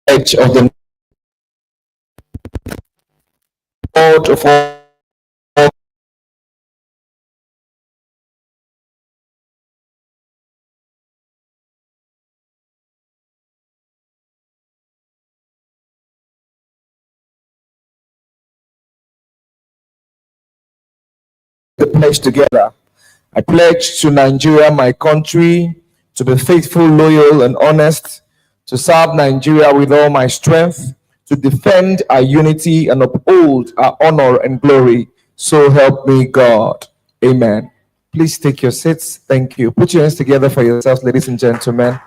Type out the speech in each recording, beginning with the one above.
Edge of the Lord of all the pledge together. I pledge to Nigeria, my country, to be faithful, loyal, and honest, to serve Nigeria with all my strength, to defend our unity and uphold our honor and glory. So help me God. Amen. Please take your seats. Thank you. Put your hands together for yourselves, ladies and gentlemen.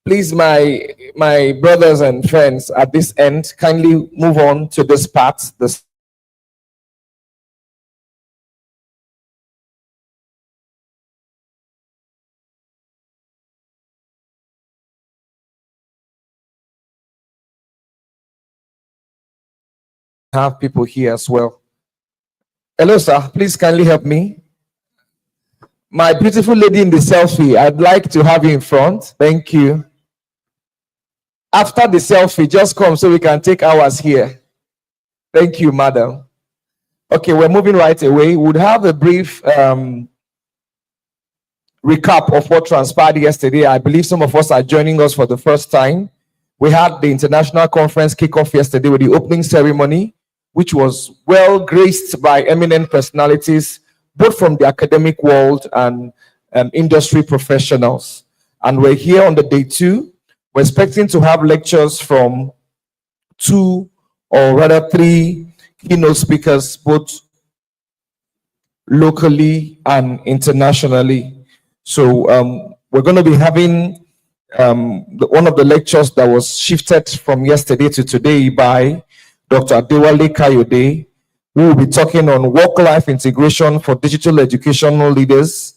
Please, my brothers and friends at this end, kindly move on to this part. This have people here as well. Hello, sir. Please kindly help me. My beautiful lady in the selfie, I'd like to have you in front. Thank you. After the selfie, just come so we can take ours here. Thank you, madam. Okay, we're moving right away. We'll have a brief recap of what transpired yesterday. I believe some of us are joining us for the first time. We had the international conference kickoff yesterday with the opening ceremony, which was well graced by eminent personalities, both from the academic world and industry professionals. And we're here on the day 2. We're expecting to have lectures from 2 or rather 3 keynote speakers, both locally and internationally. So we're going to be having one of the lectures that was shifted from yesterday to today by Dr. Adewale Kayode, who will be talking on work-life integration for digital educational leaders,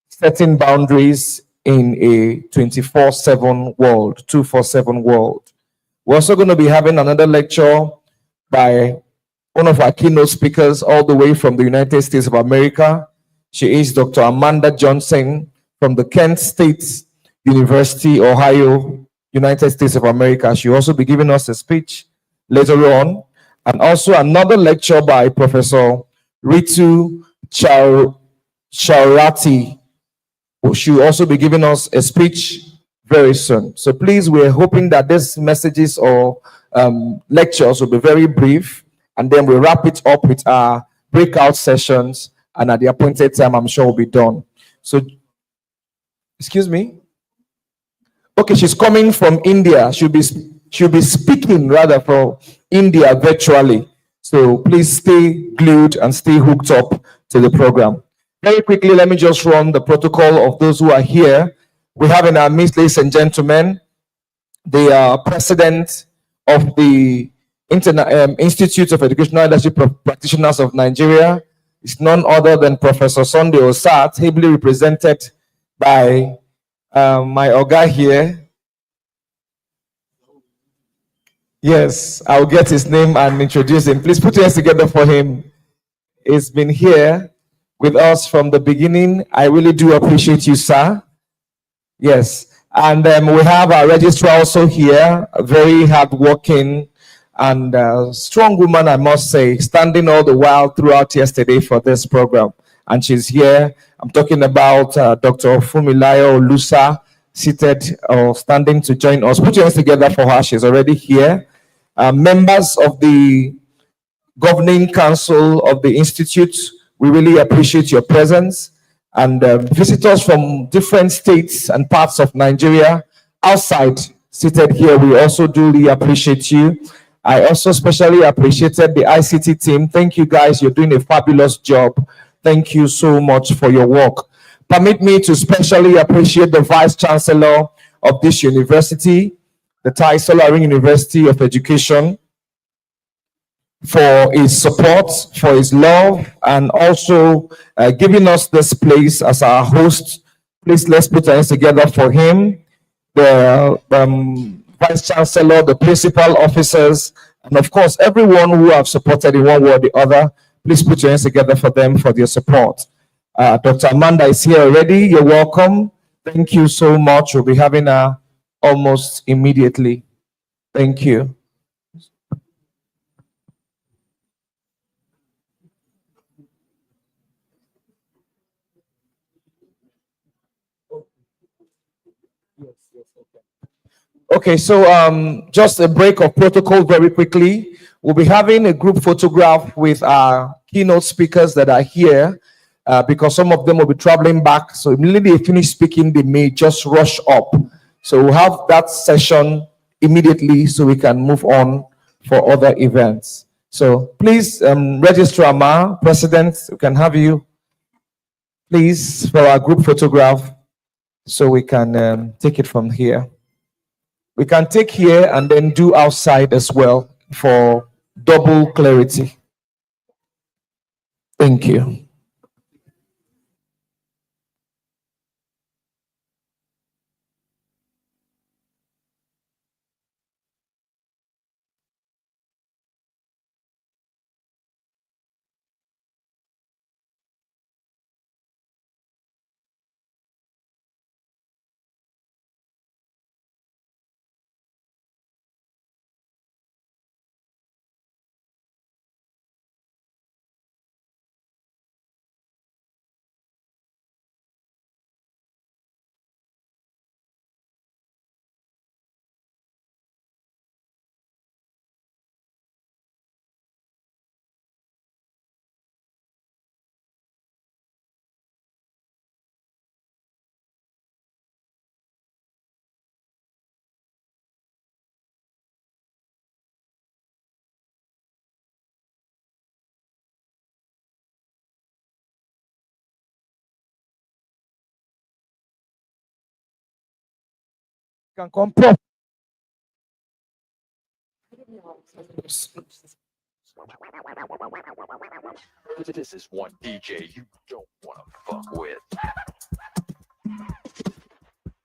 setting boundaries in a 24/7 world, 247 world. We're also going to be having another lecture by one of our keynote speakers all the way from the United States of America. She is Dr. Amanda Johnson from the Kent State University, Ohio, United States of America. She'll also be giving us a speech later on. And also another lecture by Professor Ritu Chaurati. She'll also be giving us a speech very soon. So please, we're hoping that these messages or lectures will be very brief, and then we'll wrap it up with our breakout sessions, and at the appointed time, I'm sure we'll be done. So, excuse me? Okay, she's coming from India. She'll be speaking rather from India virtually. So please stay glued and stay hooked up to the program. Very quickly, let me just run the protocol of those who are here. We have in our midst, ladies and gentlemen, the president of the Institute of Educational Leadership Practitioners of Nigeria. Is none other than Professor Sunday Osat, ably represented by my Oga here. Yes, I'll get his name and introduce him. Please put your hands together for him. He's been here with us from the beginning. I really do appreciate you, sir. Yes. And we have our registrar also here, a very hardworking and strong woman, I must say, standing all the while throughout yesterday for this program. And she's here. I'm talking about Dr. Fumilayo Lusa, seated or standing to join us. Put your hands together for her. She's already here. Members of the Governing Council of the Institute, we really appreciate your presence. And visitors from different states and parts of Nigeria outside seated here, we also duly appreciate you. I also especially appreciated the ICT team. Thank you guys, you're doing a fabulous job. Thank you so much for your work. Permit me to especially appreciate the Vice Chancellor of this university, the Tai Solarin University of Education, for his support, for his love, and also giving us this place as our host. Please, let's put our hands together for him, the Vice Chancellor, the principal officers, and of course, everyone who have supported in one way or the other. Please put your hands together for them for their support. Dr. Amanda is here already. You're welcome. Thank you so much. We'll be having her almost immediately. Thank you. Okay, so just a break of protocol very quickly. We'll be having a group photograph with our keynote speakers that are here because some of them will be traveling back. So immediately they finish speaking, they may just rush up. So we'll have that session immediately so we can move on for other events. So please, Registrar Ma, President, we can have you, please, for our group photograph so we can take it from here. We can take here and then do outside as well for double clarity. Thank you. can come prof. This is one DJ you don't want to fuck with.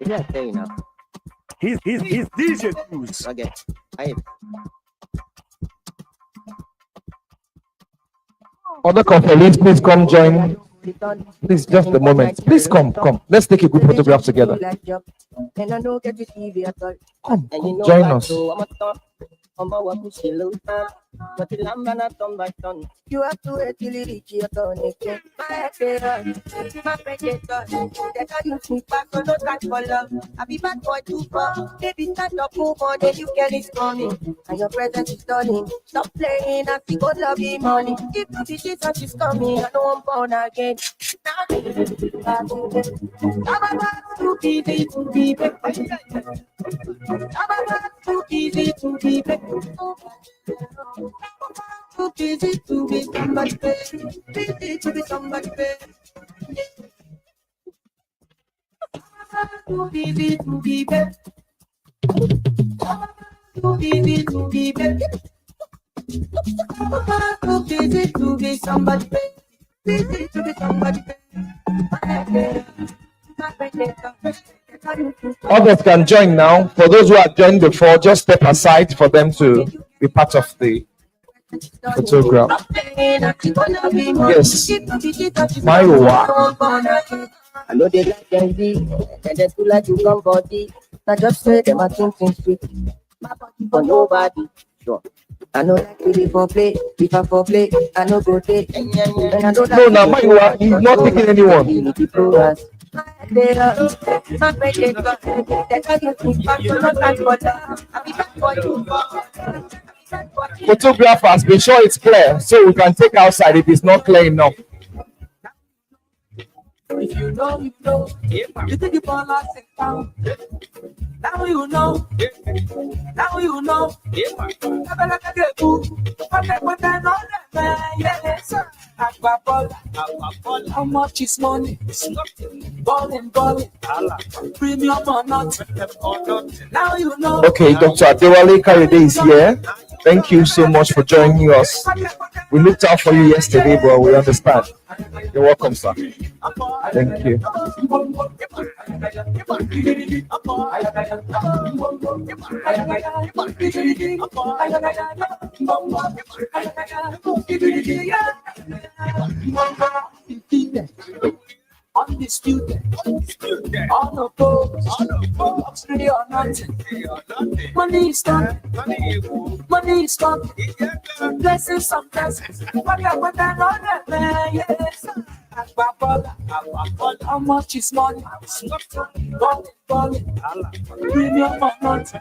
Yeah, okay, now. He's DJ Cruz. Okay. Hey. Other conferees, please come join. Please, just a moment. Please come. Let's take a good photograph together. Come, join us. You have to wait till you reach your turn. My predator, that I use me back so no time for love. I be bad boy too far. Baby, stand up, move on, then you get it coming. And your presence is stunning. Stop playing, I see God love you money. Keep the shit and she's coming. I know I'm born again. I'm about to be easy to be back. I'm about to be easy to be back. Too busy to be somebody, busy to be somebody. Too busy to be back. Too busy to be back. Too busy to be somebody, busy to be somebody. Others can join now. For those who have joined before, just step aside for them to be part of the photograph. Yes. My wow. I know they like them be, and they feel like you come body. I just say them a thinking sweet. My body for nobody. Sure. I know like really for play, if I for play, I know go take. No, now my wow, he's not taking anyone. Photographers, be sure it's clear so we can take outside if it's not clear enough. If you know, you know. You think you ball us in town. Now you know. Now you know. How much is money? Balling. Premium or not? Now you know. Okay, Dr. Adewale Karide is here. Thank you so much for joining us. We looked out for you yesterday, but we understand. You're welcome, sir. Thank you. Undisputed, unopposed, really or nothing. Money is done, money is done. Blessings on blessings. Yes. How much is money? Balling. Premium or not?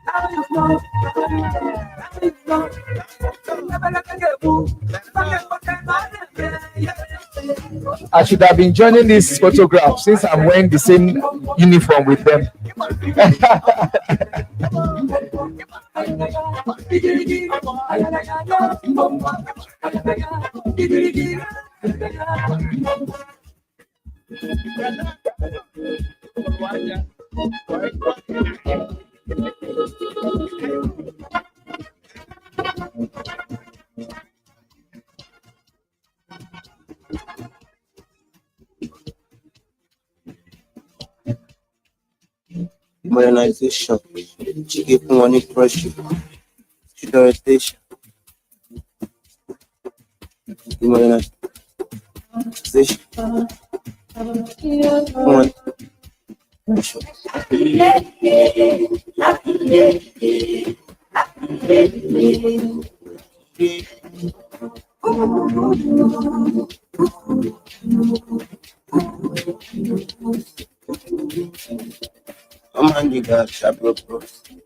Now you know. I should have been joining this photograph since I'm wearing the same uniform with them. Modernization, she gave money pressure, rotation, modernization, I'm a nigga, sharp bro.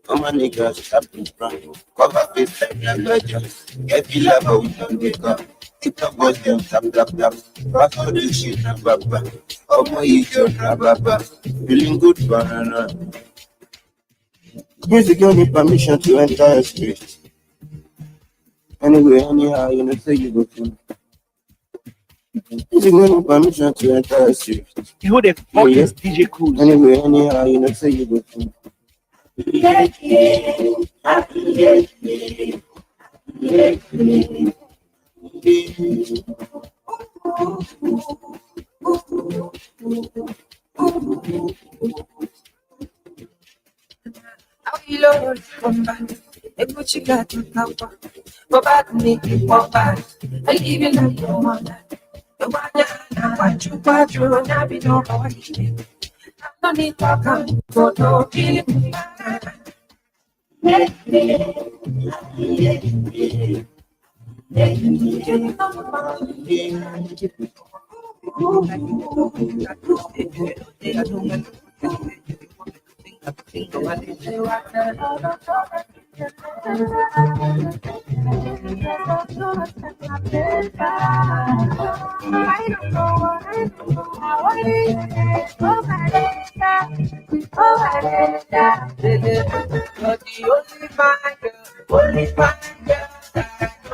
I'm a nigga, sharp bro. Cover face like legends. Get the level, we don't wake up. It up was them, tap. Back for the shit, baba. Oh my, you baba. Feeling good, banana. Music don't need permission to enter a street. Anyway, anyhow, you know, say you go to. If you want permission to enter a street, You know the fuck is DJ Cruz? anyway, anyhow, you know, say you go to. How you love come back? A Gucci got to cover. Go back, make it pop back. I leave you like your mother. The one that want you, and I be nobody. I'm not need to come, go to kill me.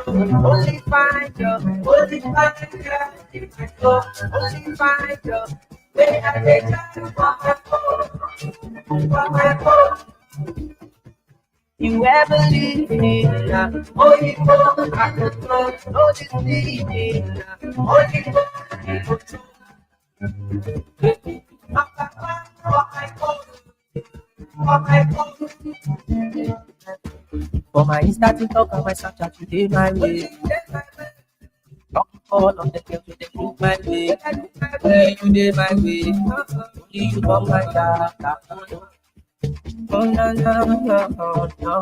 Only find you, only find you. They are the you ever leave me now? Only for I could not notice me now. Only for my Insta, TikTok, and my Snapchat, you did my way. All of the girls with the group my way. Only you did my way. Only you come my data. Oh no no no no no.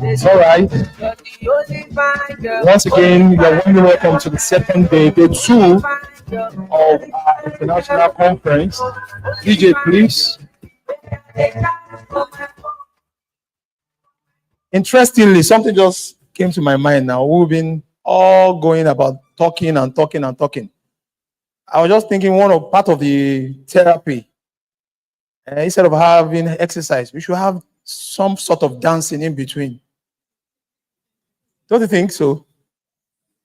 It's all right. Once again, you're warmly welcome to the second day 2 of our international conference. DJ, please. Interestingly, something just came to my mind now. We've been all going about talking and talking and talking. I was just thinking part of the therapy, instead of having exercise, we should have some sort of dancing in between. Don't you think so?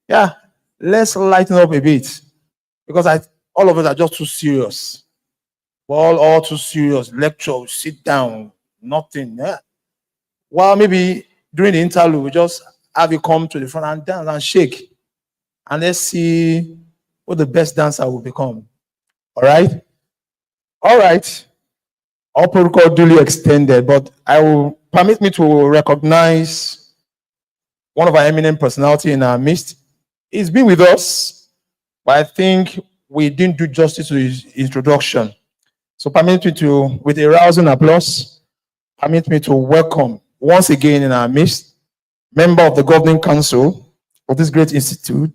Yeah, let's lighten up a bit, because all of us are just too serious. We're all too serious. Lecture, sit down, nothing. Yeah. Well, maybe during the interlude, we just have you come to the front and dance and shake, and let's see what the best dancer will become. All right? All right. All protocol duly extended, but I will permit me to recognize one of our eminent personality in our midst. He's been with us, but I think we didn't do justice to his introduction. So permit me to, with a rousing applause, permit me to welcome once again in our midst, member of the governing council of this great institute,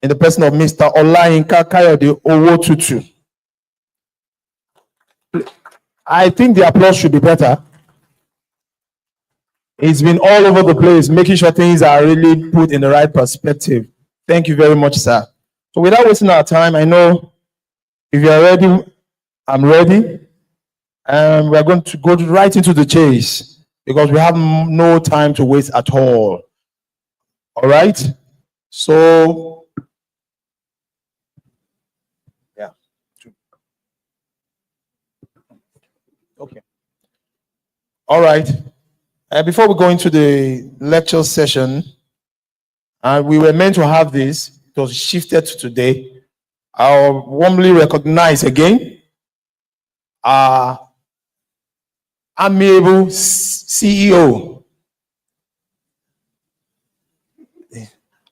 in the person of Mr. Olayinka Kayode Owotutu. I think the applause should be better. It's been all over the place, making sure things are really put in the right perspective. Thank you very much, sir. So without wasting our time, I know if you are ready, I'm ready. We're going to go right into the chase, because we have no time to waste at all. All right? So, yeah. Okay. All right. Before we go into the lecture session, we were meant to have this. It was shifted to today. I'll warmly recognize again our amiable CEO.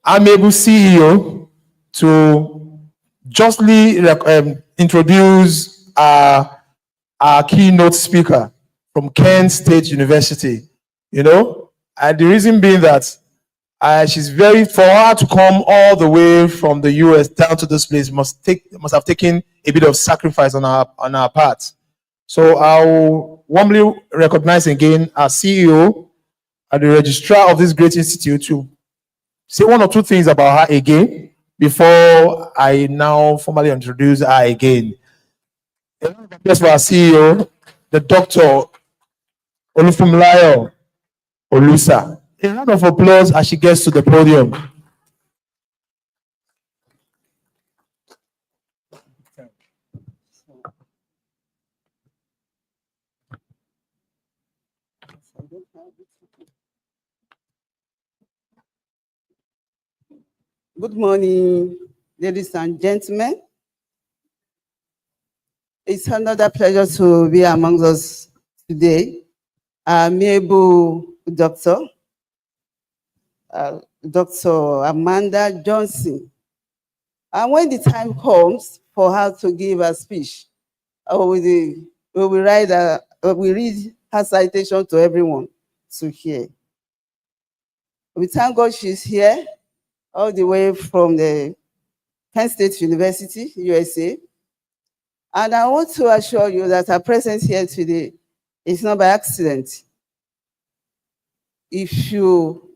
Amiable CEO to justly introduce our keynote speaker from Kent State University. You know, and the reason being that she's for her to come all the way from the US down to this place must have taken a bit of sacrifice on our part. So I'll warmly recognize again our CEO and the registrar of this great institute to say one or two things about her again, before I now formally introduce her again. Yes, for our CEO, the Dr. Olufunmilayo Olusa. A round of applause as she gets to the podium. Good morning, ladies and gentlemen. It's another pleasure to be among us today. I'm able Dr. Amanda Johnson. And when the time comes for her to give a speech, we read her citation to everyone to hear. We thank God she's here, all the way from the Penn State University, USA. And I want to assure you that her presence here today is not by accident. If you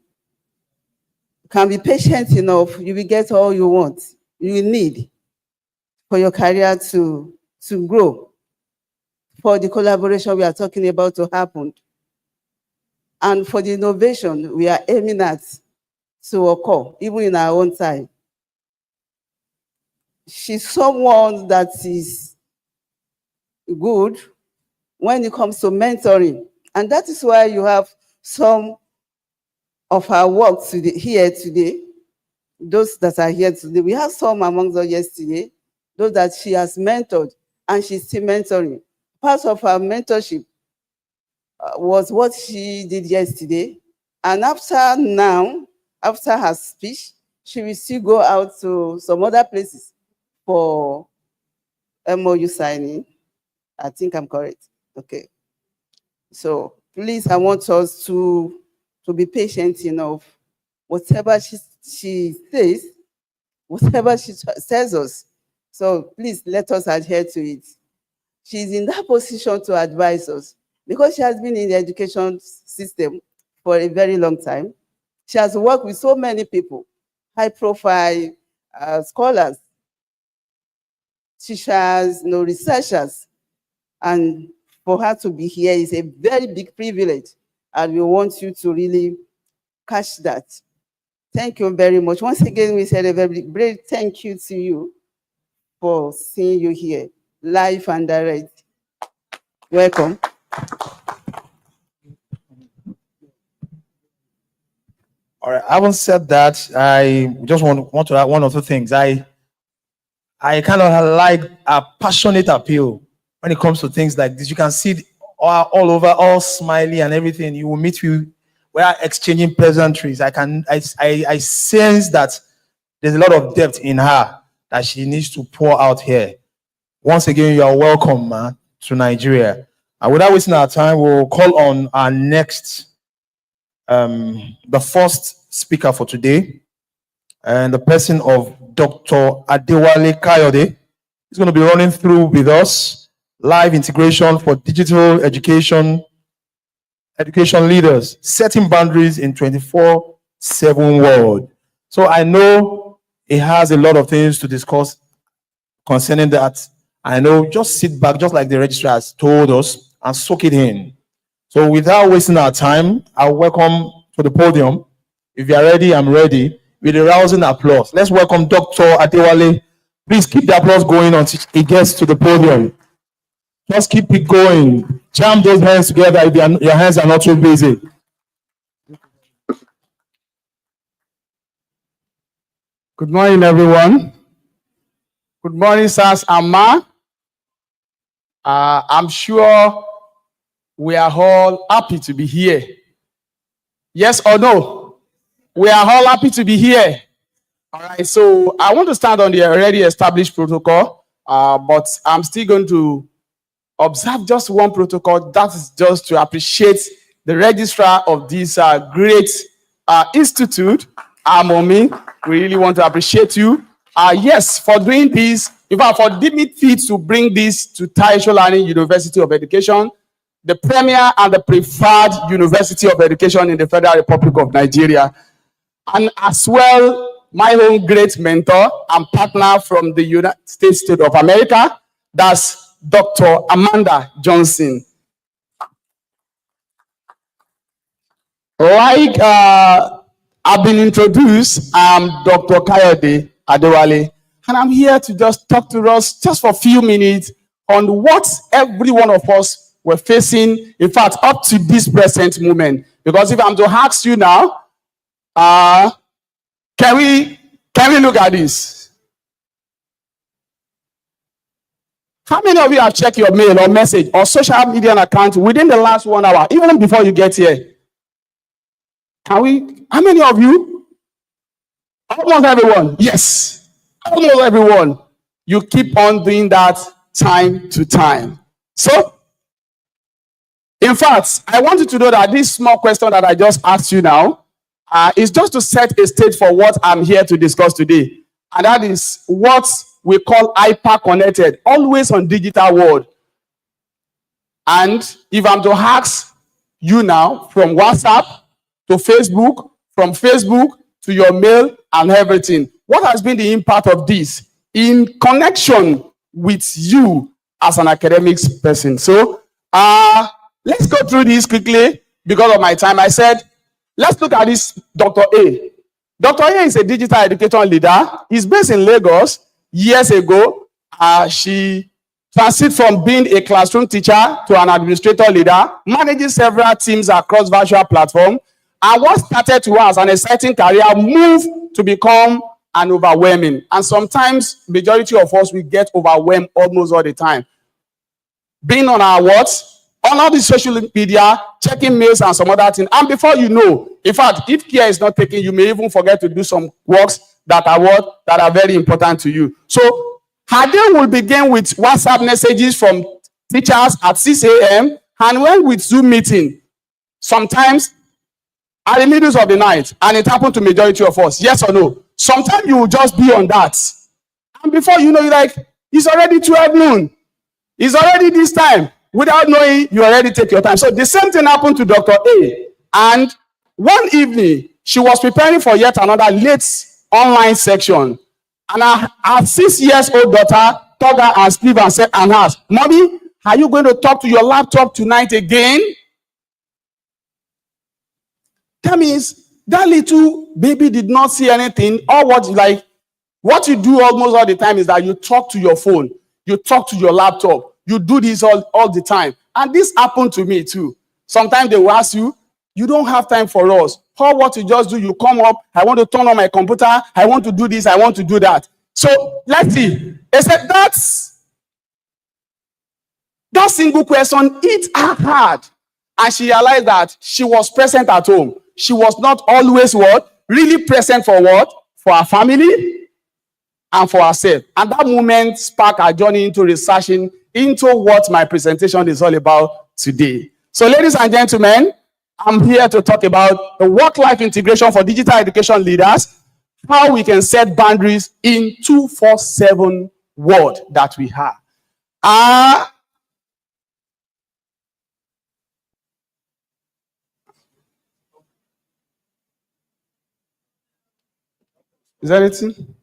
can be patient enough, you will get all you want, you need for your career to grow, for the collaboration we are talking about to happen, and for the innovation we are aiming at to occur, even in our own time. She's someone that is good when it comes to mentoring. And that is why you have some of her work here today, those that are here today. We have some among us yesterday, those that she has mentored and she's still mentoring. Part of her mentorship was what she did yesterday. And after her speech, she will still go out to some other places for MOU signing. I think I'm correct. Okay. So please, I want us to be patient enough. Whatever she says, whatever she tells us, so please let us adhere to it. She's in that position to advise us because she has been in the education system for a very long time. She has worked with so many people, high-profile scholars, teachers, researchers, and for her to be here is a very big privilege, and we want you to really catch that. Thank you very much. Once again, we said a very great thank you to you for seeing you here, live and direct. Welcome. All right, having said that, I just want to add one or two things. I kind of like a passionate appeal when it comes to things like this. You can see all over, all smiley and everything. You will meet you, we are exchanging pleasantries. I sense that there's a lot of depth in her that she needs to pour out here. Once again, you are welcome, man, to Nigeria. And without wasting our time, we'll call on our next, the first speaker for today, and the person of Dr. Adewale Kayode. He's going to be running through with us live integration for digital education leaders, setting boundaries in 24/7 world. So I know he has a lot of things to discuss concerning that. I know, just sit back, just like the registrar has told us, and soak it in. So without wasting our time, I'll welcome to the podium. If you are ready, I'm ready. With a rousing applause, let's welcome Dr. Adewale. Please keep the applause going until he gets to the podium. Just keep it going. Jam those hands together if your hands are not too busy. Good morning, everyone. Good morning, sirs and ma. I'm sure we are all happy to be here. Yes or no? We are all happy to be here. All right, so I want to start on the already established protocol, but I'm still going to observe just one protocol. That is just to appreciate the registrar of this great institute, Amomi. We really want to appreciate you. Yes, for doing this, in fact, for deeming it fit to bring this to Taisho Learning University of Education, the premier and the preferred university of education in the Federal Republic of Nigeria. And as well, my own great mentor and partner from the United States of America. That's Dr. Amanda Johnson. Like I've been introduced, I'm Dr. Kayode Adewale, and I'm here to just talk to us just for a few minutes on what every one of us were facing, in fact, up to this present moment. Because if I'm to ask you now, can we look at this? How many of you have checked your mail or message or social media account within the last 1 hour, even before you get here? How many of you? Almost everyone. Yes. Almost everyone. You keep on doing that time to time. So, in fact, I want you to know that this small question that I just asked you now is just to set a stage for what I'm here to discuss today. And that is what we call hyper-connected, always on digital world. And if I'm to ask you now from WhatsApp to Facebook, from Facebook to your mail and everything, what has been the impact of this in connection with you as an academics person? So, let's go through this quickly because of my time. I said, let's look at this Dr. A. Dr. A is a digital educator leader. He's based in Lagos. Years ago, she transited from being a classroom teacher to an administrator leader, managing several teams across virtual platform. And what started to us an exciting career moved to become an overwhelming. And sometimes, majority of us, we get overwhelmed almost all the time. Being on our on all the social media, checking mails and some other things. And before you know, in fact, if care is not taken, you may even forget to do some works that are very important to you. So her day will begin with WhatsApp messages from teachers at 6 a.m. and when with Zoom meeting, sometimes at the middle of the night, and it happened to majority of us, yes or no? Sometimes you will just be on that. And before you know, you're like, it's already 12 noon. It's already this time. Without knowing, you already take your time. So the same thing happened to Dr. A. And one evening, she was preparing for yet another late online section. And her 6-year-old daughter told her and Steve and said, and asked, Mommy, are you going to talk to your laptop tonight again? That means that little baby did not see anything. Or what you do almost all the time is that you talk to your phone, you talk to your laptop, you do this all the time. And this happened to me too. Sometimes they will ask you, you don't have time for us. Or what you just do, you come up, I want to turn on my computer, I want to do this, I want to do that. So let's see. They said that single question hit her hard. And she realized that she was present at home. She was not always really present for what? For her family and for herself. And that moment sparked her journey into researching into what my presentation is all about today. So ladies and gentlemen, I'm here to talk about the work-life integration for digital education leaders, how we can set boundaries in 24/7 world that we have. Is that anything?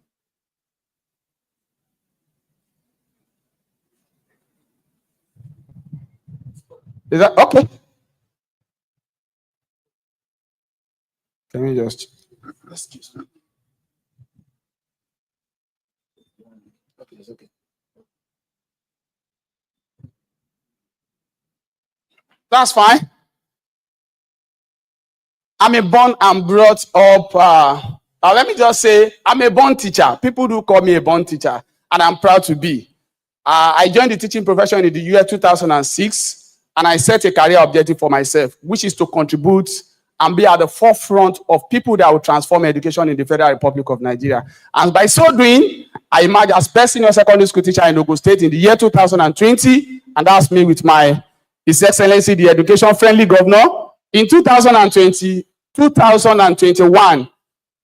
Is that okay? Can we just excuse me? Okay, it's okay. That's fine. I'm a born and brought up. Let me just say, I'm a born teacher. People do call me a born teacher, and I'm proud to be. I joined the teaching profession in the year 2006. And I set a career objective for myself, which is to contribute and be at the forefront of people that will transform education in the Federal Republic of Nigeria. And by so doing, I emerged as best senior secondary school teacher in Ogun State in the year 2020. And that's me with His Excellency, the education-friendly governor. In 2021,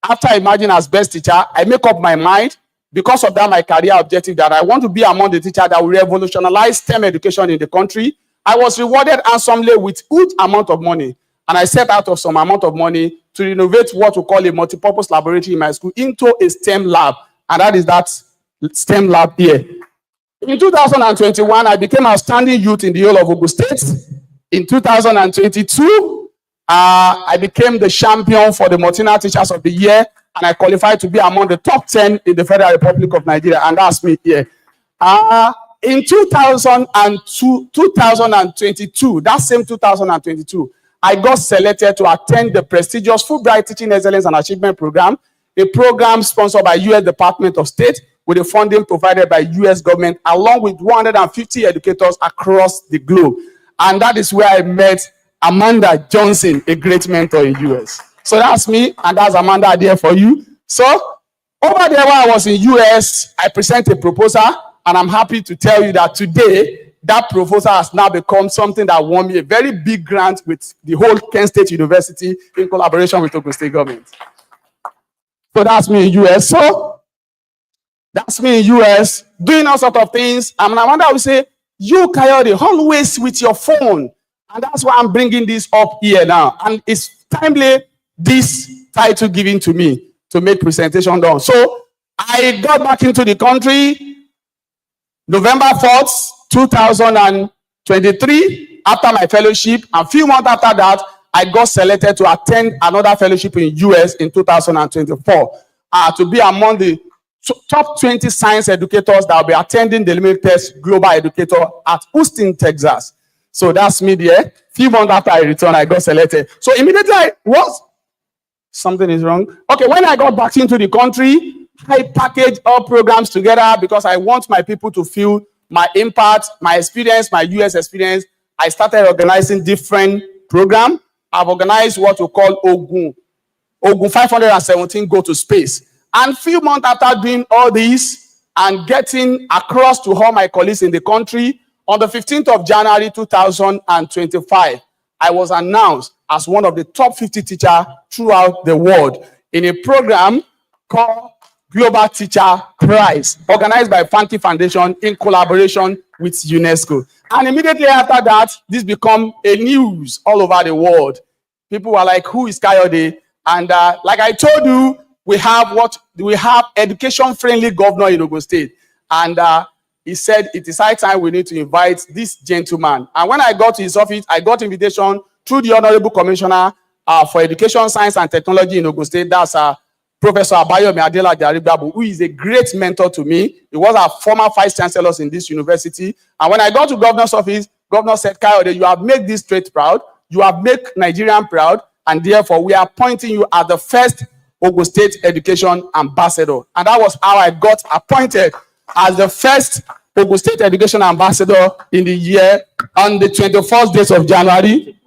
after emerging as best teacher, I make up my mind, because of that, my career objective, that I want to be among the teachers that will revolutionize STEM education in the country. I was rewarded handsomely with huge amount of money, and I set out of some amount of money to renovate what we call a multipurpose laboratory in my school into a STEM lab. And that is that STEM lab here. In 2021, I became outstanding youth in the whole of Ogun State. In 2022, I became the champion for the Martina Teachers of the Year, and I qualified to be among the top 10 in the Federal Republic of Nigeria, and that's me here. In 2022, that same 2022, I got selected to attend the prestigious Fulbright Teaching Excellence and Achievement Program, a program sponsored by U.S. Department of State with the funding provided by U.S. government, along with 150 educators across the globe. And that is where I met Amanda Johnson, a great mentor in U.S. So that's me, and that's Amanda there for you. So over there while I was in U.S., I presented a proposal, and I'm happy to tell you that today, that proposal has now become something that won me a very big grant with the whole Kent State University in collaboration with Ogun State government. So that's me in US. So that's me in US doing all sorts of things. And Amanda will say, you, Coyote, always with your phone. And that's why I'm bringing this up here now. And it's timely, this title given to me to make presentation done. So I got back into the country November 4th, 2023, after my fellowship, and a few months after that, I got selected to attend another fellowship in US in 2024 to be among the top 20 science educators that will be attending the Limited Test Global Educator at Houston, Texas. So that's me there. A few months after I returned, I got selected. So immediately something is wrong. Okay, when I got back into the country, I packaged all programs together because I want my people to feel my impact, my experience, my US experience. I started organizing different programs. I've organized what we call Ogun 517 Go to Space. And a few months after doing all this and getting across to all my colleagues in the country, on the 15th of January 2025, I was announced as one of the top 50 teachers throughout the world in a program called Global Teacher Prize, organized by Funky Foundation in collaboration with UNESCO. And immediately after that, this became a news all over the world. People were like, who is Coyote? And like I told you, we have education-friendly governor in Ogun State. And he said, it is high time we need to invite this gentleman. And when I got to his office, I got invitation through the Honorable Commissioner for Education, Science, and Technology in Ogun State. That's Professor Abayomi Adela Jaribabu, who is a great mentor to me. He was our former vice chancellor in this university. And when I got to governor's office, governor said, Coyote, you have made this state proud. You have made Nigerian proud. And therefore, we are appointing you as the first Ogun State Education Ambassador. And that was how I got appointed as the first Ogun State Education Ambassador in the year on the 21st days of January.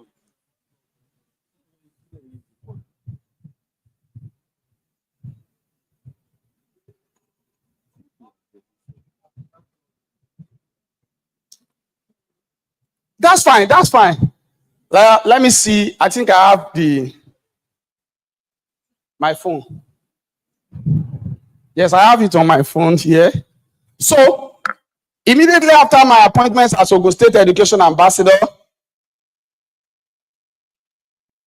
That's fine. That's fine. Let me see. I think I have my phone. Yes, I have it on my phone here. So, immediately after my appointment as Ogun State Education Ambassador,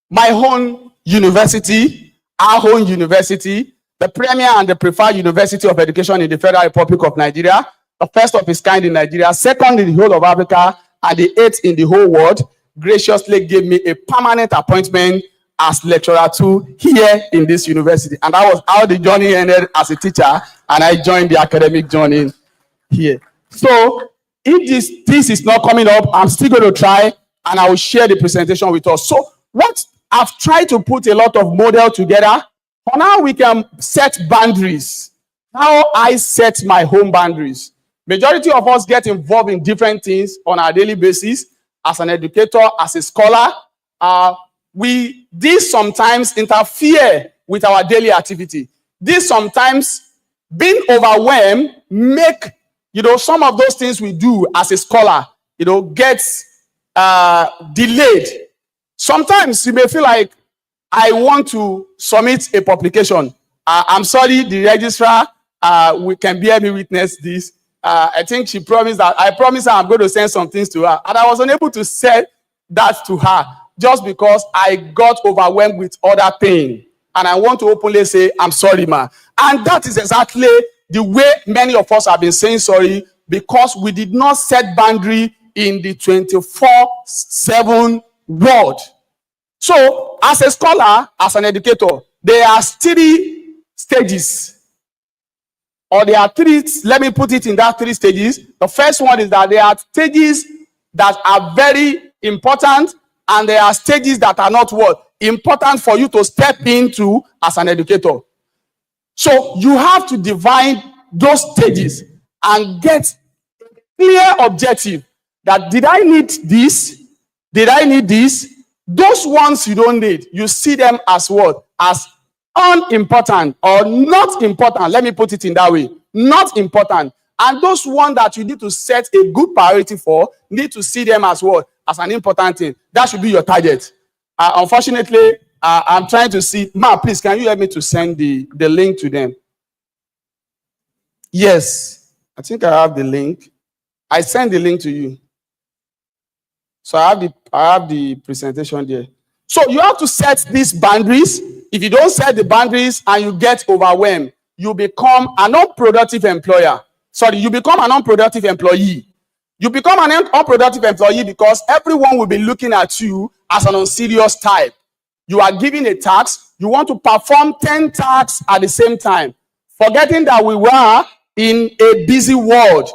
my own university, our own university, the premier and the preferred university of education in the Federal Republic of Nigeria, the first of its kind in Nigeria, second in the whole of Africa, and the 8th in the whole world, graciously gave me a permanent appointment as lecturer 2 here in this university. And that was how the journey ended as a teacher, and I joined the academic journey here. So if this is not coming up, I'm still going to try, and I will share the presentation with us. So what I've tried to put a lot of model together on how we can set boundaries, how I set my home boundaries. Majority of us get involved in different things on a daily basis. As an educator, as a scholar, this sometimes interfere with our daily activity. This sometimes being overwhelmed make, some of those things we do as a scholar, gets delayed. Sometimes you may feel like, I want to submit a publication. I'm sorry, the registrar, we can bear me witness this. I think she promised that I promised her I'm going to send some things to her, and I was unable to say that to her. just because I got overwhelmed with other things. And I want to openly say, I'm sorry, ma. And that is exactly the way many of us have been saying sorry, because we did not set boundary in the 24/7 world. So, as a scholar, as an educator, there are 3 stages. Or there are 3, let me put it in that 3 stages. The first one is that there are stages that are very important, and there are stages that are not what? Important for you to step into as an educator. So you have to divide those stages and get a clear objective that did I need this? Did I need this? Those ones you don't need, you see them as what? As unimportant or not important. Let me put it in that way. Not important. And those ones that you need to set a good priority for, need to see them as what? As an important thing. That should be your target. Unfortunately, I'm trying to see. Ma, please, can you help me to send the link to them? Yes, I think I have the link. I send the link to you. So I have the presentation there. So you have to set these boundaries. If you don't set the boundaries and you get overwhelmed, you become an unproductive employer. Sorry, you become an unproductive employee. You become an unproductive employee because everyone will be looking at you as an unserious type. You are given a task, you want to perform 10 tasks at the same time, forgetting that we were in a busy world.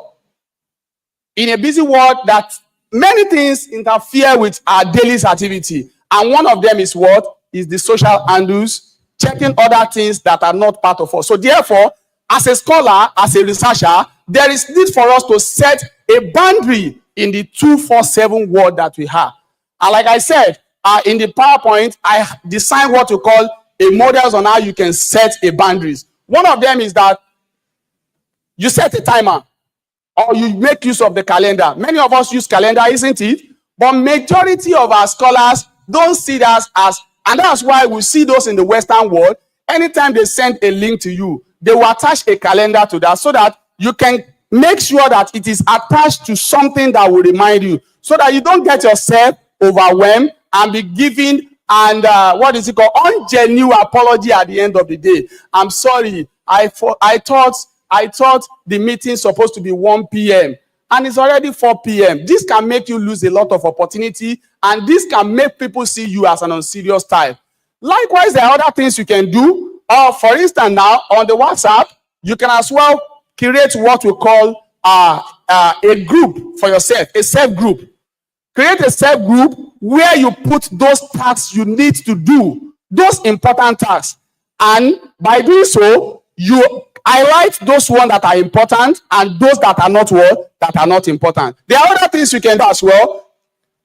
In a busy world that many things interfere with our daily activity. And one of them is what? Is the social handles, checking other things that are not part of us. So therefore, as a scholar, as a researcher, there is need for us to set a boundary in the 24/7 world that we have. And like I said, in the PowerPoint, I designed what we call a models on how you can set a boundaries. One of them is that you set a timer or you make use of the calendar. Many of us use calendar, isn't it? But majority of our scholars don't see that as, and that's why we see those in the Western world. Anytime they send a link to you, they will attach a calendar to that so that you can make sure that it is attached to something that will remind you, so that you don't get yourself overwhelmed and be giving and what is it called, ungenuine apology at the end of the day. I'm sorry, I thought the meeting supposed to be 1 p.m. and it's already 4 p.m. This can make you lose a lot of opportunity, and this can make people see you as an unserious type. Likewise, there are other things you can do. For instance, now on the WhatsApp, you can as well create what we call a group for yourself, a self group. Create a self group where you put those tasks you need to do, those important tasks. And by doing so, you highlight those ones that are important and those that are not what? That are not important. There are other things you can do as well.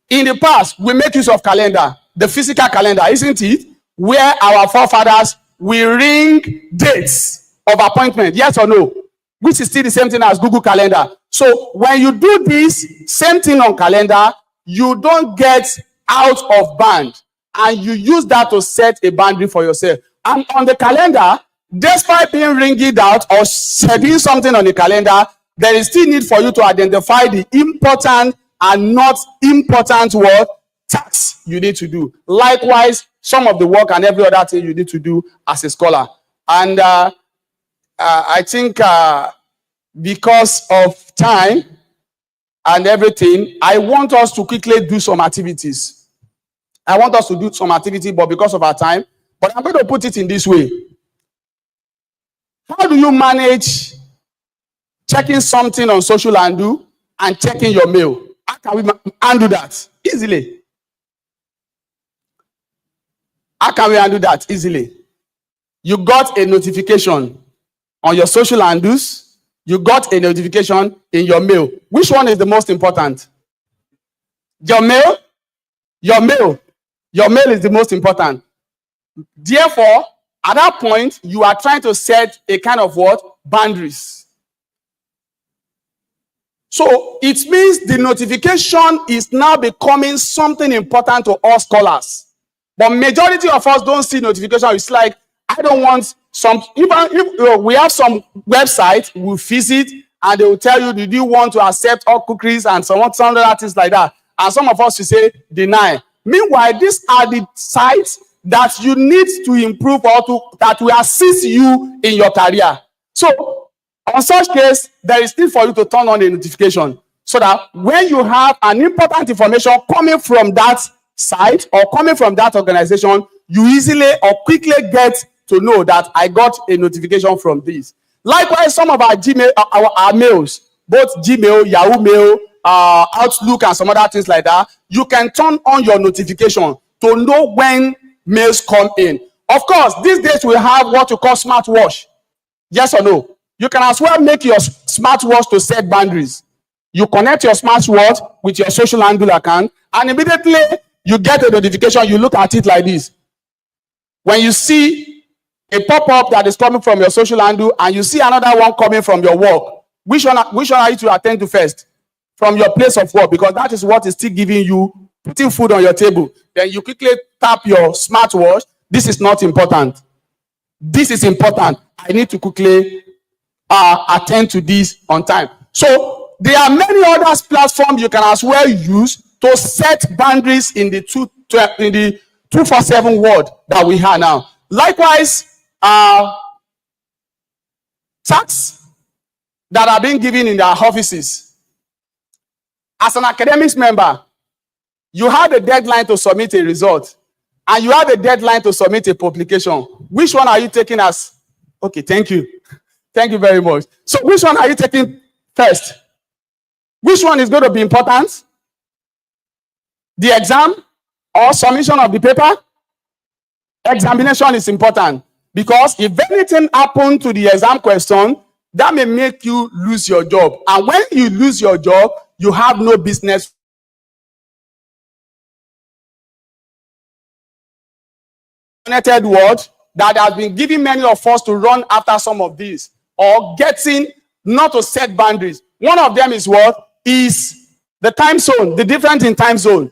In the past, we make use of calendar, the physical calendar, isn't it? Where our forefathers will ring dates of appointment, yes or no? Which is still the same thing as Google Calendar. So when you do this same thing on calendar, you don't get out of band, and you use that to set a boundary for yourself. And on the calendar, despite being ringed out or setting something on the calendar, there is still need for you to identify the important and not important work tasks you need to do. Likewise, some of the work and every other thing you need to do as a scholar. And I think because of time and everything, I want us to quickly do some activities. I want us to do some activity, but because of our time, but I'm going to put it in this way. How do you manage checking something on social handle and checking your mail? How can we handle that easily? How can we handle that easily? You got a notification on your social handles. You got a notification in your mail. Which one is the most important? Your mail? Your mail. Your mail is the most important. Therefore, at that point, you are trying to set a kind of what? Boundaries. So it means the notification is now becoming something important to all scholars. But majority of us don't see notification. It's like, I don't want some, even if we have some website we visit and they will tell you, did you want to accept all cookies and some other things like that? And some of us will say, deny. Meanwhile, these are the sites that you need to improve that will assist you in your career. So, on such case, there is need for you to turn on a notification so that when you have an important information coming from that site or coming from that organization, you easily or quickly get to know that I got a notification from this. Likewise, some of our Gmail, our mails, both Gmail, Yahoo Mail, Outlook, and some other things like that, you can turn on your notification to know when mails come in. Of course, these days we have what you call smartwatch. Yes or no? You can as well make your smartwatch to set boundaries. You connect your smartwatch with your social handle account, and immediately you get a notification. You look at it like this. When you see a pop-up that is coming from your social handle and you see another one coming from your work, which one are you to attend to first? From your place of work, because that is what is still giving you, putting food on your table. Then you quickly tap your smartwatch. This is not important. This is important. I need to quickly attend to this on time. So there are many other platforms you can as well use to set boundaries in the 247 world that we have now. Likewise, tasks that are being given in their offices. As an academics member, you have a deadline to submit a result, and you have a deadline to submit a publication. Which one are you taking as? Okay, thank you. Thank you very much. So which one are you taking first? Which one is going to be important? The exam or submission of the paper? Examination is important because if anything happened to the exam question, that may make you lose your job. And when you lose your job, you have no business. Connected word that has been giving many of us to run after some of these or getting not to set boundaries. One of them is what? Is the time zone, the difference in time zone.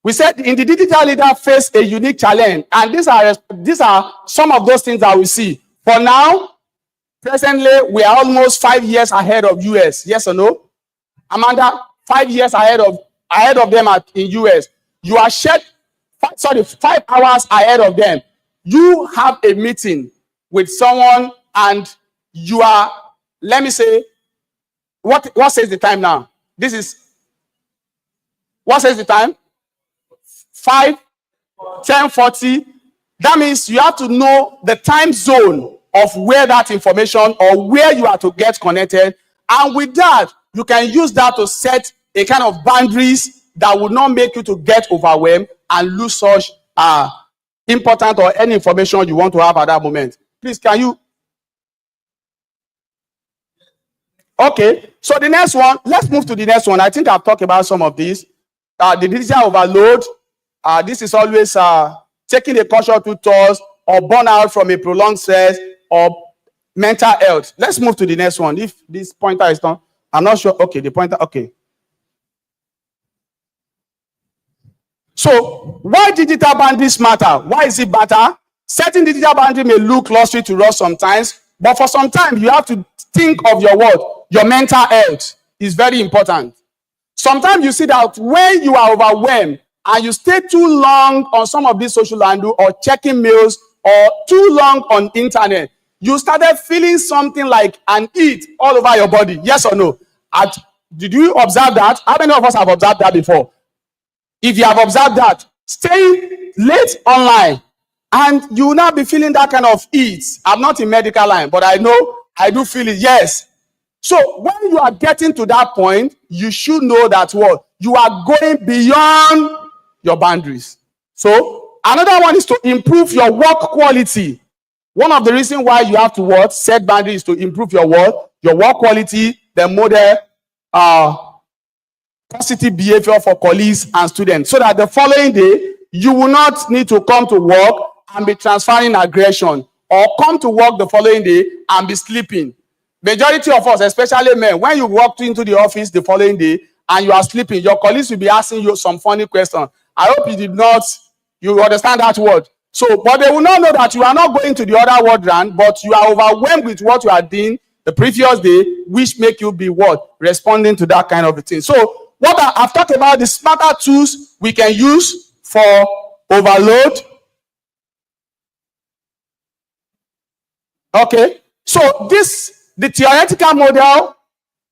We said in the digital leader face a unique challenge, and these are some of those things that we see. For now, presently, we are almost 5 years ahead of US. Yes or no? Amanda, 5 years ahead of them in US. You are 5 hours ahead of them. You have a meeting with someone and you are, let me say, what says the time now? This is, what says the time? 10:40. That means you have to know the time zone of where that information or where you are to get connected. And with that, you can use that to set a kind of boundaries that will not make you to get overwhelmed and lose such important or any information you want to have at that moment. Please, can you? Okay, so the next one, let's move to the next one. I think I've talked about some of these. The digital overload. This is always taking a caution to tours or burnout from a prolonged stress or mental health. Let's move to the next one. If this pointer is done, I'm not sure. Okay, the pointer, okay. So, why digital boundaries matter? Why is it better? Setting digital boundary may look luxury to us sometimes, but for some time, you have to think of your what? Your mental health is very important. Sometimes you see that when you are overwhelmed and you stay too long on some of these social handles or checking mails or too long on internet, you started feeling something like an heat all over your body. Yes or no? Did you observe that? How many of us have observed that before? If you have observed that, staying late online and you will not be feeling that kind of heat. I'm not in medical line, but I know I do feel it. Yes. So when you are getting to that point, you should know that what? You are going beyond your boundaries. So another one is to improve your work quality. One of the reasons why you have to what? Set boundaries to improve your work quality, the model positive behavior for colleagues and students, so that the following day you will not need to come to work and be transferring aggression, or come to work the following day and be sleeping. Majority of us, especially men, when you walk into the office the following day and you are sleeping, your colleagues will be asking you some funny questions. I hope you understand that word. So, but they will not know that you are not going to the other word round, but you are overwhelmed with what you are doing the previous day, which make you be what? Responding to that kind of a thing. So, I've talked about the smarter tools we can use for overload. Okay, so the theoretical model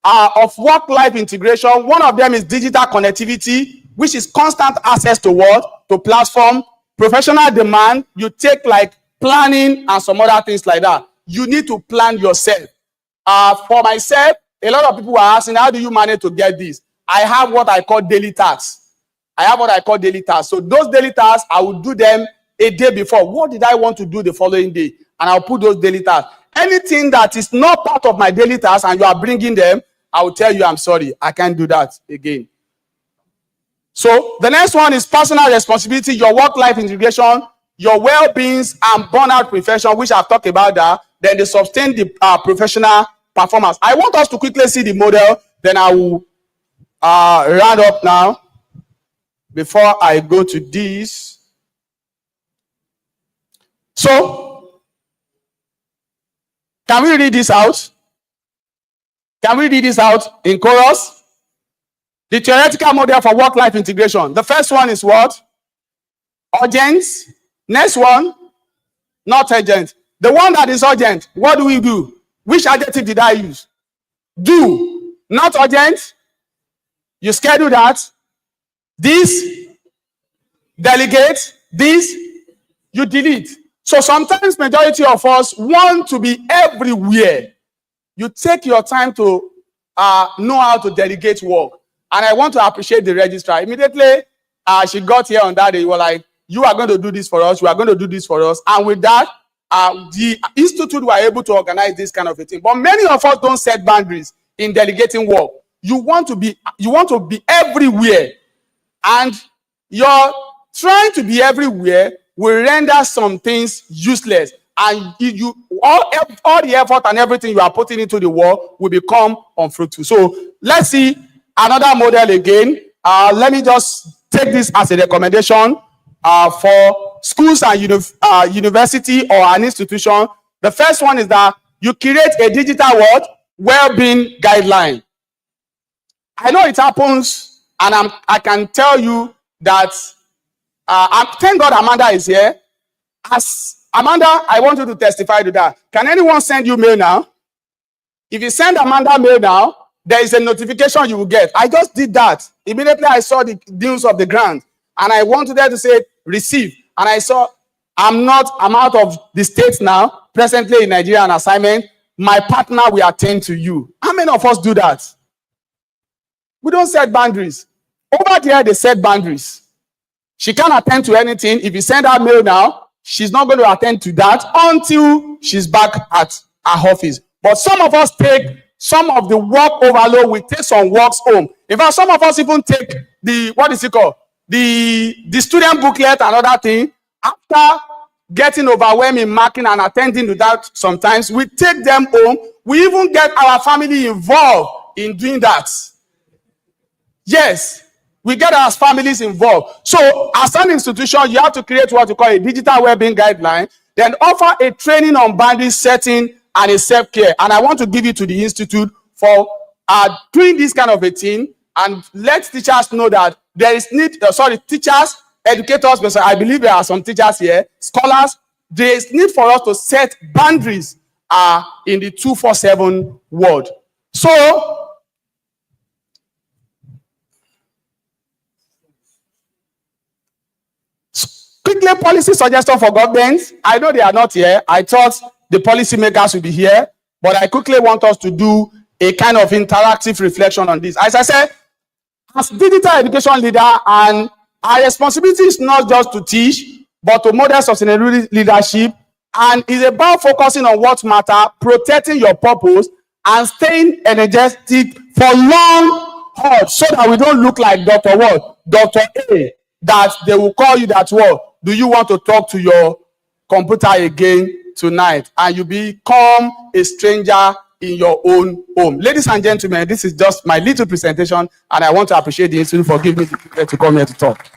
of work-life integration, one of them is digital connectivity, which is constant access to what? To platform. Professional demand, you take like planning and some other things like that. You need to plan yourself. For myself, a lot of people are asking, how do you manage to get this? I have what I call daily tasks. So those daily tasks, I will do them a day before. What did I want to do the following day? And I'll put those daily tasks. Anything that is not part of my daily tasks and you are bringing them, I will tell you, I'm sorry, I can't do that again. So the next one is personal responsibility, your work-life integration, your well-beings and burnout prevention, which I've talked about that. Then they sustain the professional performance. I want us to quickly see the model. Then I will round up now before I go to this. So, can we read this out? Can we read this out in chorus? The theoretical model for work-life integration. The first one is what? Urgent. Next one, not urgent. The one that is urgent, what do we do? Which adjective did I use? Do. Not urgent. You schedule that. This, delegate. This, you delete. So sometimes majority of us want to be everywhere. You take your time to know how to delegate work. And I want to appreciate the registrar. Immediately, she got here on that day, you were like, you are going to do this for us, you are going to do this for us. And with that, the institute were able to organize this kind of a thing. But many of us don't set boundaries in delegating work. You want to be everywhere. And your trying to be everywhere will render some things useless. And all the effort and everything you are putting into the work will become unfruitful. So let's see another model again. Let me just take this as a recommendation for schools and university or an institution. The first one is that you create a digital well-being guideline. I know it happens, and I can tell you that thank God Amanda is here. As Amanda, I want you to testify to that. Can anyone send you mail now? If you send Amanda mail now, there is a notification you will get. I just did that. Immediately I saw the news of the grant, and I wanted her to say receive. And I saw I'm out of the States now, presently in Nigeria on assignment. My partner will attend to you. How many of us do that? We don't set boundaries. Over there, they set boundaries. She can't attend to anything. If you send her mail now, she's not going to attend to that until she's back at her office. But some of us take some of the work overload. We take some works home. In fact, some of us even take the, what is it called? The student booklet and other thing. After getting overwhelmed in marking and attending to that sometimes, we take them home. We even get our family involved in doing that. Yes, we get our families involved. So as an institution, you have to create what you call a digital well-being guideline, then offer a training on boundary setting and a self-care. And I want to give it to the institute for doing this kind of a thing, and let teachers know that there is need, teachers, educators, because I believe there are some teachers here, scholars, there is need for us to set boundaries in the 247 world. So, quickly, policy suggestion for governments. I know they are not here. I thought the policymakers would be here, but I quickly want us to do a kind of interactive reflection on this. As I said, as digital education leader, and our responsibility is not just to teach, but to model sustainability leadership, and it's about focusing on what matters, protecting your purpose, and staying energetic for long haul, so that we don't look like Dr. What? Dr. A, that they will call you that, what? Do you want to talk to your computer again tonight? And you become a stranger in your own home. Ladies and gentlemen, this is just my little presentation, and I want to appreciate the institute for giving me the privilege to come here to talk.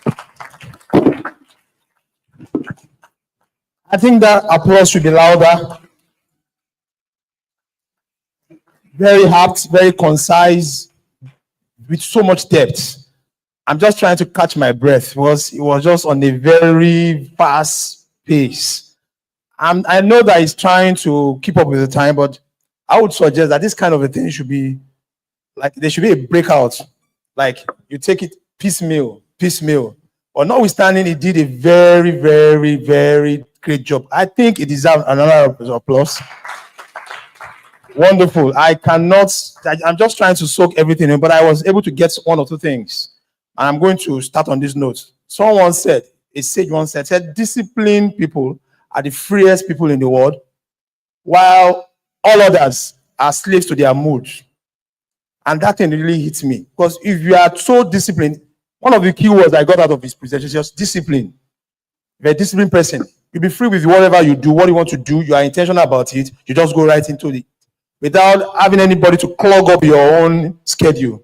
I think that applause should be louder. Very apt, very concise, with so much depth. I'm just trying to catch my breath because it was just on a very fast pace. I know that he's trying to keep up with the time, but I would suggest that this kind of a thing should be like, there should be a breakout. Like you take it piecemeal. But notwithstanding, he did a very, very, very great job. I think it deserves another applause. Wonderful. I'm just trying to soak everything in, but I was able to get one or two things. And I'm going to start on this note. Someone said, a sage once said, disciplined people are the freest people in the world, while all others are slaves to their mood. And that thing really hits me. Because if you are so disciplined, one of the key words I got out of his presentation is just discipline. If you're a disciplined person, you'll be free with whatever you do, what you want to do, you are intentional about it, you just go right into it without having anybody to clog up your own schedule.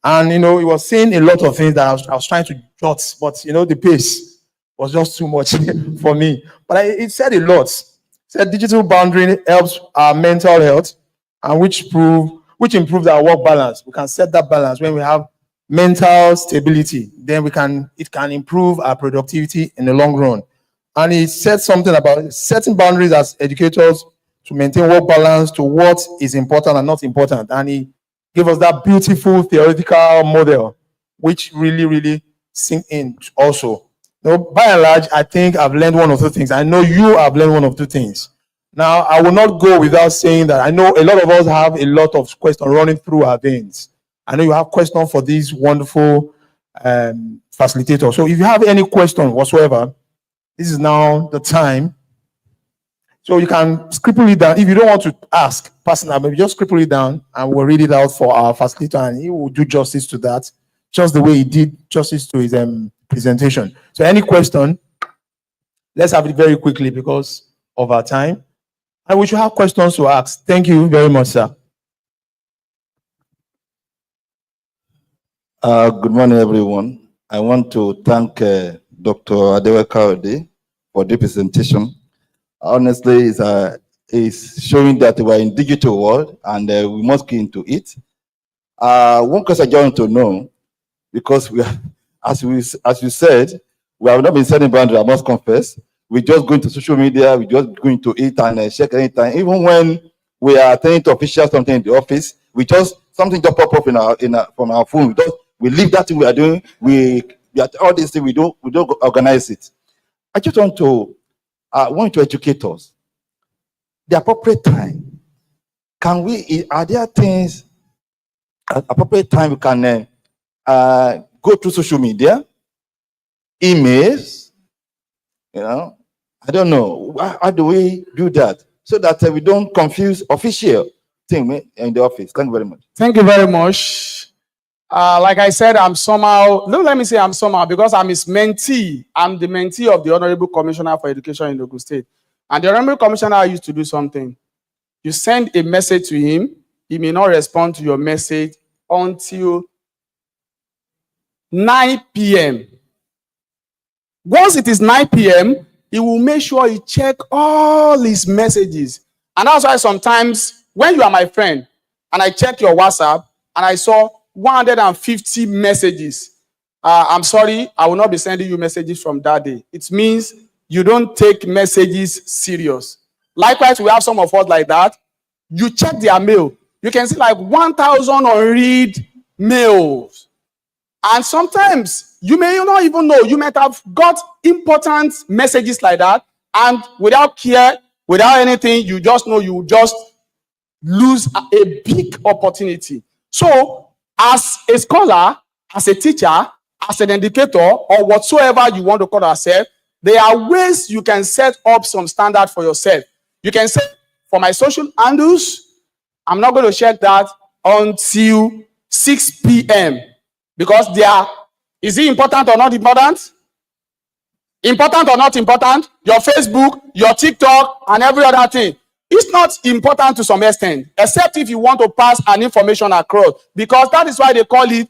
And, he was saying a lot of things that I was trying to jot, but, the pace was just too much for me. But it said a lot. It said digital boundary helps our mental health, and which improves our work balance. We can set that balance when we have mental stability. Then it can improve our productivity in the long run. And he said something about setting boundaries as educators to maintain work balance to what is important and not important. And he gave us that beautiful theoretical model, which really, really sink in also. By and large, I think I've learned one or two things. I know you have learned one or two things. Now, I will not go without saying that I know a lot of us have a lot of questions running through our veins. I know you have questions for these wonderful facilitators. So if you have any question whatsoever, this is now the time. So you can scribble it down. If you don't want to ask personally, maybe just scribble it down and we'll read it out for our facilitator and he will do justice to that, just the way he did justice to his presentation. So any question, let's have it very quickly because of our time. And we should have questions to ask. Thank you very much, sir. Good morning, everyone. I want to thank Dr. Adewale Ode for the presentation. Honestly, it's showing that we're in digital world and we must get into it. One question I want to know, because as you said, we have not been setting boundaries, I must confess. We just go into social media, we just go into it and check anytime. Even when we are attending to official something in the office, something just pop up from our phone. We leave that thing we are doing. We all these things we don't organize it. I just want to educate us. The appropriate time. Are there things at appropriate time we can go through social media, emails, I don't know. How do we do that so that we don't confuse official thing in the office? Thank you very much. Thank you very much. Like I said, I'm somehow because I'm his mentee. I'm the mentee of the Honorable Commissioner for Education in Ogun State. And the Honorable Commissioner used to do something. You send a message to him, he may not respond to your message until 9 p.m. Once it is 9 p.m., he will make sure he check all his messages. And that's why sometimes when you are my friend and I check your WhatsApp and I saw 150 messages, I'm sorry, I will not be sending you messages from that day. It means you don't take messages serious. Likewise, we have some of us like that. You check their mail. You can see like 1,000 unread mails. And sometimes you may not even know. You might have got important messages like that. And without care, without anything, you just know you just lose a big opportunity. So as a scholar, as a teacher, as an educator, or whatsoever you want to call yourself, there are ways you can set up some standard for yourself. You can say, for my social handles, I'm not going to check that until 6 p.m. Because is it important or not important? Important or not important? Your Facebook, your TikTok, and every other thing. It's not important to some extent, except if you want to pass an information across, because that is why they call it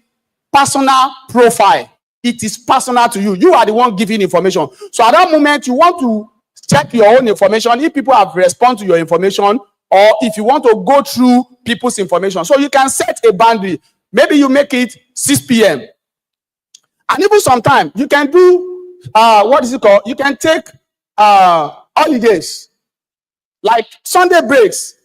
personal profile. It is personal to you. You are the one giving information. So at that moment, you want to check your own information, if people have responded to your information, or if you want to go through people's information. So you can set a boundary. Maybe you make it 6 p.m. And even sometimes you can do, what is it called? You can take holidays, like Sunday breaks.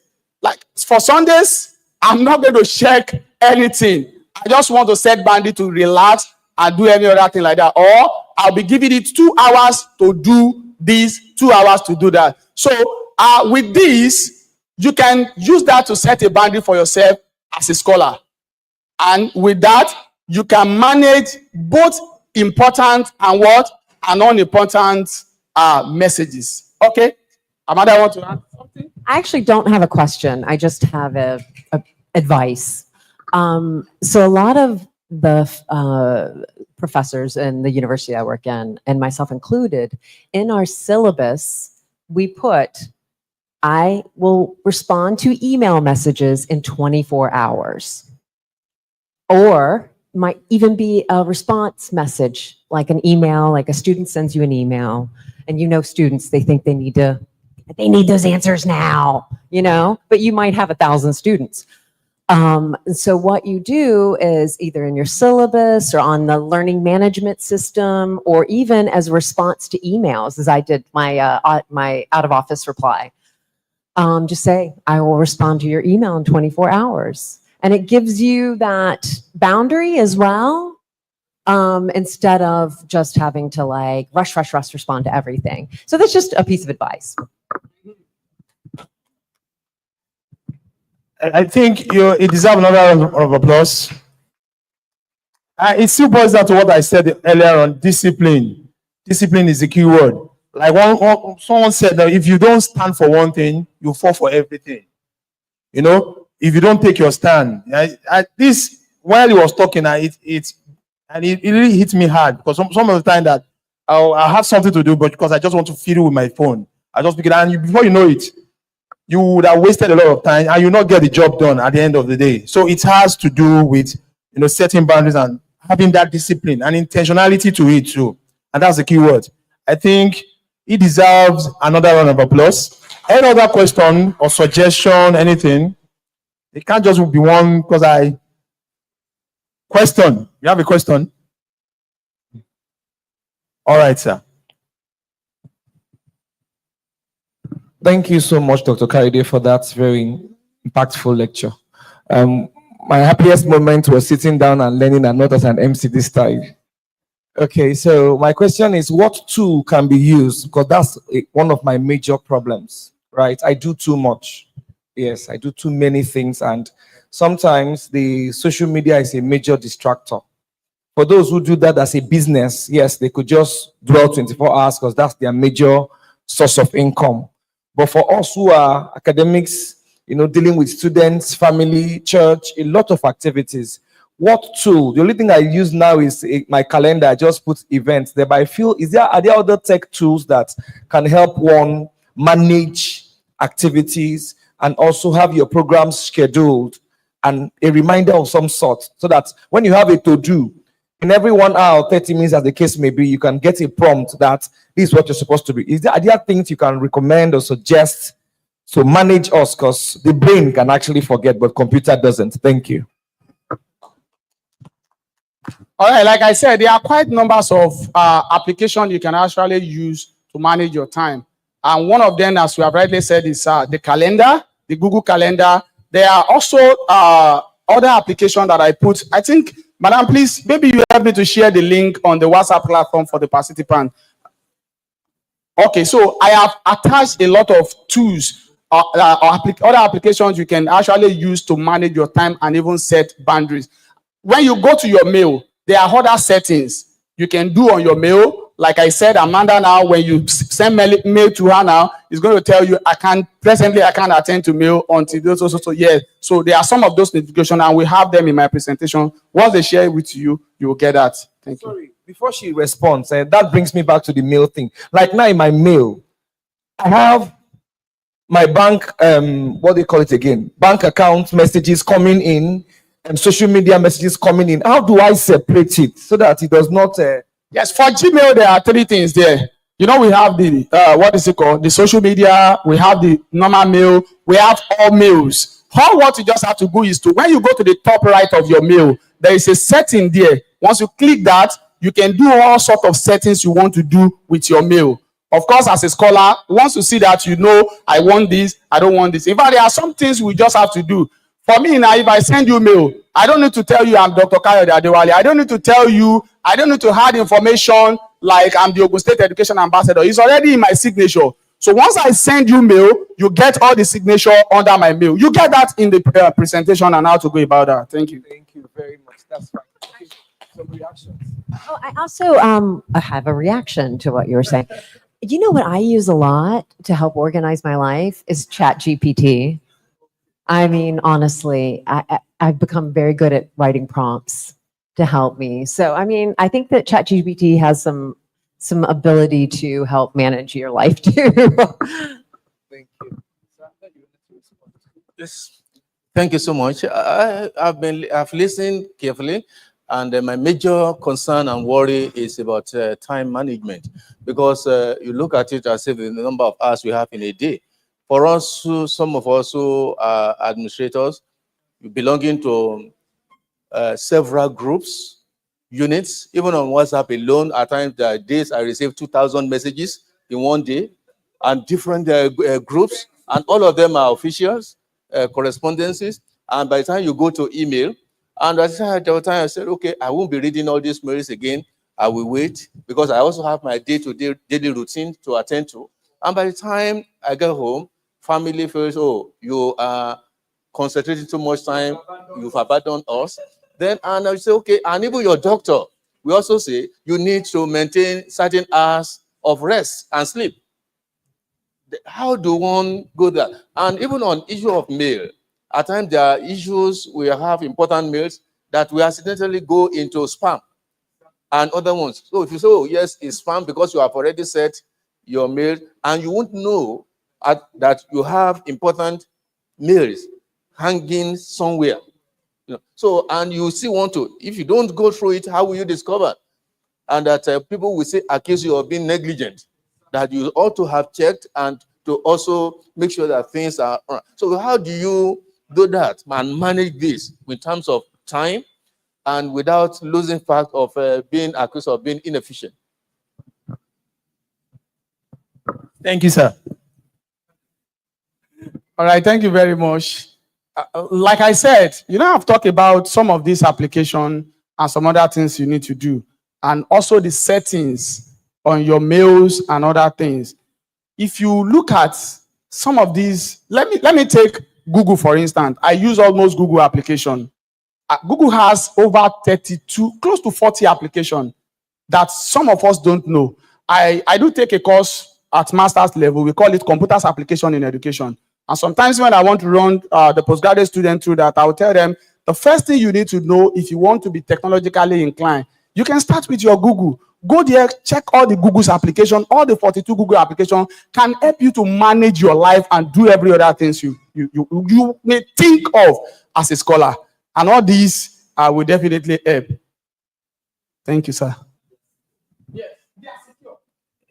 Like for Sundays, I'm not going to check anything. I just want to set boundary to relax and do any other thing like that. Or I'll be giving it 2 hours to do this, 2 hours to do that. So with this, you can use that to set a boundary for yourself as a scholar. And with that, you can manage both important and what? And unimportant messages. Okay? Amanda, want to add something? I actually don't have a question. I just have a advice. So a lot of the professors in the university I work in, and myself included, in our syllabus, we put, I will respond to email messages in 24 hours. Or might even be a response message, like an email, like a student sends you an email, and you know students, they think they need those answers now, you know, but you might have 1,000 students. So what you do is either in your syllabus or on the learning management system, or even as a response to emails, as I did my my out of office reply, just say, I will respond to your email in 24 hours. And it gives you that boundary as well, instead of just having to like rush, respond to everything. So that's just a piece of advice. I think it deserves another round of applause. It still boils down to what I said earlier on, discipline. Discipline is the key word. Like someone said that if you don't stand for one thing, you fall for everything. You know, if you don't take your stand. This, while he was talking, it really hit me hard, because some of the time that I have something to do, but because I just want to fiddle with my phone, I just pick it up, and before you know it, you would have wasted a lot of time and you not get the job done at the end of the day. So it has to do with, you know, setting boundaries and having that discipline and intentionality to it too. And that's the key word. I think it deserves another round of applause. Any other question or suggestion, anything? It can't just be one, because question. You have a question? All right, sir. Thank you so much, Dr. Kayode, for that very impactful lecture. My happiest moment was sitting down and learning and not as an MC this time. Okay, so my question is, what tool can be used? Because that's one of my major problems, right? I do too much. Yes, I do too many things, and sometimes the social media is a major distractor. For those who do that as a business, yes, they could just dwell 24 hours because that's their major source of income. But for us who are academics, you know, dealing with students, family, church, a lot of activities, what tool? The only thing I use now is my calendar. I just put events there, but I feel, are there other tech tools that can help one manage activities and also have your programs scheduled and a reminder of some sort, so that when you have a to-do, in every 1 hour, 30 minutes, as the case may be, you can get a prompt that this is what you're supposed to be. Are there things you can recommend or suggest to manage us? Because the brain can actually forget, but computer doesn't. Thank you. All right, like I said, there are quite numbers of applications you can actually use to manage your time. And one of them, as we have rightly said, is the calendar, the Google Calendar. There are also other applications that I put. I think, Madam, please, maybe you help me to share the link on the WhatsApp platform for the participant. Okay, so I have attached a lot of tools, other applications you can actually use to manage your time and even set boundaries. When you go to your mail, there are other settings you can do on your mail. Like I said, Amanda, now when you send mail to her now, it's going to tell you, I can't attend to mail until those. Yeah. So there are some of those notifications, and we have them in my presentation. Once they share it with you, you will get that. Thank you. Before she responds, that brings me back to the mail thing. Like now in my mail, I have my bank, what do you call it again? Bank account messages coming in and social media messages coming in. How do I separate it so that it does not... Yes, for Gmail, there are 3 things there. You know, we have the, what is it called? The social media, we have the normal mail, we have all mails. All what you just have to do is to, when you go to the top right of your mail, there is a setting there. Once you click that, you can do all sort of settings you want to do with your mail. Of course, as a scholar, once you see that, you know, I want this, I don't want this. In fact, there are some things we just have to do. For me now, if I send you mail, I don't need to tell you I'm Dr. Kayode Adewale. I don't need to tell you, I don't need to add information like I'm the Ogun State Education Ambassador. It's already in my signature. So once I send you mail, you get all the signature under my mail. You get that in the presentation and how to go about that. Thank you. Thank you very much. That's fine. Okay. Some reactions. Oh, I also I have a reaction to what you were saying. You know what I use a lot to help organize my life is ChatGPT. I mean, honestly, I've become very good at writing prompts to help me. So, I mean, I think that ChatGPT has some ability to help manage your life too. Thank you. Yes. Thank you so much. I've listened carefully, and my major concern and worry is about time management, because you look at it as if the number of hours we have in a day. For us, some of us who are administrators, belonging to several groups, units, even on WhatsApp alone, at times there are days I receive 2,000 messages in one day, and different groups, and all of them are officials, correspondences. And by the time you go to email, and at the time I said, okay, I won't be reading all these mails again. I will wait, because I also have my day-to-day daily routine to attend to. And by the time I get home, family feels, oh, you are concentrating too much time, you've abandoned us. Then, and I say, okay, and even your doctor, we also say you need to maintain certain hours of rest and sleep. How do one go there? And even on issue of mail, at times there are issues, we have important mails that we accidentally go into spam and other ones. So if you say, oh, yes, it's spam because you have already set your mail, and you won't know that you have important mails hanging somewhere. You know, so, and you still want to, if you don't go through it, how will you discover? And that people will say, accuse you of being negligent, that you ought to have checked and to also make sure that things are. So how do you do that and manage this in terms of time and without losing fact of being accused of being inefficient? Thank you, sir. All right, thank you very much. Like I said, you know, I've talked about some of these applications and some other things you need to do, and also the settings on your mails and other things. If you look at some of these, let me take Google, for instance. I use almost Google application. Google has over 32, close to 40 applications that some of us don't know. I do take a course at master's level. We call it Computers Application in Education. And sometimes when I want to run the postgraduate student through that, I will tell them, the first thing you need to know if you want to be technologically inclined, you can start with your Google. Go there, check all the Google's application, all the 42 Google applications can help you to manage your life and do every other things you may think of as a scholar. And all these will definitely help. Thank you, sir.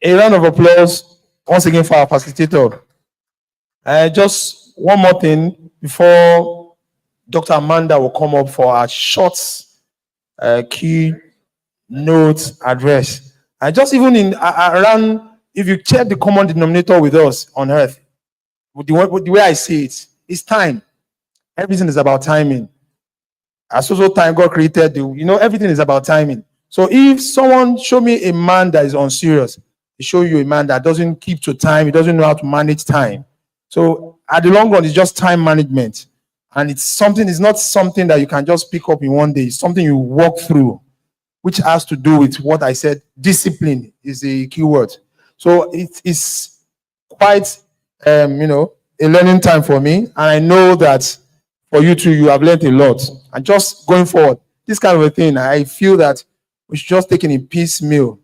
A round of applause once again for our facilitator. Just one more thing before Dr. Amanda will come up for our short keynote address. And just even in around, if you check the common denominator with us on earth, the way I see it, it's time. Everything is about timing. As also time God created, everything is about timing. So if someone show me a man that is unserious, they show you a man that doesn't keep to time, he doesn't know how to manage time. So at the long run, it's just time management. And it's not something that you can just pick up in one day. It's something you walk through, which has to do with what I said. Discipline is the key word. So it is quite, a learning time for me. And I know that for you too, you have learned a lot. And just going forward, this kind of a thing, I feel that we should just take it in piecemeal.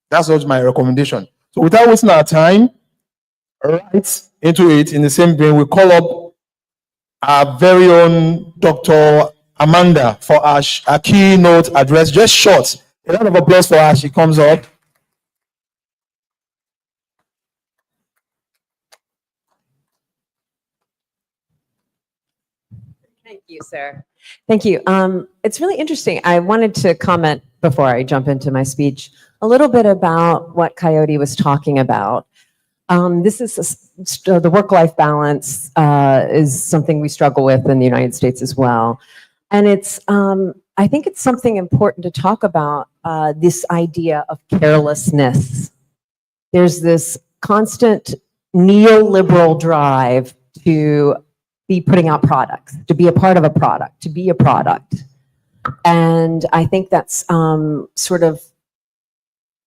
That's just my recommendation. So without wasting our time, right into it in the same vein, we call up our very own Dr. Amanda for our keynote address. Just short. A round of applause for her. She comes up. Thank you, sir. Thank you. It's really interesting. I wanted to comment before I jump into my speech a little bit about what Coyote was talking about. This is the work-life balance is something we struggle with in the United States as well. And it's, I think it's something important to talk about, this idea of carelessness. There's this constant neoliberal drive to be putting out products, to be a part of a product, to be a product. And I think that's sort of,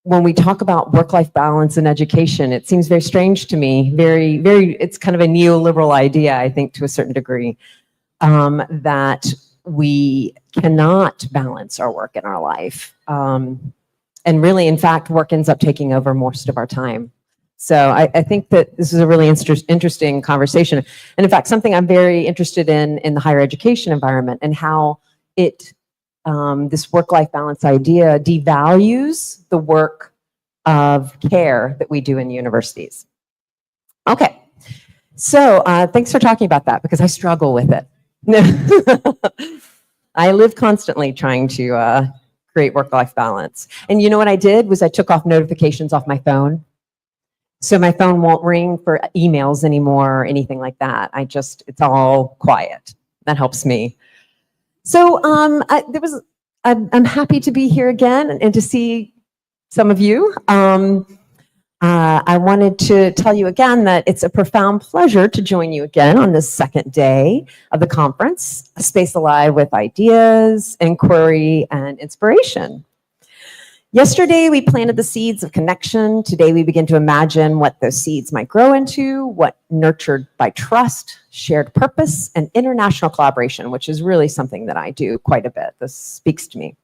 when we talk about work-life balance in education, it seems very strange to me, it's kind of a neoliberal idea, I think, to a certain degree, that we cannot balance our work in our life. And really, in fact, work ends up taking over most of our time. So I think that this is a really interesting conversation. And in fact, something I'm very interested in the higher education environment and how it, this work-life balance idea devalues the work of care that we do in universities. Okay, so thanks for talking about that because I struggle with it. I live constantly trying to create work-life balance. And you know what I did was I took off notifications off my phone. So my phone won't ring for emails anymore or anything like that. It's all quiet. That helps me. So I'm happy to be here again and to see some of you. I wanted to tell you again that it's a profound pleasure to join you again on this second day of the conference, A Space Alive with Ideas, Inquiry, and Inspiration. Yesterday, we planted the seeds of connection. Today, we begin to imagine what those seeds might grow into, what nurtured by trust, shared purpose, and international collaboration, which is really something that I do quite a bit. This speaks to me.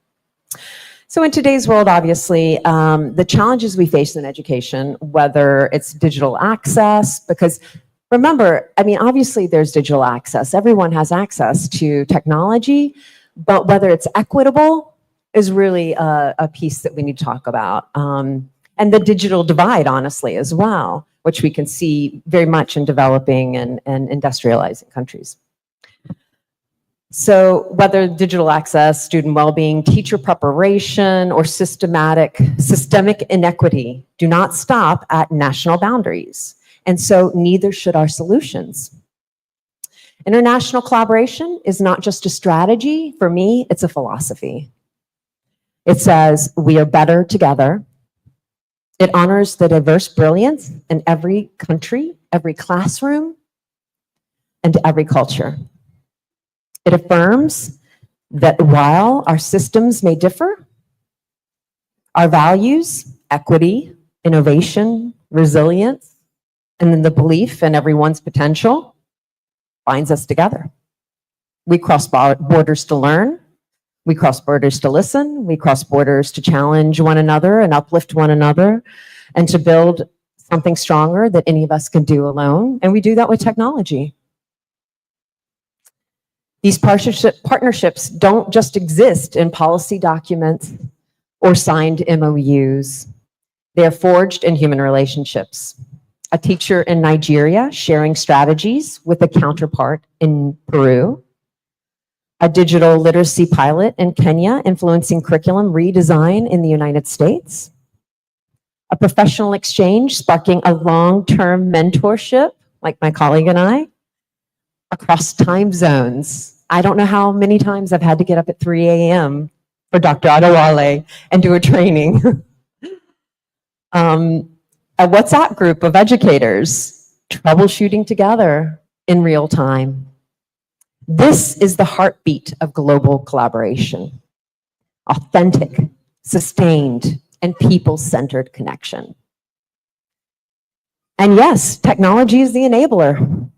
So in today's world, obviously, the challenges we face in education, whether it's digital access, because remember, I mean, obviously there's digital access. Everyone has access to technology, but whether it's equitable is really a piece that we need to talk about. And the digital divide, honestly, as well, which we can see very much in developing and industrializing countries. So whether digital access, student well-being, teacher preparation, or systemic inequity do not stop at national boundaries. And so neither should our solutions. International collaboration is not just a strategy. For me, it's a philosophy. It says, we are better together. It honors the diverse brilliance in every country, every classroom, and every culture. It affirms that while our systems may differ, our values, equity, innovation, resilience, and then the belief in everyone's potential binds us together. We cross borders to learn. We cross borders to listen. We cross borders to challenge one another and uplift one another and to build something stronger that any of us can do alone. And we do that with technology. These partnerships don't just exist in policy documents or signed MOUs. They are forged in human relationships. A teacher in Nigeria sharing strategies with a counterpart in Peru. A digital literacy pilot in Kenya influencing curriculum redesign in the United States. A professional exchange sparking a long-term mentorship, like my colleague and I, across time zones. I don't know how many times I've had to get up at 3 a.m. for Dr. Adewale and do a training. A WhatsApp group of educators troubleshooting together in real time. This is the heartbeat of global collaboration. Authentic, sustained, and people-centered connection. And yes, technology is the enabler.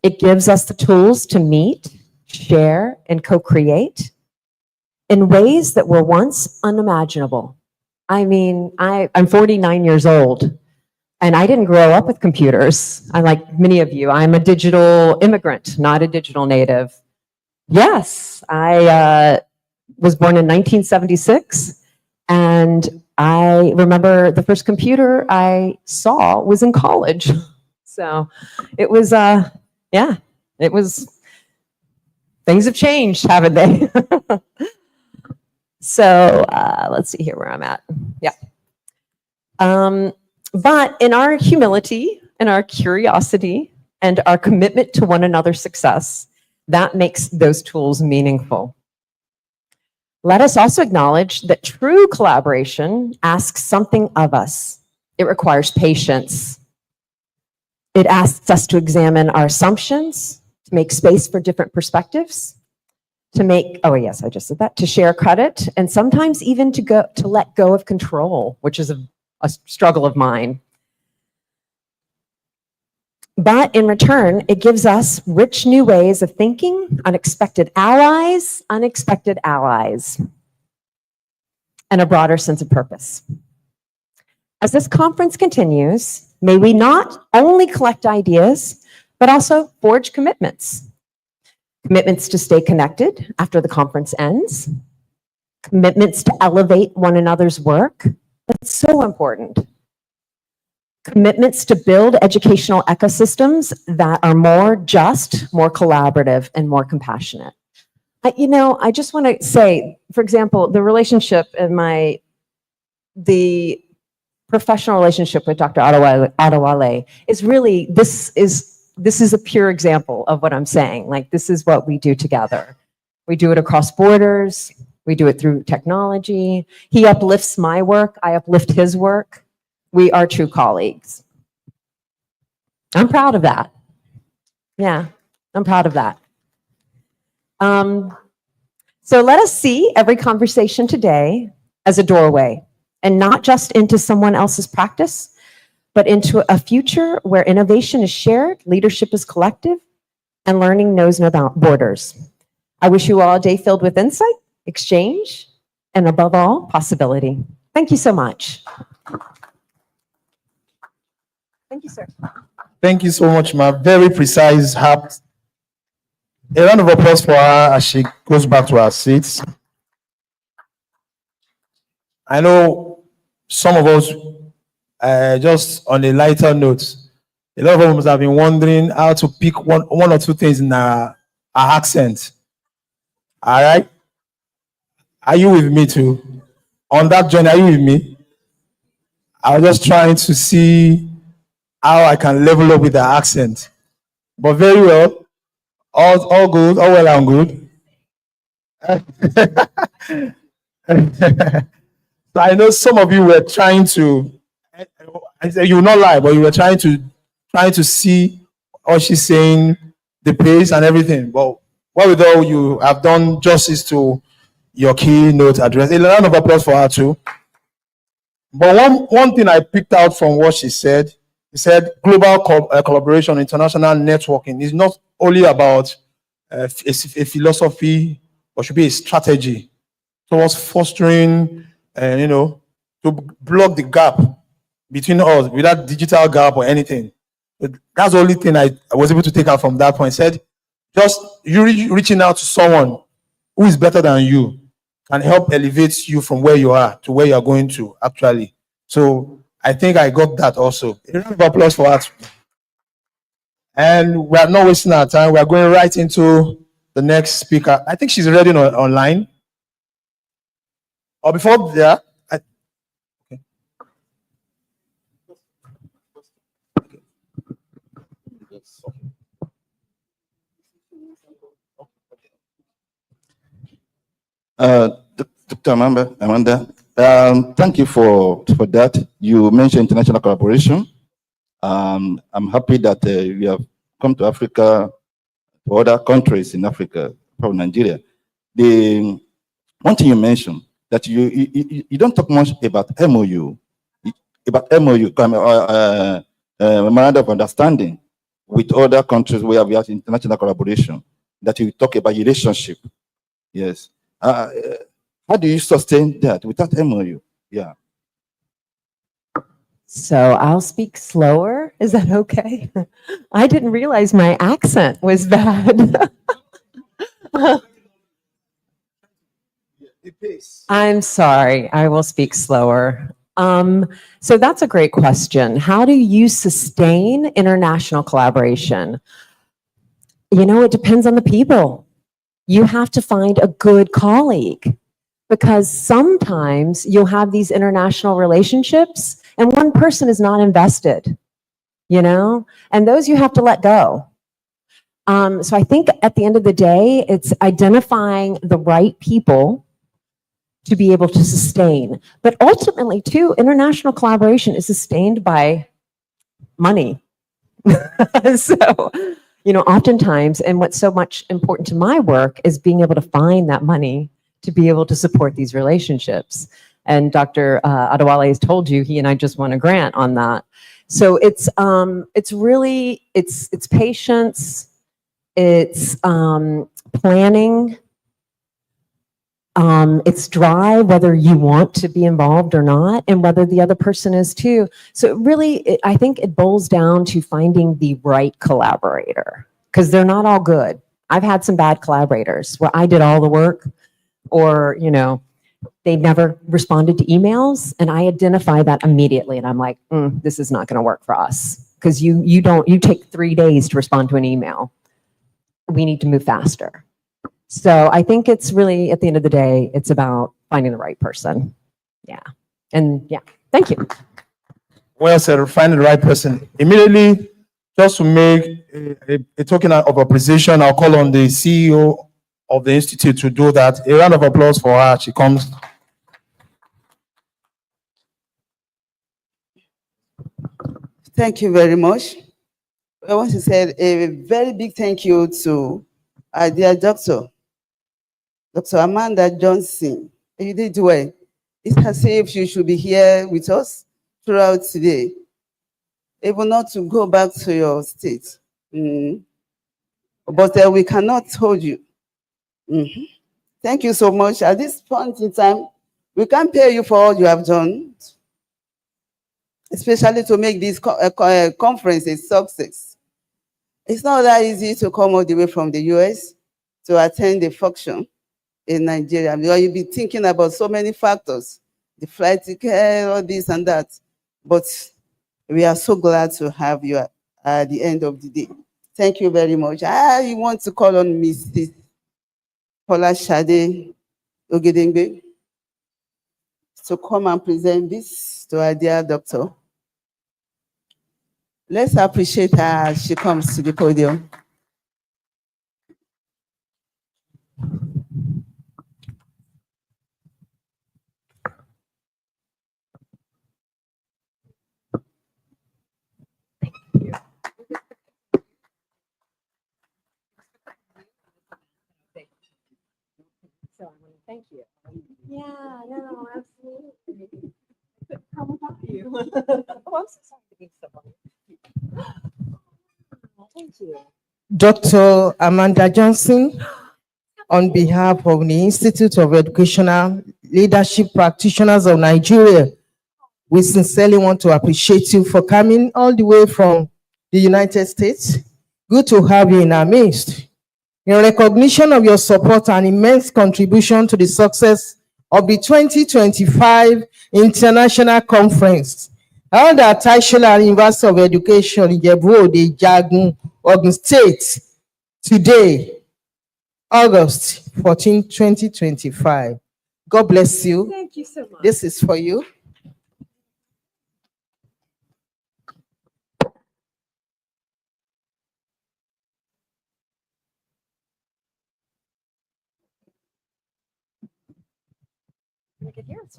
It gives us the tools to meet, share, and co-create in ways that were once unimaginable. I mean, I'm 49 years old, and I didn't grow up with computers. Like many of you, I'm a digital immigrant, not a digital native. Yes, I was born in 1976, and I remember the first computer I saw was in college. So it was, yeah, it was Things have changed, haven't they? So let's see here where I'm at. Yeah. But in our humility and our curiosity and our commitment to one another's success, that makes those tools meaningful. Let us also acknowledge that true collaboration asks something of us. It requires patience. It asks us to examine our assumptions, to make space for different perspectives, to make, oh yes, I just said that, to share credit, and sometimes even to let go of control, which is a struggle of mine. But in return, it gives us rich new ways of thinking, unexpected allies, and a broader sense of purpose. As this conference continues, may we not only collect ideas, but also forge commitments. Commitments to stay connected after the conference ends. Commitments to elevate one another's work. That's so important. Commitments to build educational ecosystems that are more just, more collaborative, and more compassionate. I just want to say, for example, the relationship in the professional relationship with Dr. Adewale is really, this is a pure example of what I'm saying. Like, this is what we do together. We do it across borders. We do it through technology. He uplifts my work. I uplift his work. We are true colleagues. I'm proud of that. Yeah, I'm proud of that. So let us see every conversation today as a doorway, and not just into someone else's practice, but into a future where innovation is shared, leadership is collective, and learning knows no borders. I wish you all a day filled with insight, exchange, and above all, possibility. Thank you so much. Thank you, sir. Thank you so much, ma. Very precise, apt. A round of applause for her as she goes back to her seats. I know some of us, just on a lighter note, a lot of us have been wondering how to pick one or two things in our accent. All right? Are you with me too? On that journey, are you with me? I was just trying to see how I can level up with the accent. But very well. All good, all well and good. So I know some of you were trying to, you will not lie, but you were trying to see what she's saying, the pace and everything. But what with all, you have done justice to your keynote address. A round of applause for her too. But one thing I picked out from what she said, global collaboration, international networking is not only about a philosophy, but should be a strategy towards fostering, to block the gap between us, without digital gap or anything. But that's the only thing I was able to take out from that point. Said, just you reaching out to someone who is better than you can help elevate you from where you are to where you are going to, actually. So I think I got that also. A round of applause for that. And we are not wasting our time. We are going right into the next speaker. I think she's already online. Or before that, okay. Dr. Amanda, thank you for that. You mentioned international collaboration. I'm happy that you have come to Africa, to other countries in Africa, from Nigeria. The one thing you mentioned, that you don't talk much about MOU, memorandum of understanding with other countries where we have international collaboration, that you talk about relationship. Yes. How do you sustain that without MOU? Yeah. So I'll speak slower. Is that okay? I didn't realize my accent was bad. I'm sorry. I will speak slower. So that's a great question. How do you sustain international collaboration? It depends on the people. You have to find a good colleague, because sometimes you'll have these international relationships and one person is not invested, and those you have to let go. So I think at the end of the day, it's identifying the right people to be able to sustain. But ultimately, too, international collaboration is sustained by money. So, oftentimes, and what's so much important to my work is being able to find that money to be able to support these relationships. And Dr. Adewale has told you, he and I just won a grant on that. So it's really, it's patience, it's planning, it's drive, whether you want to be involved or not, and whether the other person is too. So I think it boils down to finding the right collaborator, because they're not all good. I've had some bad collaborators where I did all the work, or, they never responded to emails, and I identify that immediately, and I'm like, this is not going to work for us, because you take 3 days to respond to an email. We need to move faster. So I think it's really, at the end of the day, it's about finding the right person. Yeah. And yeah, thank you. Well said, finding the right person. Immediately, just to make a token of appreciation, I'll call on the CEO of the Institute to do that. A round of applause for her. She comes. Thank you very much. I want to say a very big thank you to our dear Dr. Amanda Johnson. You did well. It's as if you should be here with us throughout today, able not to go back to your state. But we cannot hold you. Thank you so much. At this point in time, we can't pay you for all you have done, especially to make this conference a success. It's not that easy to come all the way from the US to attend a function in Nigeria, because you'll be thinking about so many factors, the flight ticket, all this and that. But we are so glad to have you at the end of the day. Thank you very much. I want to call on Mrs. Paula Shade Ogedengbe to come and present this to our dear doctor. Let's appreciate her as she comes to the podium. So I want to thank you. Yeah, no, absolutely. Come without you. Oh, I'm so sorry to be so funny. Thank you. Dr. Amanda Johnson, on behalf of the Institute of Educational Leadership Practitioners of Nigeria, we sincerely want to appreciate you for coming all the way from the United States. Good to have you in our midst. In recognition of your support and immense contribution to the success of the 2025 International Conference held at Taishola University of Education in Ijebu-Ode, Jagun, Ogun State, today, August 14, 2025. God bless you. Thank you so much. This is for you. I could hear it.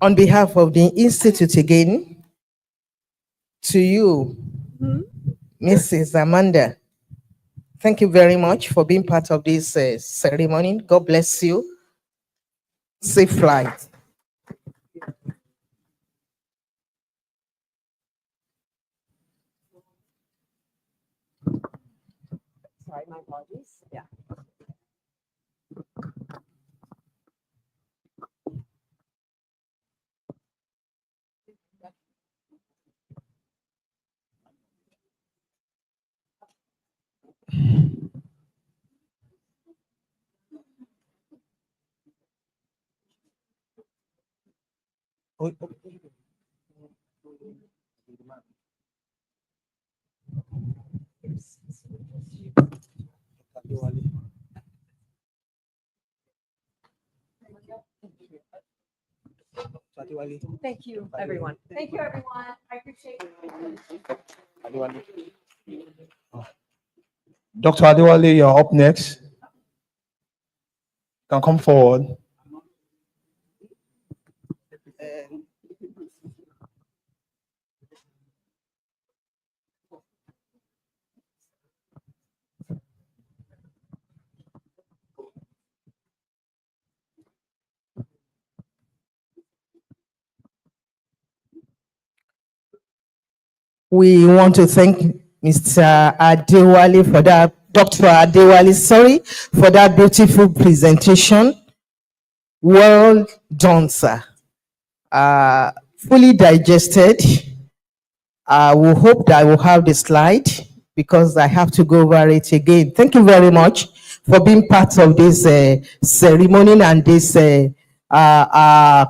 On behalf of the Institute again, to you, Mrs. Amanda, thank you very much for being part of this ceremony. God bless you. Safe flight. Sorry, my apologies. Yeah. Thank you, everyone. Thank you, everyone. I appreciate it. Dr. Adewale, you're up next. Can come forward. We want to thank Mr. Adewale for that, Dr. Adewale, sorry, for that beautiful presentation. Well done, sir. Fully digested. I will hope that I will have the slide because I have to go over it again. Thank you very much for being part of this ceremony and this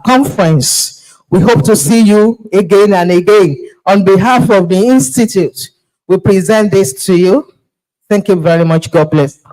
conference. We hope to see you again and again. On behalf of the Institute, we present this to you. Thank you very much. God bless.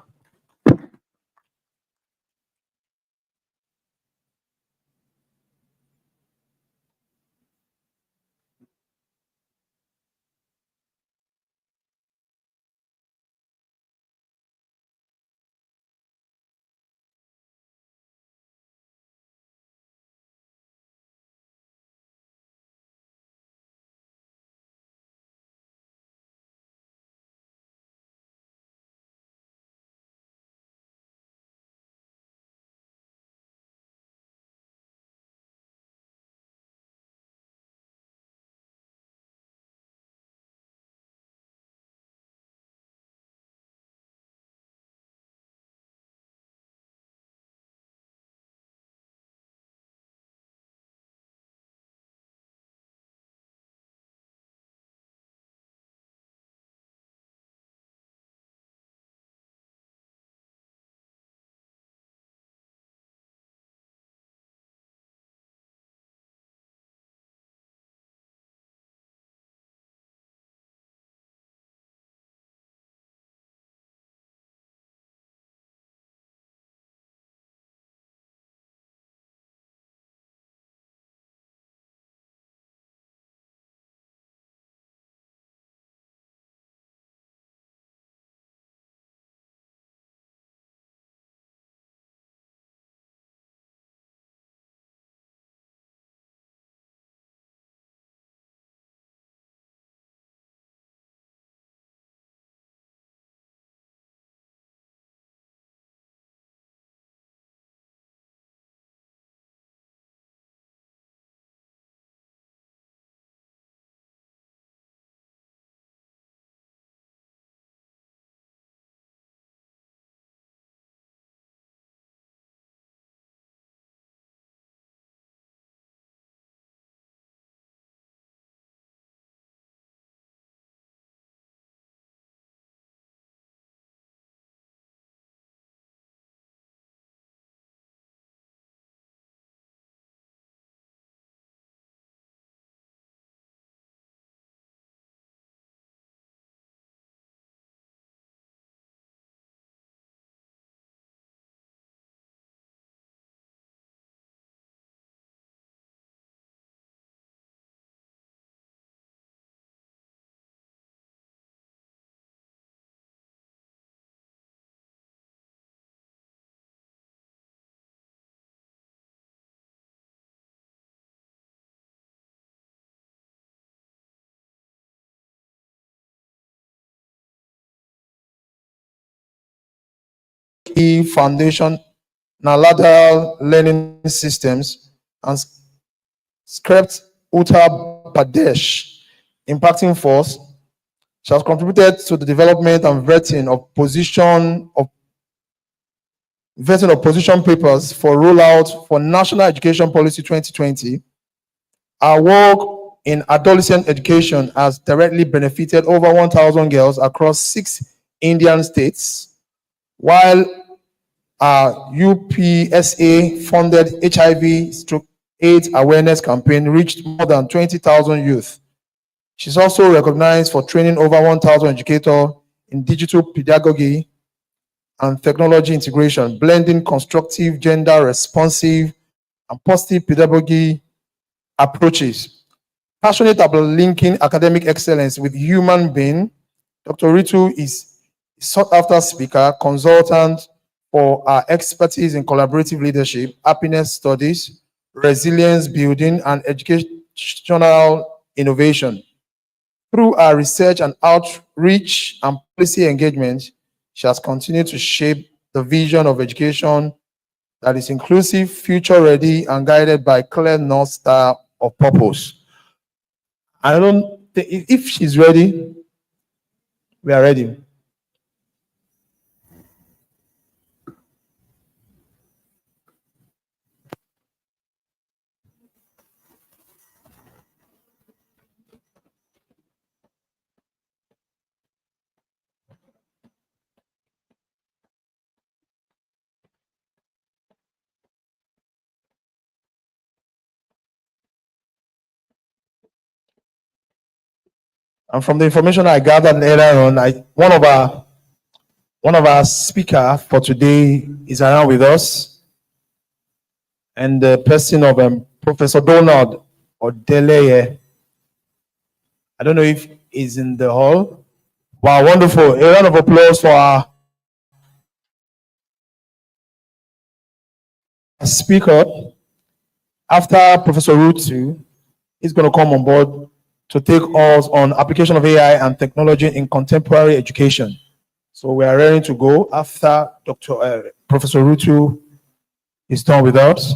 key foundation, lateral learning systems, and Script Uttar Pradesh impacting force. She has contributed to the development and vetting of position papers for rollout for National Education Policy 2020. Our work in adolescent education has directly benefited over 1,000 girls across 6 Indian states, while our UPSA-funded HIV/AIDS awareness campaign reached more than 20,000 youth. She's also recognized for training over 1,000 educators in digital pedagogy and technology integration, blending constructive, gender-responsive, and positive pedagogy approaches. Passionate about linking academic excellence with human being, Dr. Ritu is a sought-after speaker, consultant for our expertise in collaborative leadership, happiness studies, resilience building, and educational innovation. Through our research and outreach and policy engagement, she has continued to shape the vision of education that is inclusive, future-ready, and guided by a clear North Star of purpose. I don't think, if she's ready, we are ready. And from the information I gathered earlier on, one of our speaker for today is around with us, and the person of Professor Donald Odeleye. I don't know if he's in the hall. Wow, wonderful! A round of applause for our speaker. After Professor Rutu, he's going to come on board to take us on application of AI and technology in contemporary education. So we are ready to go after Professor Rutu is done with us.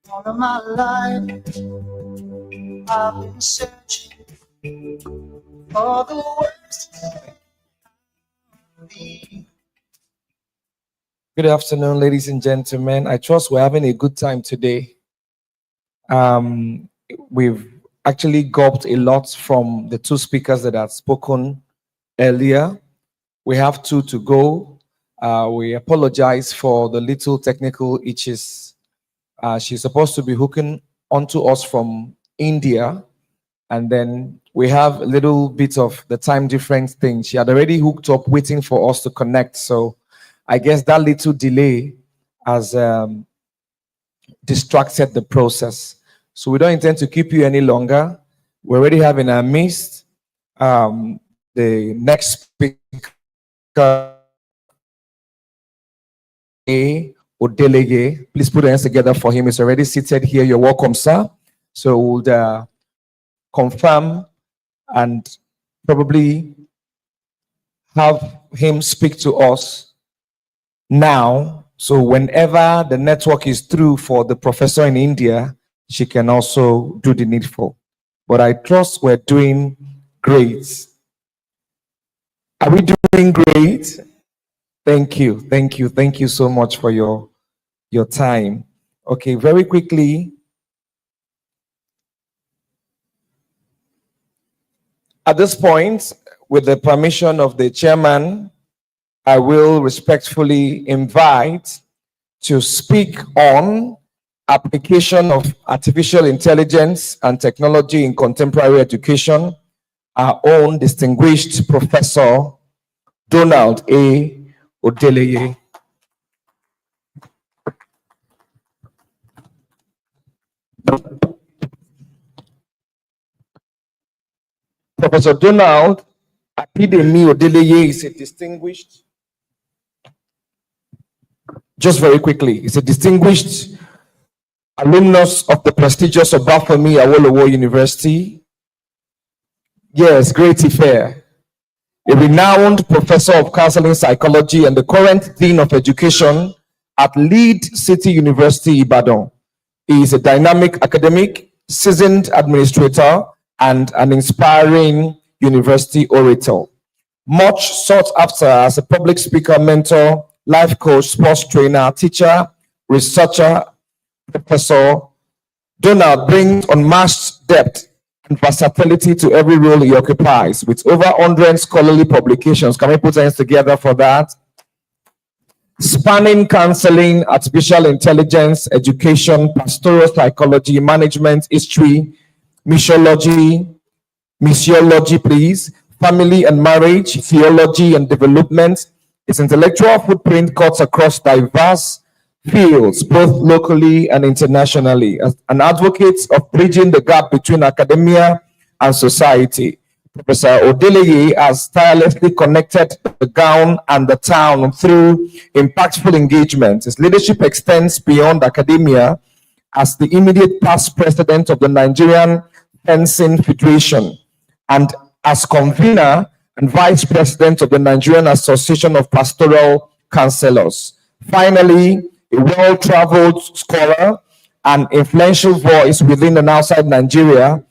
All of my life, I've been searching for the words to be. Good afternoon, ladies and gentlemen. I trust we're having a good time today. We've actually gulped a lot from the two speakers that had spoken earlier. We have two to go. We apologize for the little technical itches. She's supposed to be hooking onto us from India, and then we have a little bit of the time difference thing. She had already hooked up waiting for us to connect. So I guess that little delay has distracted the process. So we don't intend to keep you any longer. We already have in our midst the next speaker, Odeleye. Please put your hands together for him. He's already seated here. You're welcome, sir. So we'll confirm and probably have him speak to us now. So whenever the network is through for the professor in India, she can also do the needful. But I trust we're doing great. Are we doing great? Thank you. Thank you. Thank you so much for your time. Okay, very quickly. At this point, with the permission of the chairman, I will respectfully invite to speak on application of artificial intelligence and technology in contemporary education, our own distinguished Professor Donald A. Odeleye. Professor Donald Akidemi Odeleye is a distinguished, just very quickly, he's a distinguished alumnus of the prestigious Obafemi Awolowo University. Yes, Great Ife. A renowned professor of counseling psychology and the current dean of education at Lead City University, Ibadan. He is a dynamic academic, seasoned administrator, and an inspiring university orator. Much sought after as a public speaker, mentor, life coach, sports trainer, teacher, researcher, Professor Donald brings unmatched depth and versatility to every role he occupies, with over 100 scholarly publications. Can we put hands together for that? Spanning counseling, artificial intelligence, education, pastoral psychology, management, history, missiology, please, family and marriage, theology and development. His intellectual footprint cuts across diverse fields, both locally and internationally. As an advocate of bridging the gap between academia and society, Professor Odeleye has tirelessly connected the gown and the town through impactful engagement. His leadership extends beyond academia as the immediate past president of the Nigerian Fencing Federation and as convener and vice president of the Nigerian Association of Pastoral Counselors. Finally, a well-traveled scholar and influential voice within and outside Nigeria,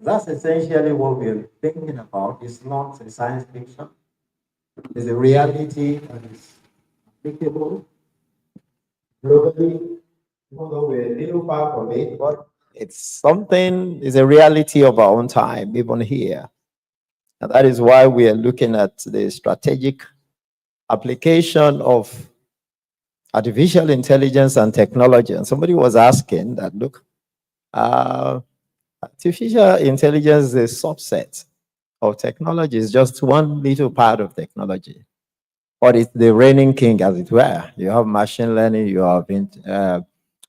That's essentially what we're thinking about. It's not a science fiction. It's a reality that is applicable globally, even though we're a little far from it, but it's something, it's a reality of our own time, even here. And that is why we are looking at the strategic application of artificial intelligence and technology. And somebody was asking that, look, artificial intelligence is a subset of technology. It's just one little part of technology. But it's the reigning king, as it were. You have machine learning, you have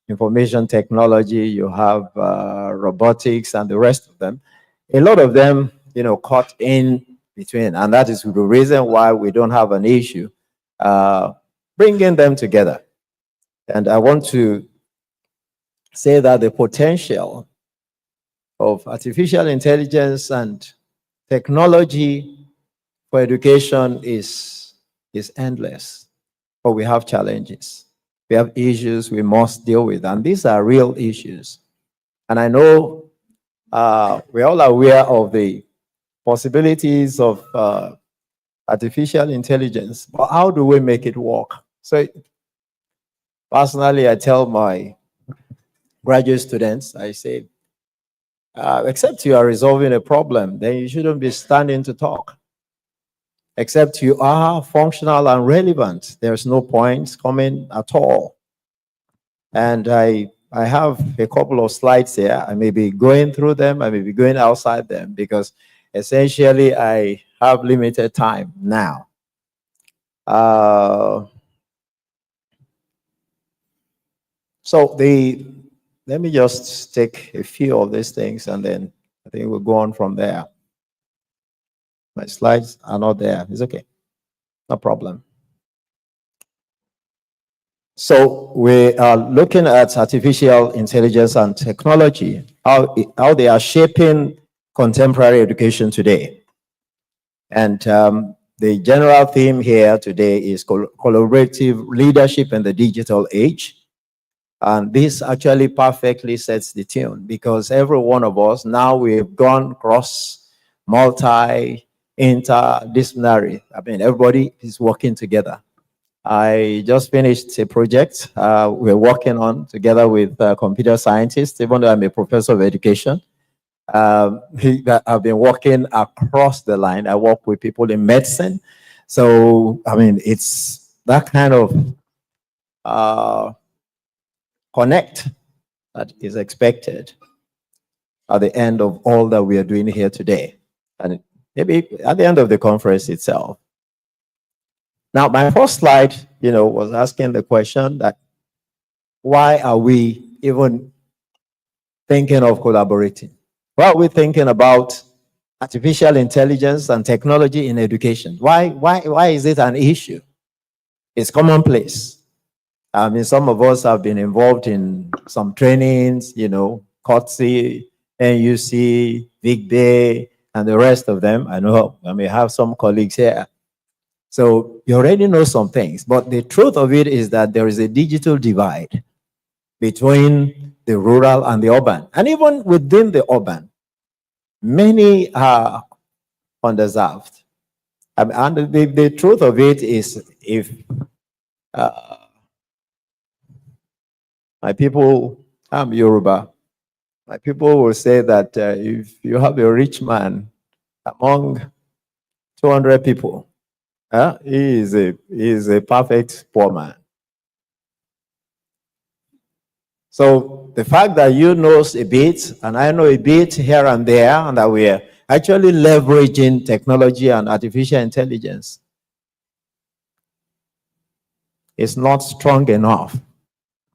information technology, you have robotics, and the rest of them. A lot of them, caught in between. And that is the reason why we don't have an issue bringing them together. And I want to say that the potential of artificial intelligence and technology for education is endless. But we have challenges. We have issues we must deal with. And these are real issues. And I know we're all aware of the possibilities of artificial intelligence, but how do we make it work? So personally, I tell my graduate students, I say, except you are resolving a problem, then you shouldn't be standing to talk. Except you are functional and relevant, there's no point coming at all. And I have a couple of slides here. I may be going through them, I may be going outside them, because essentially I have limited time now. Let me just take a few of these things and then I think we'll go on from there. My slides are not there. It's okay. No problem. So we are looking at artificial intelligence and technology, how they are shaping contemporary education today. And the general theme here today is collaborative leadership in the digital age. And this actually perfectly sets the tune, because every one of us, now we've gone cross, interdisciplinary. I mean, everybody is working together. I just finished a project we're working on together with computer scientists, even though I'm a professor of education. I've been working across the line. I work with people in medicine. So, I mean, it's that kind of connect that is expected at the end of all that we are doing here today. And maybe at the end of the conference itself. Now, my first slide, was asking the question that why are we even thinking of collaborating? Why are we thinking about artificial intelligence and technology in education? Why is it an issue? It's commonplace. I mean, some of us have been involved in some trainings, COTSI, NUC, Big Bay, and the rest of them. I know I may have some colleagues here. So you already know some things, but the truth of it is that there is a digital divide between the rural and the urban. And even within the urban, many are underserved. And the truth of it is, if my people, I'm Yoruba, my people will say that if you have a rich man among 200 people, he is a perfect poor man. So the fact that you know a bit and I know a bit here and there, and that we are actually leveraging technology and artificial intelligence, is not strong enough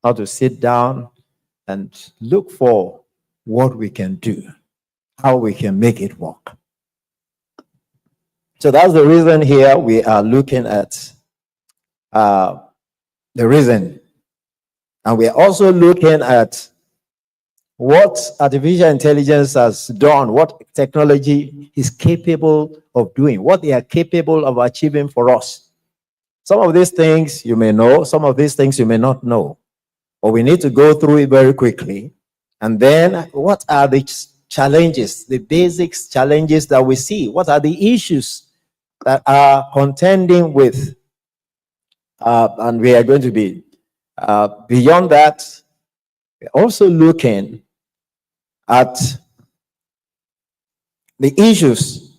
how to sit down and look for what we can do, how we can make it work. So that's the reason here we are looking at the reason. And we are also looking at what artificial intelligence has done, what technology is capable of doing, what they are capable of achieving for us. Some of these things you may know, some of these things you may not know. But we need to go through it very quickly. And then what are the challenges, the basics challenges that we see. What are the issues that are contending with? And we are going to be beyond that, we're also looking at the issues.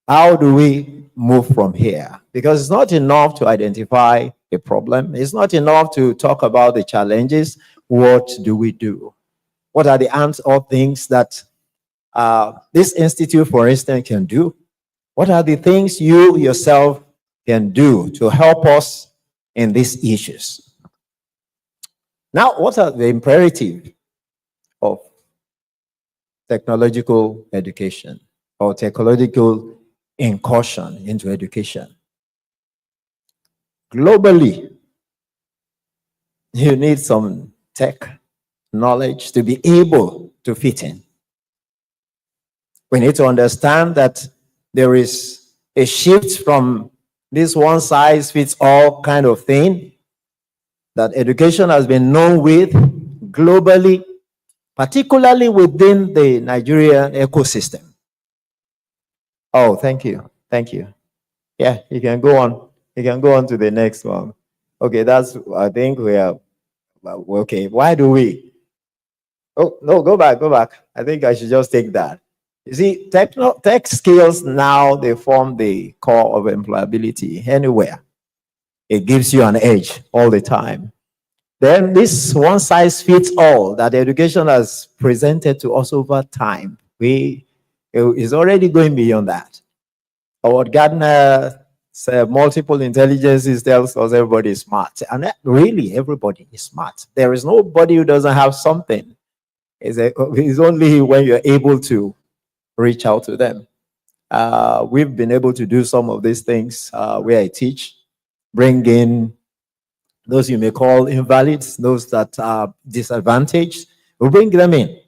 How do we move from here? Because it's not enough to identify a problem. It's not enough to talk about the challenges. What do we do? What are the hands-on things that this institute, for instance, can do? What are the things you yourself can do to help us in these issues? Now, what are the imperatives of technological education or technological incursion into education? Globally, you need some tech knowledge to be able to fit in. We need to understand that there is a shift from this one-size-fits-all kind of thing that education has been known with globally, particularly within the Nigerian ecosystem. Oh, thank you. Thank you. Yeah, you can go on. You can go on to the next one. Okay, I think we are, okay. Why do we? Oh, no, go back. I think I should just take that. You see, tech skills now, they form the core of employability anywhere. It gives you an edge all the time. Then this one size fits all that education has presented to us over time, is already going beyond that. What Gardner said, multiple intelligences tells us everybody is smart. And really, everybody is smart. There is nobody who doesn't have something. It's only when you're able to reach out to them. We've been able to do some of these things where I teach, bring in those you may call invalids, those that are disadvantaged, we bring them in.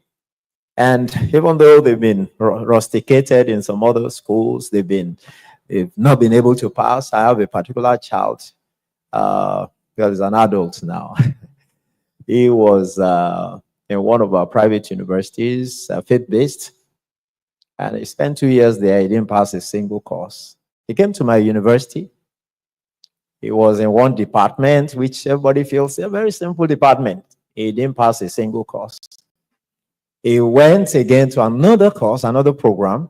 And even though they've been rusticated in some other schools, they've not been able to pass. I have a particular child, because he's an adult now. He was in one of our private universities, faith-based, and he spent 2 years there. He didn't pass a single course. He came to my university. He was in one department, which everybody feels a very simple department. He didn't pass a single course. He went again to another course, another program,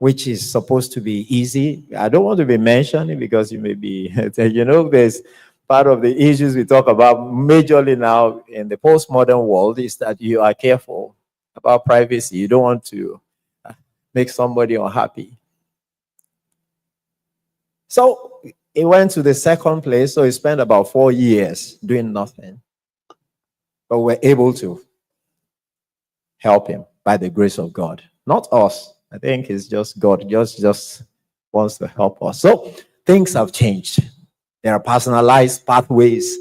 which is supposed to be easy. I don't want to be mentioning because you may be, there's part of the issues we talk about majorly now in the postmodern world is that you are careful about privacy. You don't want to make somebody unhappy. So he went to the second place, so he spent about 4 years doing nothing. But we're able to help him by the grace of God. Not us. I think it's just God just wants to help us. So things have changed. There are personalized pathways.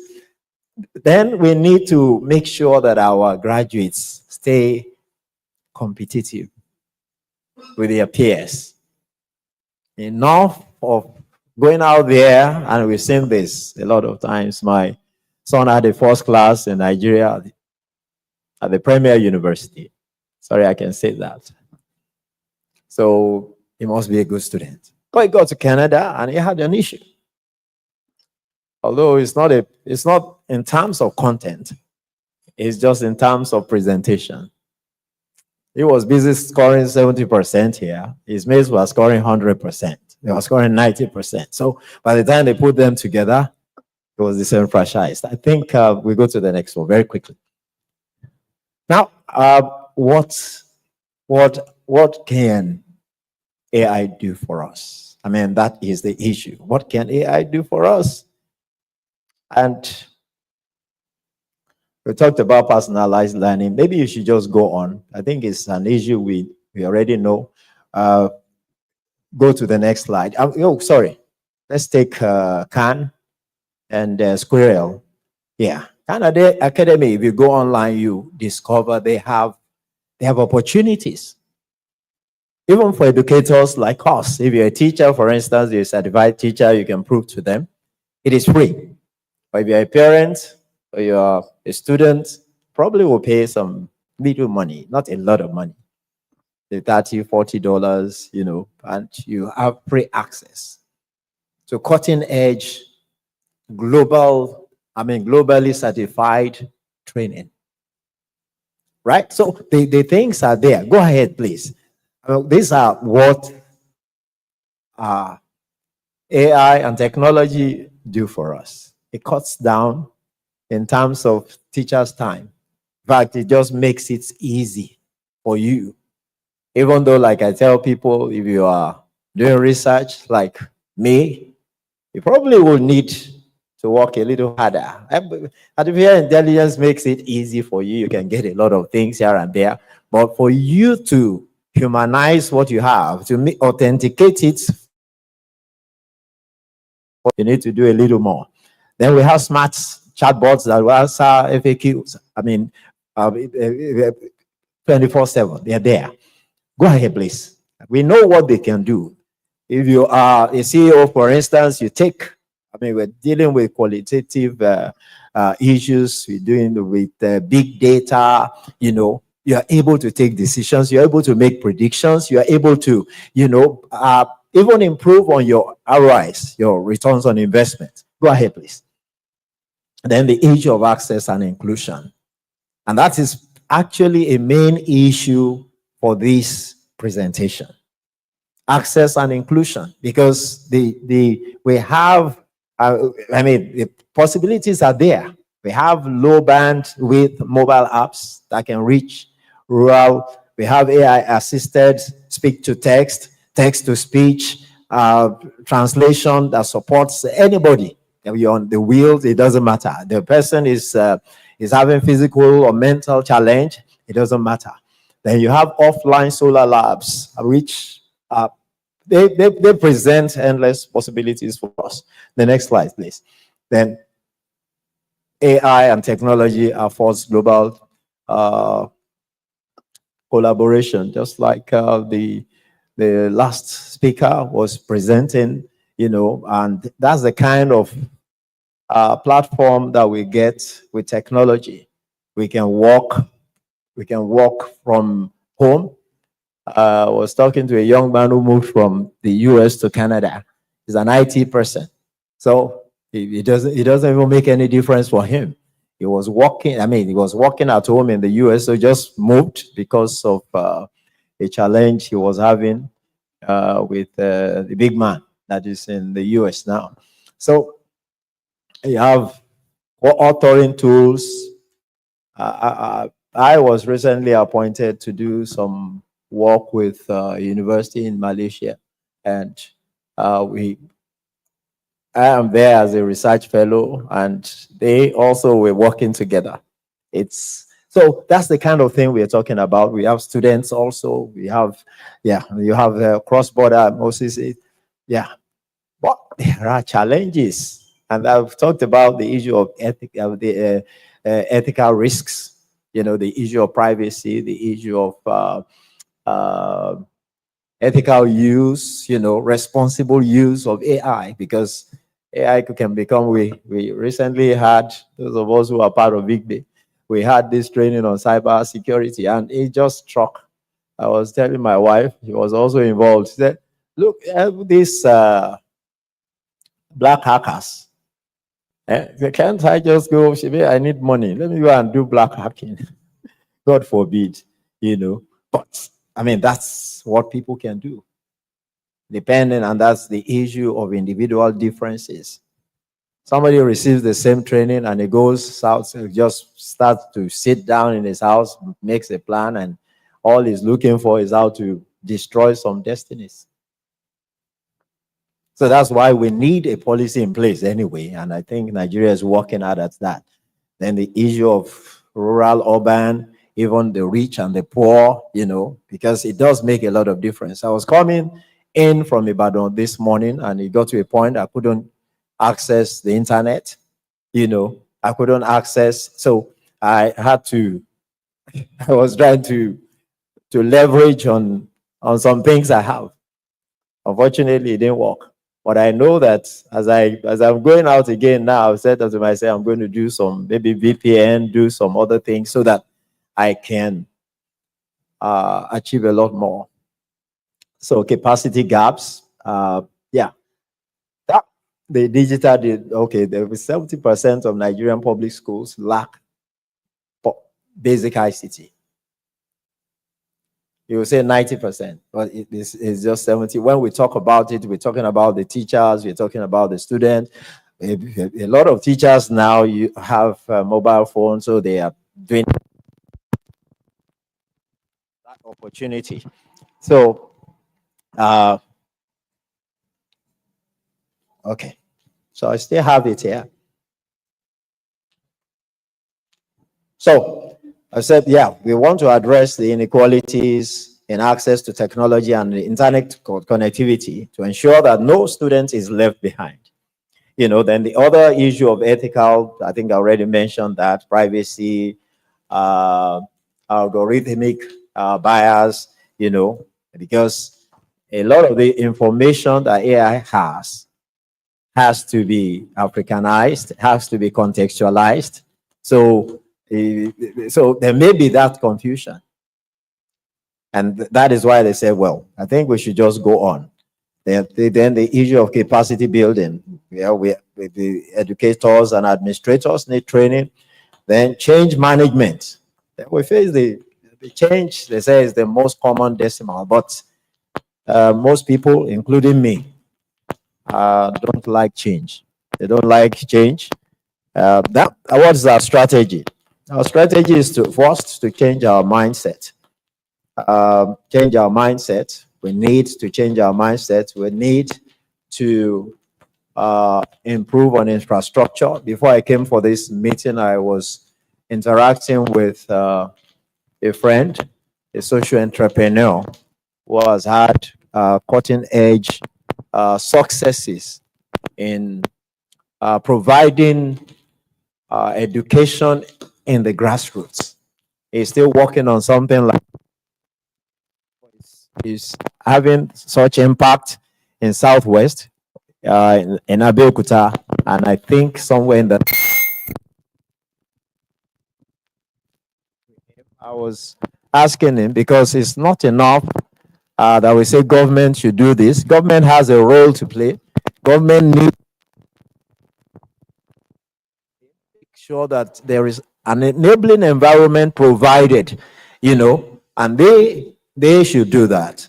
Then we need to make sure that our graduates stay competitive with their peers. Enough of going out there, and we've seen this a lot of times. My son had a first class in Nigeria at the Premier University. Sorry, I can say that. So he must be a good student. But he got to Canada and he had an issue. Although it's not in terms of content, it's just in terms of presentation. He was busy scoring 70% here. His mates were scoring 100%. They were scoring 90%. So by the time they put them together, it was disenfranchised. I think we go to the next one very quickly. Now, what can AI do for us? I mean, that is the issue. What can AI do for us? And we talked about personalized learning. Maybe you should just go on. I think it's an issue we already know. Go to the next slide. Oh, sorry. Let's take Khan and Squirrel. Yeah. Khan Academy, if you go online, you discover they have opportunities. Even for educators like us. If you're a teacher, for instance, you're a certified teacher, you can prove to them it is free. But if you're a parent or you're a student, probably will pay some little money, not a lot of money. the $30, $40, and you have free access to cutting edge, globally certified training. Right? So the things are there. Go ahead, please. These are what AI and technology do for us. It cuts down in terms of teachers' time. In fact, it just makes it easy for you. Even though, like I tell people, if you are doing research like me, you probably will need to work a little harder. Artificial intelligence makes it easy for you. You can get a lot of things here and there. But for you to humanize what you have, to authenticate it, you need to do a little more. Then we have smart chatbots that will answer FAQs. 24/7. They're there. Go ahead, please. We know what they can do. If you are a CEO, for instance, we're dealing with qualitative issues. We're dealing with big data. You are able to take decisions. You're able to make predictions. You are able to, even improve on your ROIs, your returns on investment. Go ahead, please. Then the issue of access and inclusion. And that is actually a main issue for this presentation. Access and inclusion, because we have, the possibilities are there. We have low bandwidth mobile apps that can reach rural. We have AI assisted speak to text, text to speech, translation that supports anybody. If you're on the wheels, it doesn't matter. The person is having physical or mental challenge, it doesn't matter. Then you have offline solar labs, which they present endless possibilities for us. The next slide, please. Then AI and technology affords global collaboration, just like the last speaker was presenting, and that's the kind of platform that we get with technology. We can work from home. I was talking to a young man who moved from the US to Canada. He's an IT person. So it doesn't even make any difference for him. He was working at home in the US, so just moved because of a challenge he was having with the big man that is in the US now. So you have authoring tools. I was recently appointed to do some work with a university in Malaysia, and I am there as a research fellow, and they also were working together. So that's the kind of thing we are talking about. We have students also. We have, you have cross-border Moses. But there are challenges, and I've talked about the issue of ethical risks. The issue of privacy, the issue of ethical use, responsible use of AI, because AI can become, we recently had, those of us who are part of Big Day, we had this training on cyber security, and it just struck. I was telling my wife, she was also involved. She said, look, these black hackers, can't I just go, I need money, let me go and do black hacking. God forbid, But, that's what people can do. Depending, and that's the issue of individual differences. Somebody receives the same training and he goes out, just starts to sit down in his house, makes a plan, and all he's looking for is how to destroy some destinies. So that's why we need a policy in place anyway, and I think Nigeria is working hard at that. Then the issue of rural, urban, even the rich and the poor, because it does make a lot of difference. I was coming in from Ibadan this morning, and it got to a point I couldn't access the internet. I couldn't access, so I was trying to leverage on some things I have. Unfortunately, it didn't work. But I know that as I'm going out again now, I've said to myself, I'm going to do some, maybe VPN, do some other things so that I can achieve a lot more. So capacity gaps, yeah. The digital, okay, there was 70% of Nigerian public schools lack basic ICT. You will say 90%, but it's just 70. When we talk about it, we're talking about the teachers, we're talking about the students. A lot of teachers now you have mobile phones, so they are doing that opportunity. So, okay, so I still have it here. So I said, yeah, we want to address the inequalities in access to technology and the internet connectivity to ensure that no student is left behind. You know, then the other issue of ethical, I think I already mentioned that, privacy, algorithmic bias, you know, because a lot of the information that AI has to be Africanized, has to be contextualized. So there may be that confusion. And that is why they say, well, I think we should just go on. Then the issue of capacity building, the educators and administrators need training. Then change management. Then we face the change, they say, is the most common decimal, but most people, including me, don't like change. They don't like change. What's our strategy? Our strategy is to first to change our mindset. Change our mindset. We need to change our mindset. We need to improve on infrastructure. Before I came for this meeting, I was interacting with a friend, a social entrepreneur, who has had cutting-edge successes in providing education in the grassroots. He's still working on something like is having such impact in Southwest, in Abeokuta, and I think somewhere in the. I was asking him because it's not enough that we say government should do this. Government has a role to play. Government needs to make sure that there is an enabling environment provided, you know, and they should do that.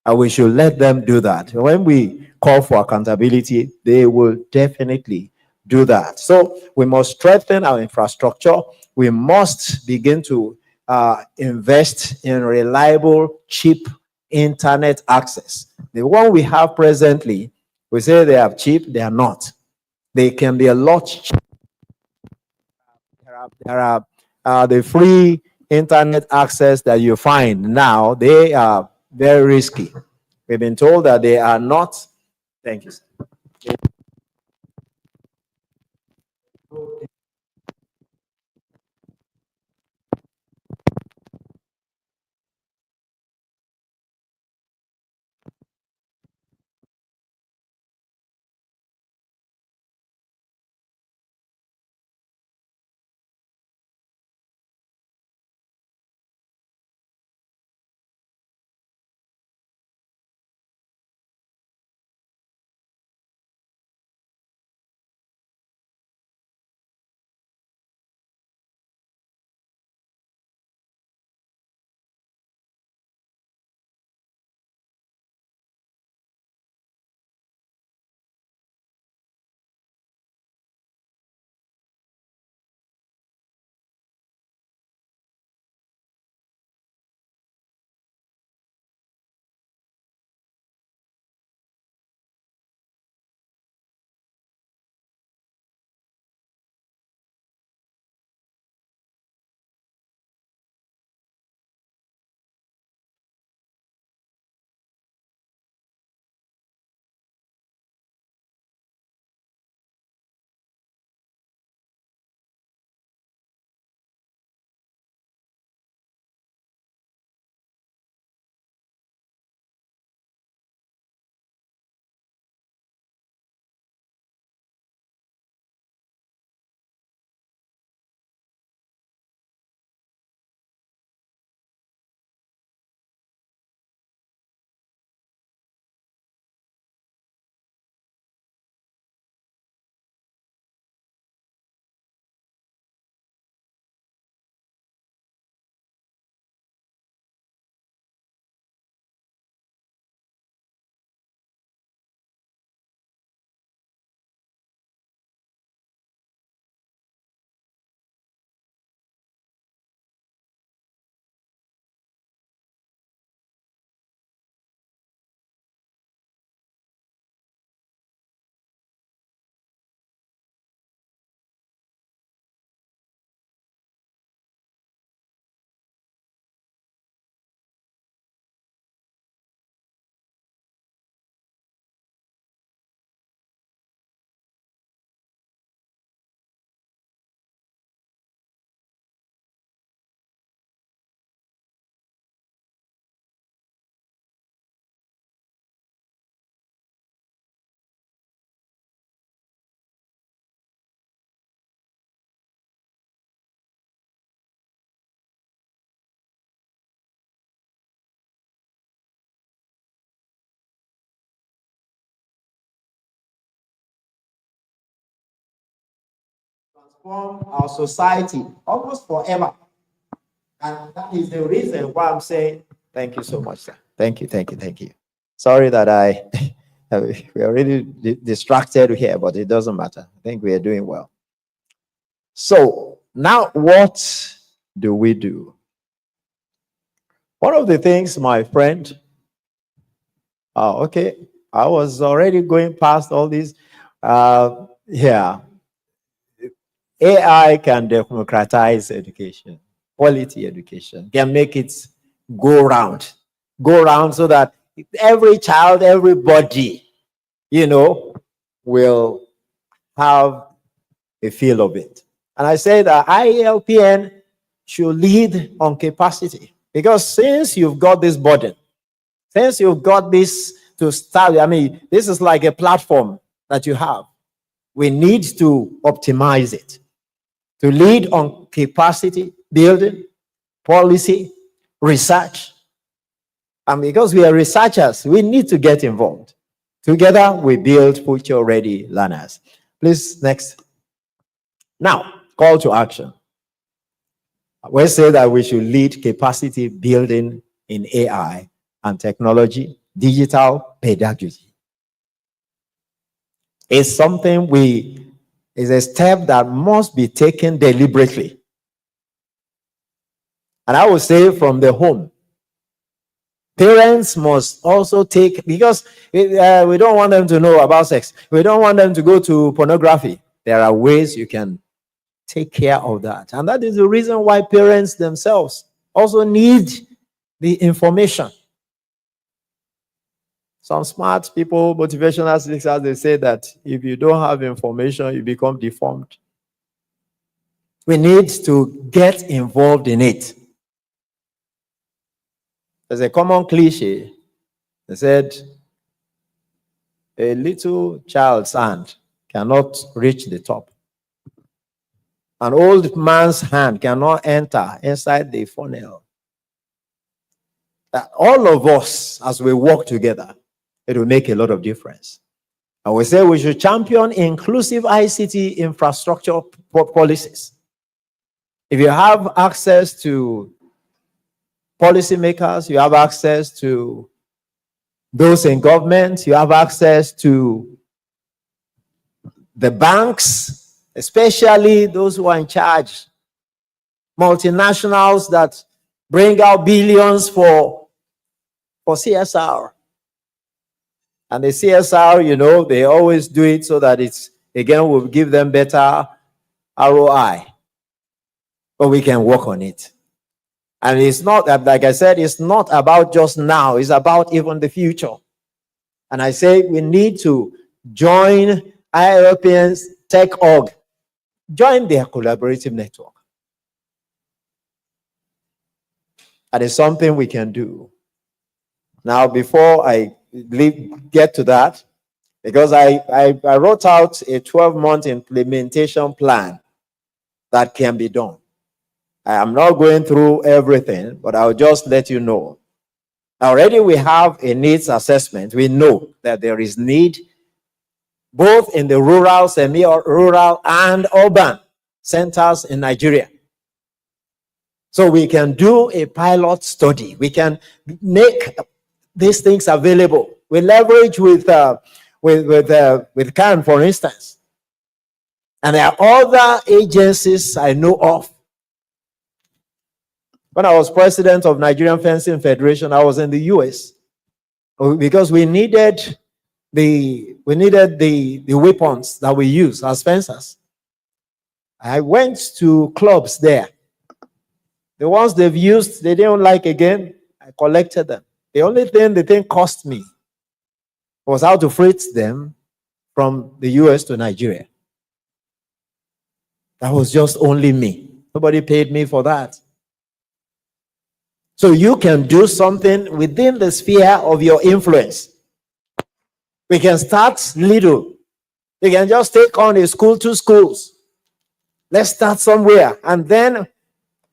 And we should let them do that. When we call for accountability, they will definitely do that. So we must strengthen our infrastructure. We must begin to invest in reliable, cheap internet access. The one we have presently, we say they are cheap, they are not. They can be a lot cheaper. There are the free internet access that you find now, they are very risky. We've been told that they are not. Thank you. transform our society almost forever. And that is the reason why I'm saying thank you so much, sir. Thank you, thank you, thank you. Sorry that we are really distracted here, but it doesn't matter. I think we are doing well. So now what do we do? One of the things, my friend, okay, I was already going past all these. Yeah, AI can democratize education, quality education, can make it go round so that every child, everybody, will have a feel of it. And I say that IELPN should lead on capacity, because since you've got this burden, since you've got this to start, this is like a platform that you have. We need to optimize it, to lead on capacity building, policy, research. And because we are researchers, we need to get involved. Together, we build future-ready learners. Please, next. Now, call to action. We say that we should lead capacity building in AI and technology, digital pedagogy. It's something is a step that must be taken deliberately. And I would say from the home. Parents must also take, because we don't want them to know about sex. We don't want them to go to pornography. There are ways you can take care of that. And that is the reason why parents themselves also need the information. Some smart people, motivational speakers, they say that if you don't have information, you become deformed. We need to get involved in it. There's a common cliche. They said, a little child's hand cannot reach the top. An old man's hand cannot enter inside the funnel. That all of us, as we work together, it will make a lot of difference. And we say we should champion inclusive ICT infrastructure policies. If you have access to policymakers, you have access to those in government, you have access to the banks, especially those who are in charge, multinationals that bring out billions for CSR. And the CSR, they always do it so that it's, again, will give them better ROI. But we can work on it. And it's not, like I said, it's not about just now. It's about even the future. And I say we need to join IELPN's Tech Org. Join their collaborative network. That is something we can do. Now, before I get to that, because I wrote out a 12-month implementation plan that can be done. I am not going through everything, but I'll just let you know. Already we have a needs assessment. We know that there is need both in the rural, semi-rural, and urban centers in Nigeria. So we can do a pilot study. We can make these things available. We leverage with CAN, for instance. And there are other agencies I know of. When I was president of Nigerian Fencing Federation, I was in the US because we needed the weapons that we use as fencers. I went to clubs there. The ones they've used, they didn't like again. I collected them. The only thing the thing cost me was how to freight them from the US to Nigeria. That was just only me. Nobody paid me for that. So you can do something within the sphere of your influence. We can start little. We can just take on a school, 2 schools. Let's start somewhere. And then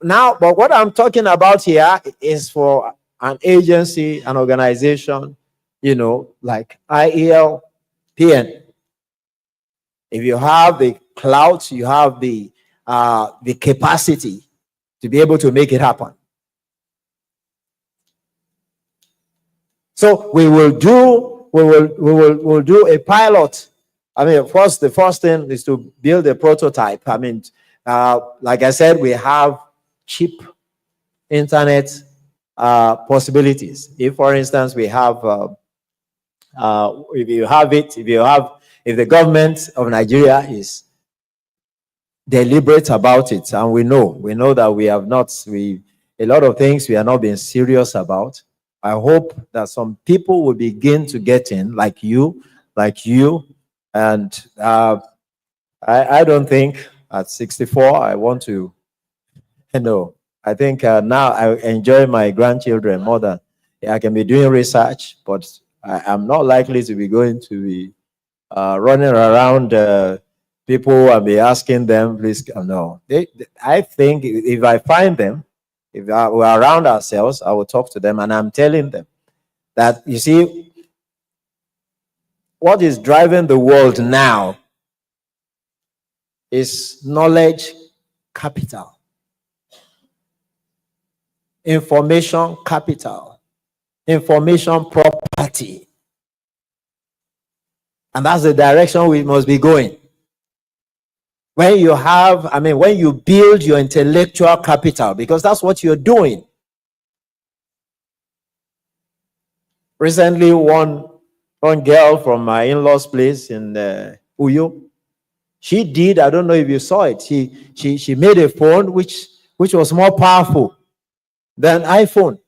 now, but what I'm talking about here is for an agency, an organization, like IELPN. If you have the clout, you have the capacity to be able to make it happen. So we'll do a pilot. I mean, of course, the first thing is to build a prototype. I mean, like I said, we have cheap internet possibilities. If, for instance, we have, if the government of Nigeria is deliberate about it, and we know that we have not, a lot of things we are not being serious about. I hope that some people will begin to get in, like you, and I don't think at 64 I want to, I think now I enjoy my grandchildren more than I can be doing research, but I'm not likely to be going to be running around people and be asking them, please, no. I think if I find them, if we're around ourselves, I will talk to them, and I'm telling them that, you see, what is driving the world now is knowledge capital, information capital, information property. And that's the direction we must be going. When you have, when you build your intellectual capital, because that's what you're doing. Recently, one girl from my in-laws' place in Uyo, she did, I don't know if you saw it, she made a phone which was more powerful than iPhone.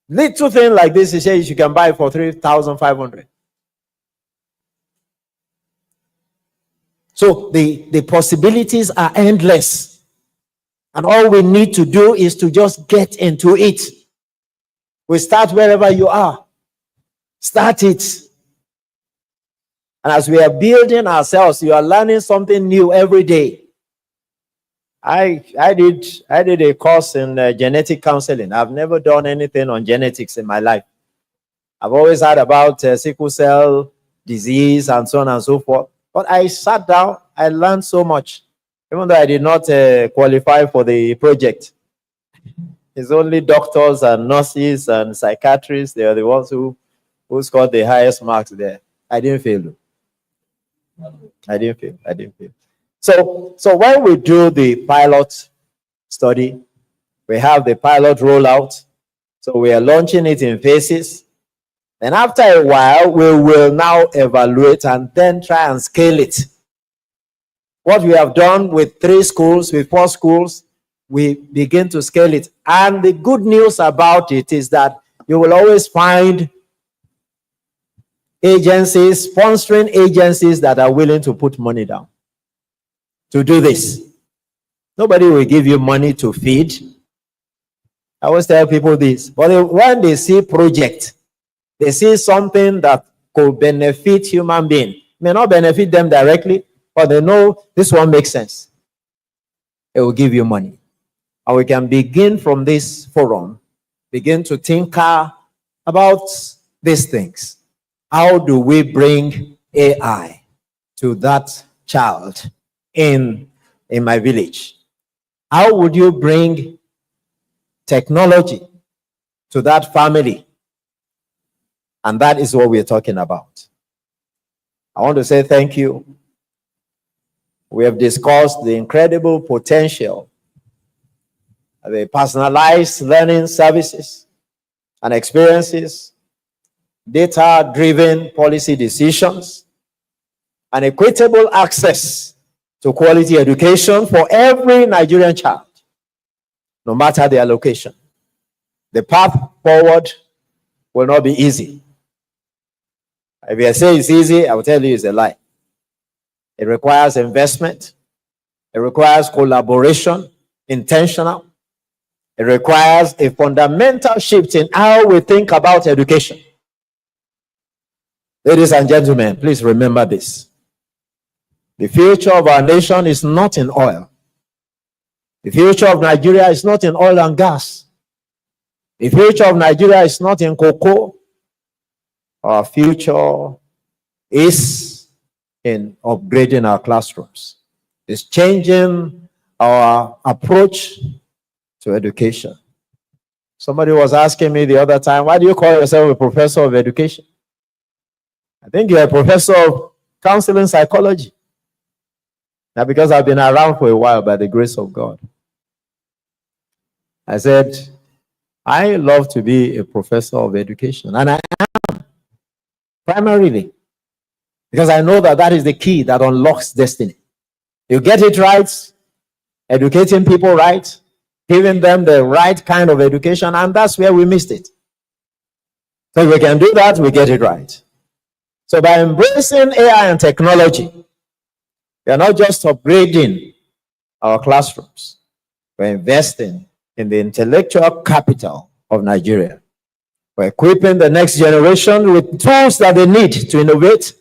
Little thing like this, she says you can buy for 3,500. So the possibilities are endless. And all we need to do is to just get into it. We start wherever you are. Start it. And as we are building ourselves, you are learning something new every day. I did a course in genetic counseling. I've never done anything on genetics in my life. I've always heard about sickle cell disease and so on and so forth. But I sat down, I learned so much, even though I did not qualify for the project. It's only doctors and nurses and psychiatrists, they are the ones who scored the highest marks there. I didn't fail. I didn't fail. So when we do the pilot study, we have the pilot rollout. So we are launching it in phases. And after a while, we will now evaluate and then try and scale it. What we have done with 3 schools, with 4 schools, we begin to scale it. And the good news about it is that you will always find agencies, sponsoring agencies that are willing to put money down to do this. Nobody will give you money to feed. I always tell people this. But when they see project, they see something that could benefit human being. May not benefit them directly, but they know this one makes sense. It will give you money. And we can begin from this forum, begin to think about these things. How do we bring AI to that child in my village? How would you bring technology to that family? And that is what we're talking about. I want to say thank you. We have discussed the incredible potential of the personalized learning services and experiences, data-driven policy decisions, and equitable access to quality education for every Nigerian child, no matter their location. The path forward will not be easy. If I say it's easy, I will tell you it's a lie. It requires investment. It requires collaboration, intentional. It requires a fundamental shift in how we think about education. Ladies and gentlemen, please remember this. The future of our nation is not in oil. The future of Nigeria is not in oil and gas. The future of Nigeria is not in cocoa. Our future is in upgrading our classrooms. It's changing our approach to education. Somebody was asking me the other time, why do you call yourself a professor of education? I think you're a professor of counseling psychology. Now, because I've been around for a while by the grace of God, I said, I love to be a professor of education. And I am, primarily, because I know that that is the key that unlocks destiny. You get it right, educating people right, giving them the right kind of education, and that's where we missed it. So if we can do that, we get it right. So by embracing AI and technology, we are not just upgrading our classrooms, we're investing in the intellectual capital of Nigeria. We're equipping the next generation with tools that they need to innovate,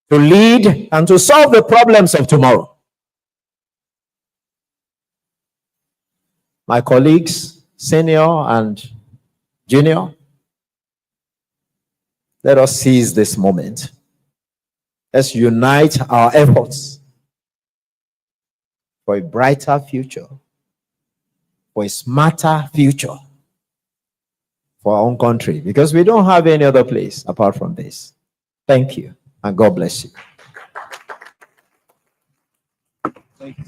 to lead, and to solve the problems of tomorrow. My colleagues, senior and junior, let us seize this moment. Let's unite our efforts for a brighter future, for a smarter future for our own country, because we don't have any other place apart from this. Thank you, and God bless you. Thank you.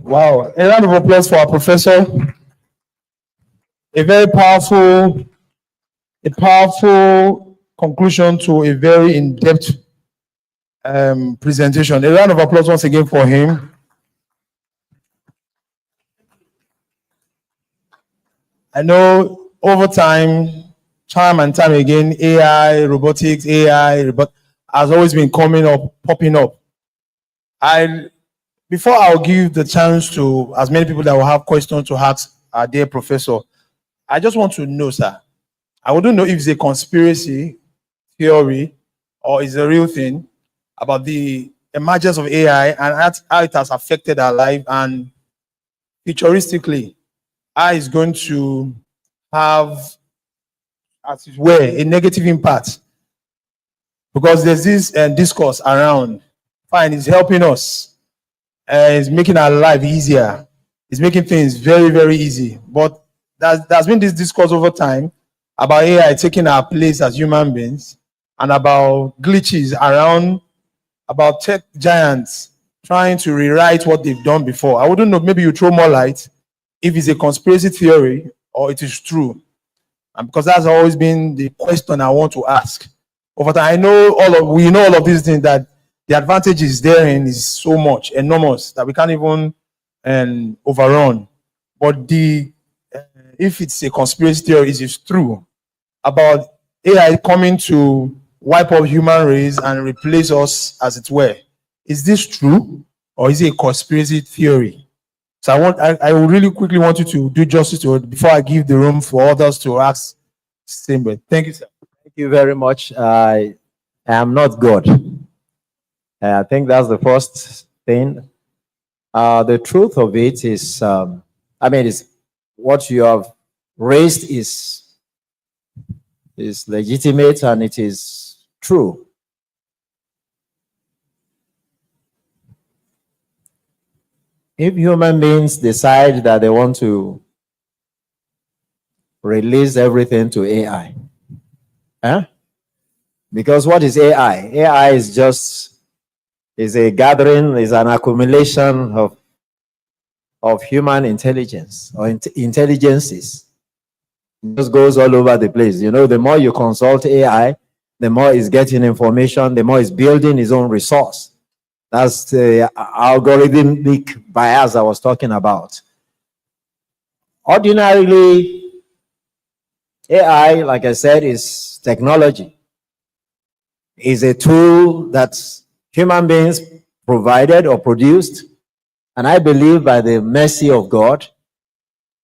Wow, a round of applause for our professor. A very powerful conclusion to a very in-depth presentation. A round of applause once again for him. I know over time and time again, AI, robotics, has always been popping up. Before I'll give the chance to as many people that will have questions to ask our dear professor, I just want to know, sir, I wouldn't know if it's a conspiracy theory or it's a real thing about the emergence of AI and how it has affected our life, and futuristically, how it's going to have, as it were, a negative impact. Because there's this discourse around, fine, it's helping us. It's making our life easier. It's making things very, very easy. But there's been this discourse over time about AI taking our place as human beings, and about glitches around, about tech giants trying to rewrite what they've done before. I wouldn't know, maybe you throw more light if it's a conspiracy theory or it is true. And because that's always been the question I want to ask. Over time, we know all of these things, that the advantages therein is so much, enormous, that we can't even overrun. But if it's a conspiracy theory, it is true about AI coming to wipe out human race and replace us, as it were. Is this true, or is it a conspiracy theory? So I really quickly want you to do justice to it before I give the room for others to ask. Same way. Thank you, sir. Thank you very much. I am not God. I think that's the first thing. The truth of it is, it's what you have raised is legitimate and it is true. If human beings decide that they want to release everything to AI, because what is AI? AI is a gathering, is an accumulation of human intelligence or intelligences. It just goes all over the place. You know, the more you consult AI, the more it's getting information, the more it's building its own resource. That's the algorithmic bias I was talking about. Ordinarily, AI, like I said, is technology. Is a tool that human beings provided or produced, and I believe by the mercy of God,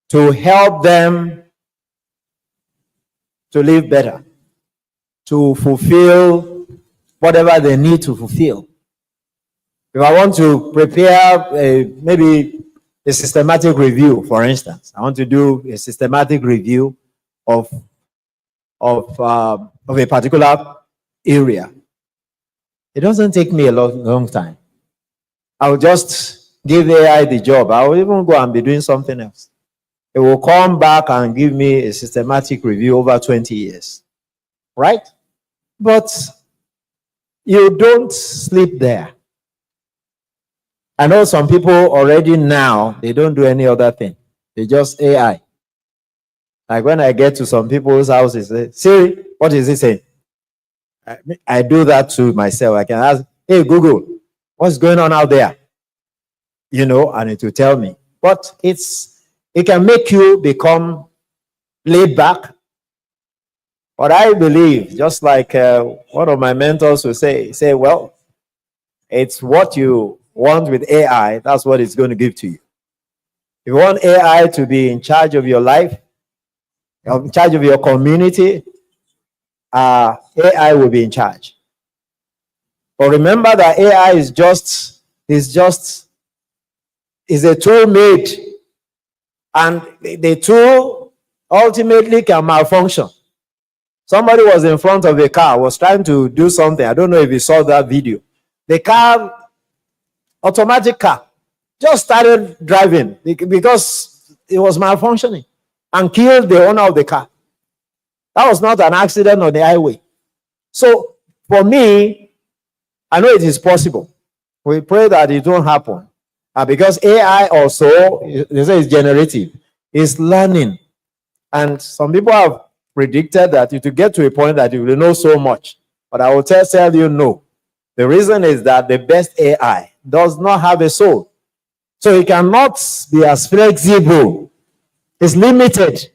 to help them to live better, to fulfill whatever they need to fulfill. If I want to prepare maybe a systematic review, for instance, I want to do a systematic review of a particular area. It doesn't take me a long time. I'll just give AI the job. I will even go and be doing something else. It will come back and give me a systematic review over 20 years. Right? But you don't sleep there. I know some people already now, they don't do any other thing. They just AI. Like when I get to some people's houses, they say, Siri, what is it saying? I do that to myself. I can ask, hey, Google, what's going on out there? You know, and it will tell me. But it can make you become laid back. But I believe, just like one of my mentors will say, well, it's what you want with AI, that's what it's going to give to you. If you want AI to be in charge of your life, in charge of your community, AI will be in charge. But remember that AI is a tool made, and the tool ultimately can malfunction. Somebody was in front of a car, was trying to do something. I don't know if you saw that video. The car, automatic car, just started driving because it was malfunctioning and killed the owner of the car. That was not an accident on the highway. So for me, I know it is possible. We pray that it won't happen. Because AI also, they say it's generative, it's learning. And some people have predicted that it will get to a point that you will know so much. But I will tell you no. The reason is that the best AI does not have a soul. So it cannot be as flexible. It's limited.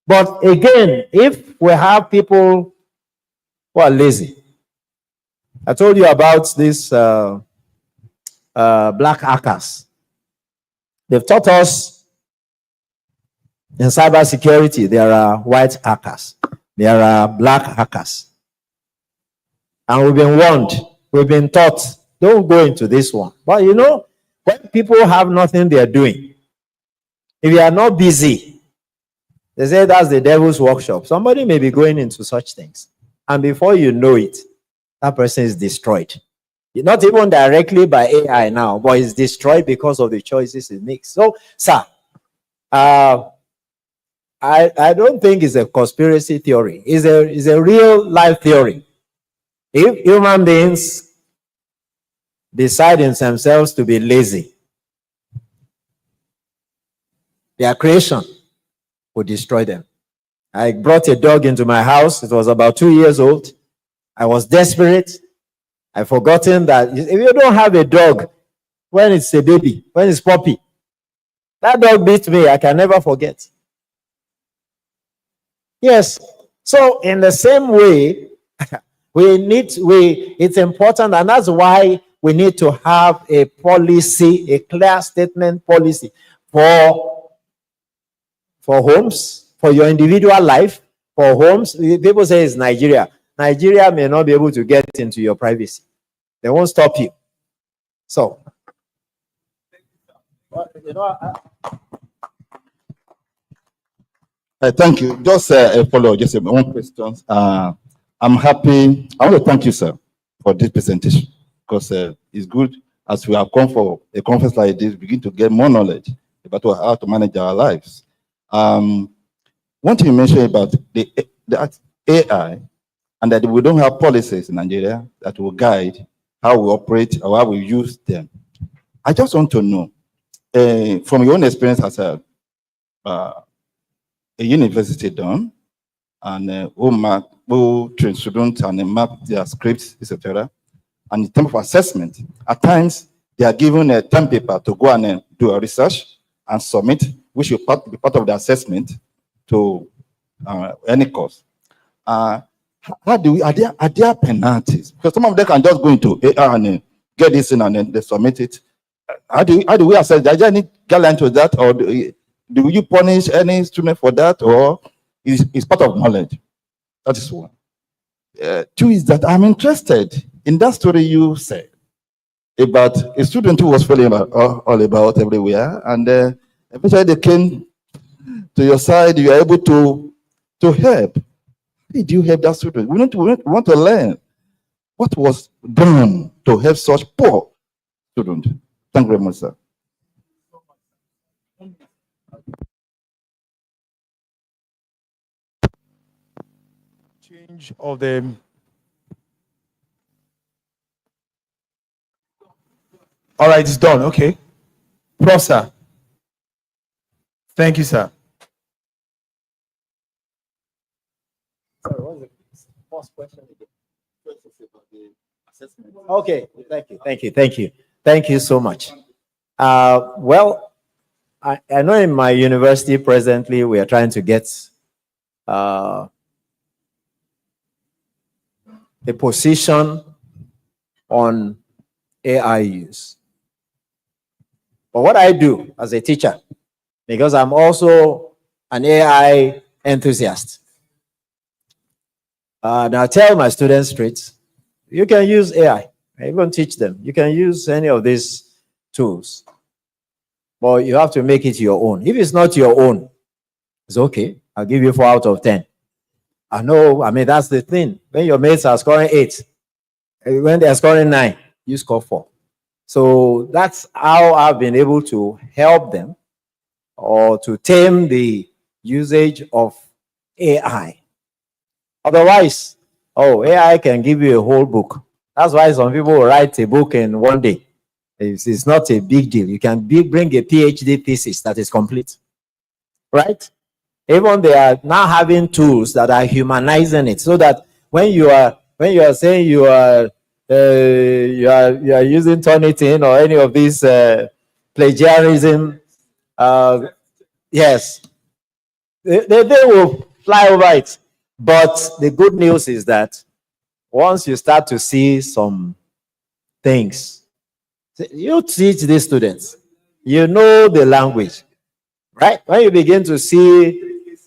But again, if we have people who are lazy, I told you about this black hackers. They've taught us in cybersecurity there are white hackers, there are black hackers. And we've been warned, we've been taught, don't go into this one. But you know, when people have nothing they're doing, if you are not busy, they say that's the devil's workshop. Somebody may be going into such things. And before you know it, that person is destroyed. Not even directly by AI now, but it's destroyed because of the choices it makes. So, sir, I don't think it's a conspiracy theory. It's a real life theory. If human beings decide in themselves to be lazy, their creation will destroy them. I brought a dog into my house. It was about 2 years old. I was desperate. I've forgotten that if you don't have a dog when it's a baby, when it's puppy, that dog beat me. I can never forget. Yes. So in the same way, it's important, and that's why we need to have a policy, a clear statement policy for homes, for your individual life, for homes. People say it's Nigeria. Nigeria may not be able to get into your privacy. They won't stop you. So, you know, thank you. Just a follow, just one question. I'm happy. I want to thank you, sir, for this presentation, because it's good as we have come for a conference like this, begin to get more knowledge about how to manage our lives. One thing you mentioned about the AI, and that we don't have policies in Nigeria that will guide how we operate or how we use them. I just want to know, from your own experience as a university done, and who train students and map their scripts, etc. And in terms of assessment, at times they are given a term paper to go and do a research and submit, which will be part of the assessment to any course. Are there penalties? Because some of them can just go into AI and get this in and then they submit it. How do we assess? Is there any guideline to that, or do you punish any student for that, or is part of knowledge? That is one. Two is that I'm interested in that story you said about a student who was failing all about everywhere, and eventually they came to your side. You are able to help. How did you help that student? We want to learn. What was done to help such poor students? Thank you very much, sir. Change of the all right, it's done. Okay. Prof, sir. Thank you, sir. Sorry, what was the first question again? Okay, thank you so much. Well, I know in my university presently we are trying to get a position on AI use. But what I do as a teacher, because I'm also an AI enthusiast, and I tell my students straight, you can use AI. I even teach them. You can use any of these tools, but you have to make it your own. If it's not your own, it's okay. I'll give you 4 out of 10. I know, I mean, that's the thing. When your mates are scoring 8, when they're scoring 9, you score 4. So that's how I've been able to help them or to tame the usage of AI. Otherwise, AI can give you a whole book. That's why some people write a book in one day. It's not a big deal. You can bring a PhD thesis that is complete, right? Even they are now having tools that are humanizing it, so that when you are saying you are using Turnitin or any of these plagiarism, yes, they will fly over it. But the good news is that once you start to see some things, you teach these students, you know the language, right? When you begin to see,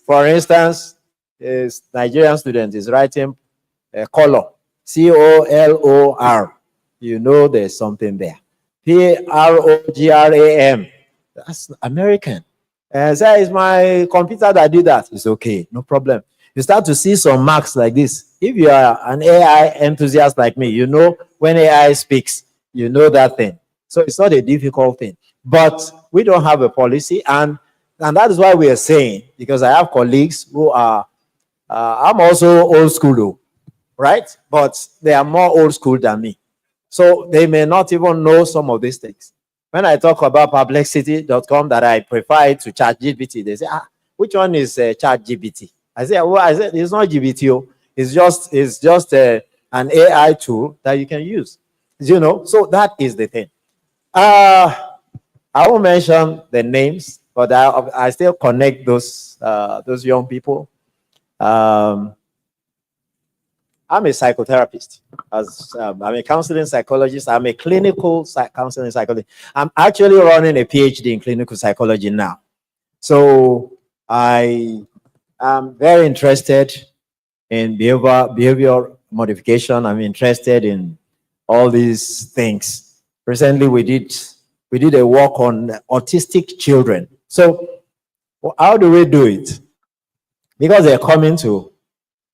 for instance, a Nigerian student is writing a color, COLOR, you know there's something there. PROGRAM, that's American. That is my computer that did that. It's okay, no problem. You start to see some marks like this. If you are an AI enthusiast like me, you know when AI speaks, you know that thing. So it's not a difficult thing. But we don't have a policy, and that is why we are saying, because I have colleagues who are, I'm also old school, right? But they are more old school than me. So they may not even know some of these things. When I talk about perplexity.com that I prefer it to ChatGPT, they say, which one is ChatGPT? I said, it's not GBTO. It's just an AI tool that you can use. You know, so that is the thing. I won't mention the names, but I still connect those young people. I'm a psychotherapist. I'm a counseling psychologist. I'm a clinical counseling psychologist. I'm actually running a PhD in clinical psychology now. So I'm very interested in behavior modification. I'm interested in all these things. Recently, we did a work on autistic children. So how do we do it? Because they're coming to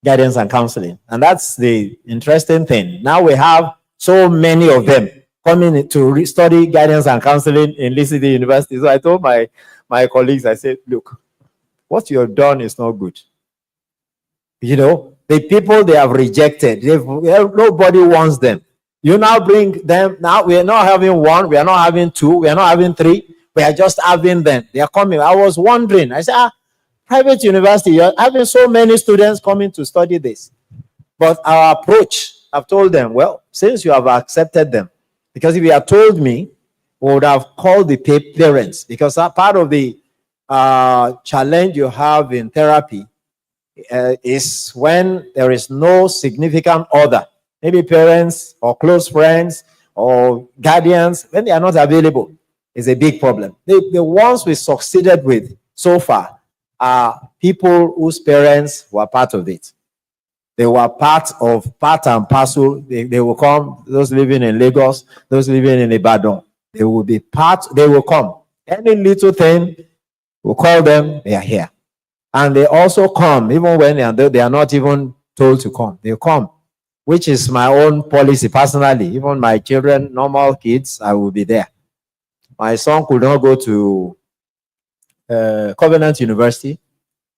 guidance and counseling. And that's the interesting thing. Now we have so many of them coming to study guidance and counseling in Lee City University. So I told my colleagues, I said, look, what you have done is not good. You know, the people they have rejected, nobody wants them. You now bring them, now we are not having 1, we are not having 2, we are not having 3, we are just having them. They are coming. I was wondering, I said, private university, you're having so many students coming to study this. But our approach, I've told them, well, since you have accepted them, because if you had told me, we would have called the parents, because part of the challenge you have in therapy is when there is no significant other, maybe parents or close friends or guardians, when they are not available, is a big problem. The ones we succeeded with so far are people whose parents were part of it. They were part and parcel. They will come, those living in Lagos, those living in Ibadan, they will be part, they will come. Any little thing, we'll call them, they are here. And they also come, even when they are not even told to come. They come. which is my own policy personally. Even my children, normal kids, I will be there. My son could not go to Covenant University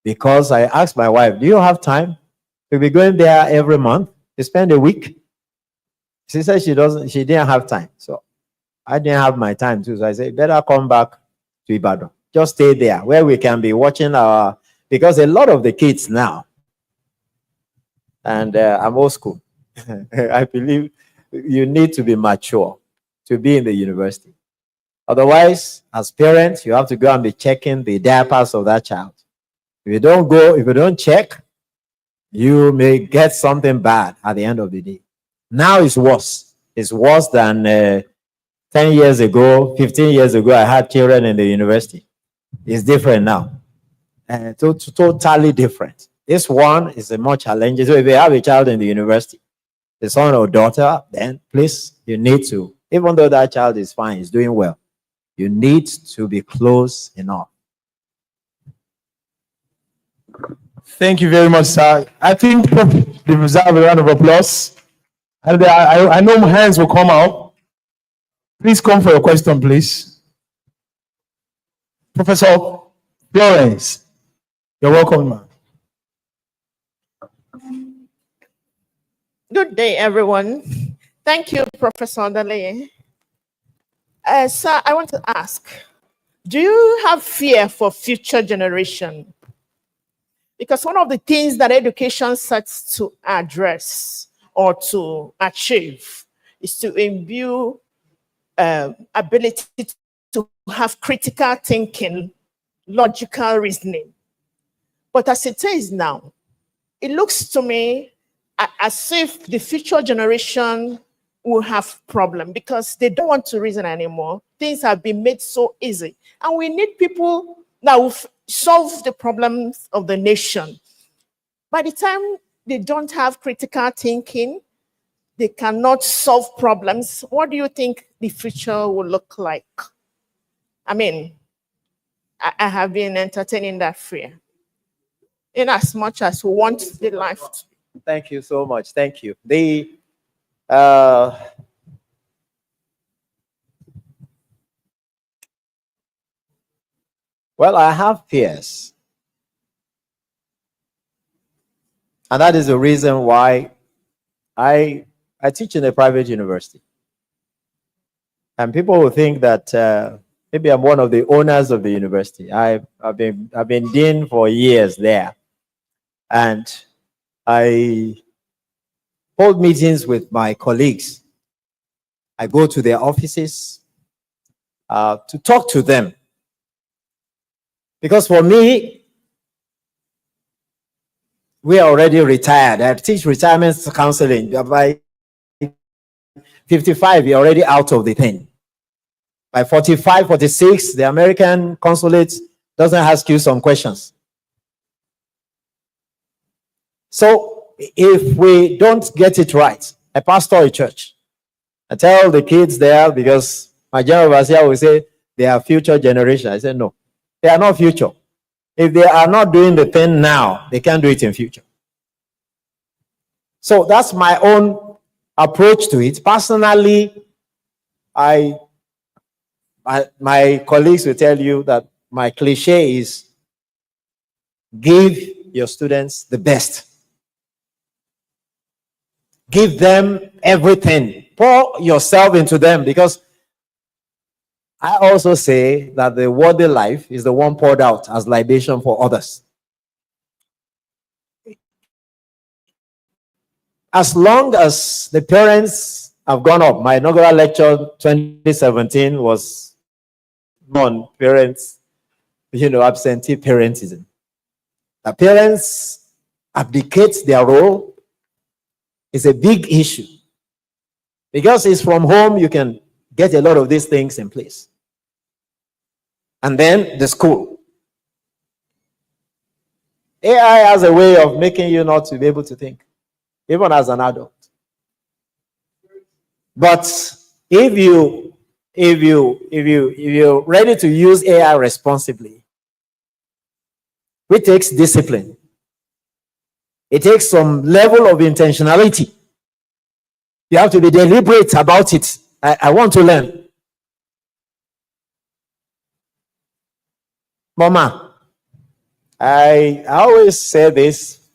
because I asked my wife, do you have time to be going there every month to spend a week? She said she didn't have time. So I didn't have my time too. So I said, better come back to Ibadan. Just stay there where we can be watching because a lot of the kids now, and I'm old school. I believe you need to be mature to be in the university. Otherwise, as parents, you have to go and be checking the diapers of that child. If you don't go, if you don't check, you may get something bad at the end of the day. Now it's worse. It's worse than 10 years ago, 15 years ago, I had children in the university. It's different now. Totally different. This one is a more challenging. So if you have a child in the university, the son or daughter, then please, you need to, even though that child is fine, is doing well, you need to be close enough. Thank you very much, sir. I think they deserve a round of applause. And I know hands will come out. Please come for your question, please. Professor Florence, you're welcome, ma'am. Good day, everyone. Thank you, Professor Dale. Sir, I want to ask, do you have fear for future generation? Because one of the things that education sets to address or to achieve is to imbue ability to have critical thinking, logical reasoning. But as it is now, it looks to me as if the future generation will have problem because they don't want to reason anymore. Things have been made so easy. And we need people that will solve the problems of the nation. By the time they don't have critical thinking, they cannot solve problems. What do you think the future will look like? I mean, I have been entertaining that fear. In as much as we want the life to. Thank you so much. Thank you. Well, I have fears. And that is the reason why I teach in a private university. And people will think that maybe I'm one of the owners of the university. I've been dean for years there. And I hold meetings with my colleagues. I go to their offices to talk to them. Because for me, we are already retired. I teach retirement counseling. By 55, you're already out of the thing. By 45, 46, the American consulate doesn't ask you some questions. So if we don't get it right, I pastor a church. I tell the kids there, because my general overseer will say, they are future generation. I say, no, they are not future. If they are not doing the thing now, they can't do it in future. So that's my own approach to it. Personally, my colleagues will tell you that my cliche is give your students the best. Give them everything. Pour yourself into them, because I also say that the worldly life is the one poured out as libation for others. As long as the parents have gone up, my inaugural lecture 2017 was on parents, absentee parentism. The parents abdicate their role. It's a big issue. Because it's from home, you can get a lot of these things in place. And then the school. AI has a way of making you not to be able to think, even as an adult. But if you're ready to use AI responsibly, it takes discipline. It takes some level of intentionality You have to be deliberate about it. I want to learn. Mama, I always say this.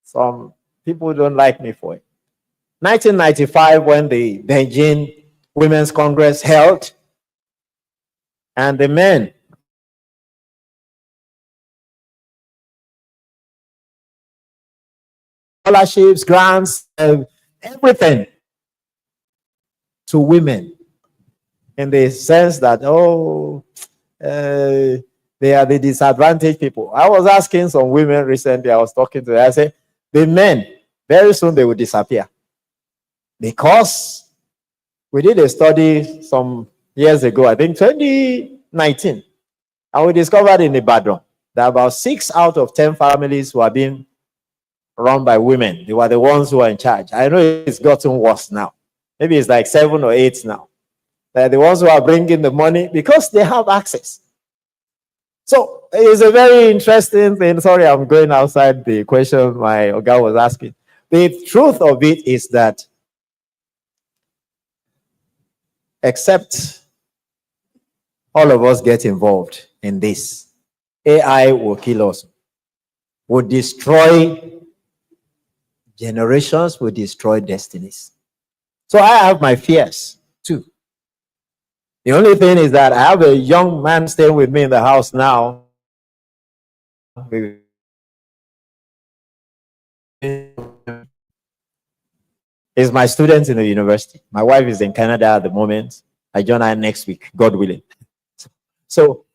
Some people don't like me for it. 1995, when the Beijing Women's Congress held, and the men scholarships, grants, everything to women, in the sense that, they are the disadvantaged people. I was asking some women recently, I was talking to them, I said, the men, very soon they will disappear. Because we did a study some years ago, I think 2019, and we discovered in Ibadan that about 6 out of 10 families were being run by women. They were the ones who are in charge. I know it's gotten worse now. Maybe it's like 7 or 8 now. They're the ones who are bringing the money because they have access. So it's a very interesting thing. Sorry, I'm going outside the question my Oga was asking. The truth of it is that except all of us get involved in this, AI will kill us, will destroy generations, will destroy destinies. So I have my fears too. The only thing is that I have a young man staying with me in the house now. He's my student in the university. My wife is in Canada at the moment. I join her next week, God willing. So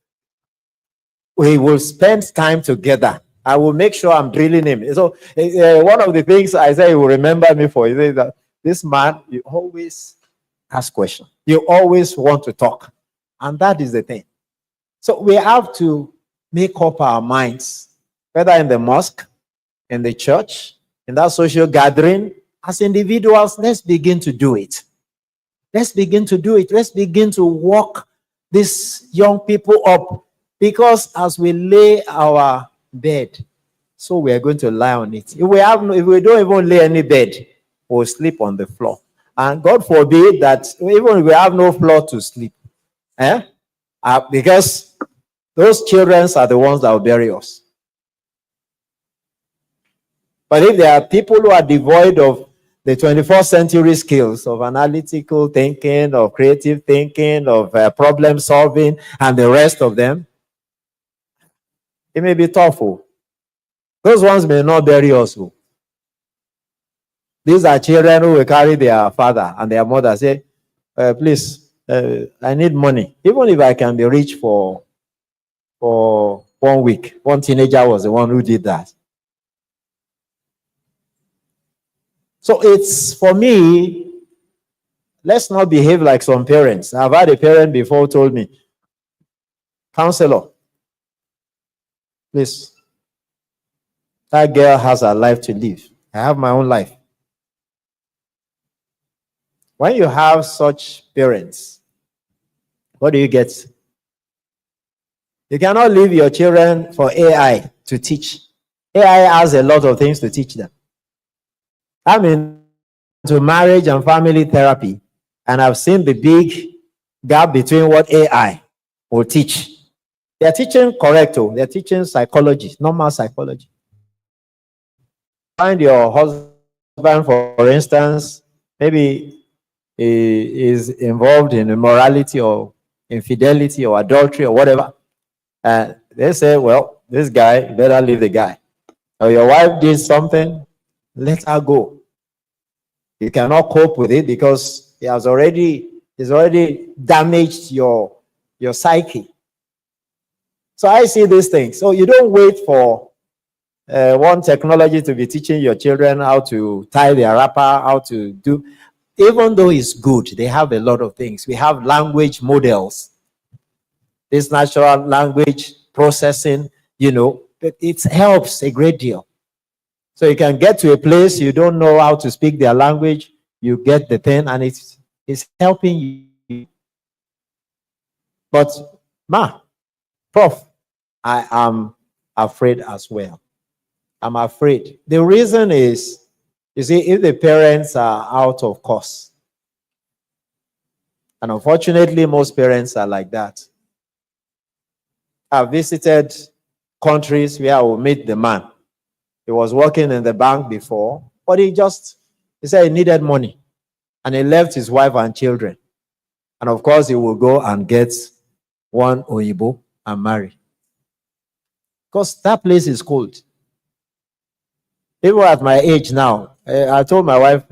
we will spend time together. I will make sure I'm drilling him. So one of the things I say he will remember me for is that this man, you always ask questions. You always want to talk. And that is the thing. So we have to make up our minds, whether in the mosque, in the church, in that social gathering, as individuals, let's begin to do it. Let's begin to do it. Let's begin to walk these young people up. Because as we lay our bed, so we are going to lie on it. If we don't even lay any bed, we'll sleep on the floor. And God forbid that even if we have no floor to sleep, because those children are the ones that will bury us. But if there are people who are devoid of the 21st century skills of analytical thinking, of creative thinking, of problem solving, and the rest of them, it may be tough. Those ones may not bury us. These are children who will carry their father and their mother, say, please, I need money. Even if I can be rich for 1 week. One teenager was the one who did that. So it's, for me, let's not behave like some parents. I've had a parent before who told me, counselor, please, that girl has her life to live. I have my own life. When you have such parents, what do you get? You cannot leave your children for AI to teach. AI has a lot of things to teach them. I'm into marriage and family therapy, and I've seen the big gap between what AI will teach. They're teaching correcto. They're teaching psychology, normal psychology. Find your husband, for instance, maybe he is involved in immorality or infidelity or adultery or whatever. And they say, well, this guy, better leave the guy. Or your wife did something, let her go. You cannot cope with it because he's already damaged your psyche. So I see these things. So you don't wait for one technology to be teaching your children how to tie their wrapper, how to do. Even though it's good, they have a lot of things. We have language models. This natural language processing, it helps a great deal. So you can get to a place you don't know how to speak their language, you get the thing, and it's helping you. But, Prof, I am afraid as well. I'm afraid. The reason is You see, if the parents are out of course, and unfortunately, most parents are like that. I've visited countries where I will meet the man. He was working in the bank before, but he said he needed money. And he left his wife and children. And of course, he will go and get one Oyibo and marry. Because that place is cold. Even at my age now, I told my wife,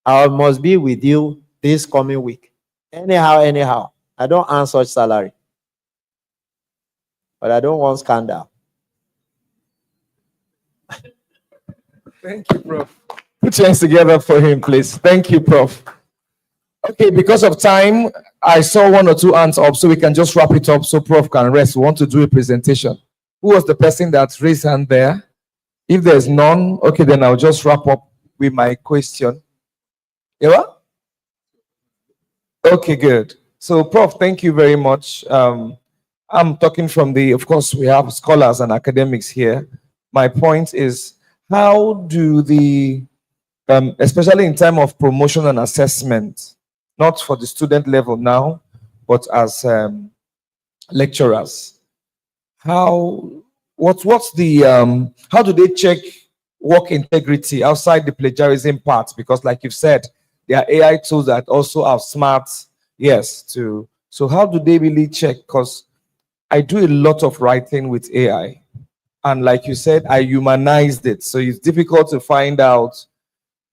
I must be with you this coming week. Anyhow. I don't earn such salary. But I don't want scandal. Thank you, Prof. Put your hands together for him, please. Thank you, Prof. Okay, because of time, I saw one or two hands up, so we can just wrap it up so Prof can rest. We want to do a presentation. Who was the person that raised hand there? If there's none, okay, then I'll just wrap up with my question. Ewa? Okay, good. So, Prof, thank you very much. I'm talking from of course, we have scholars and academics here. My point is, how do especially in time of promotion and assessment, not for the student level now, but as lecturers, how do they check work integrity outside the plagiarism part? Because like you've said, there are AI tools that also are smart, so how do they really check? Because I do a lot of writing with AI, and like you said, I humanized it, so it's difficult to find out,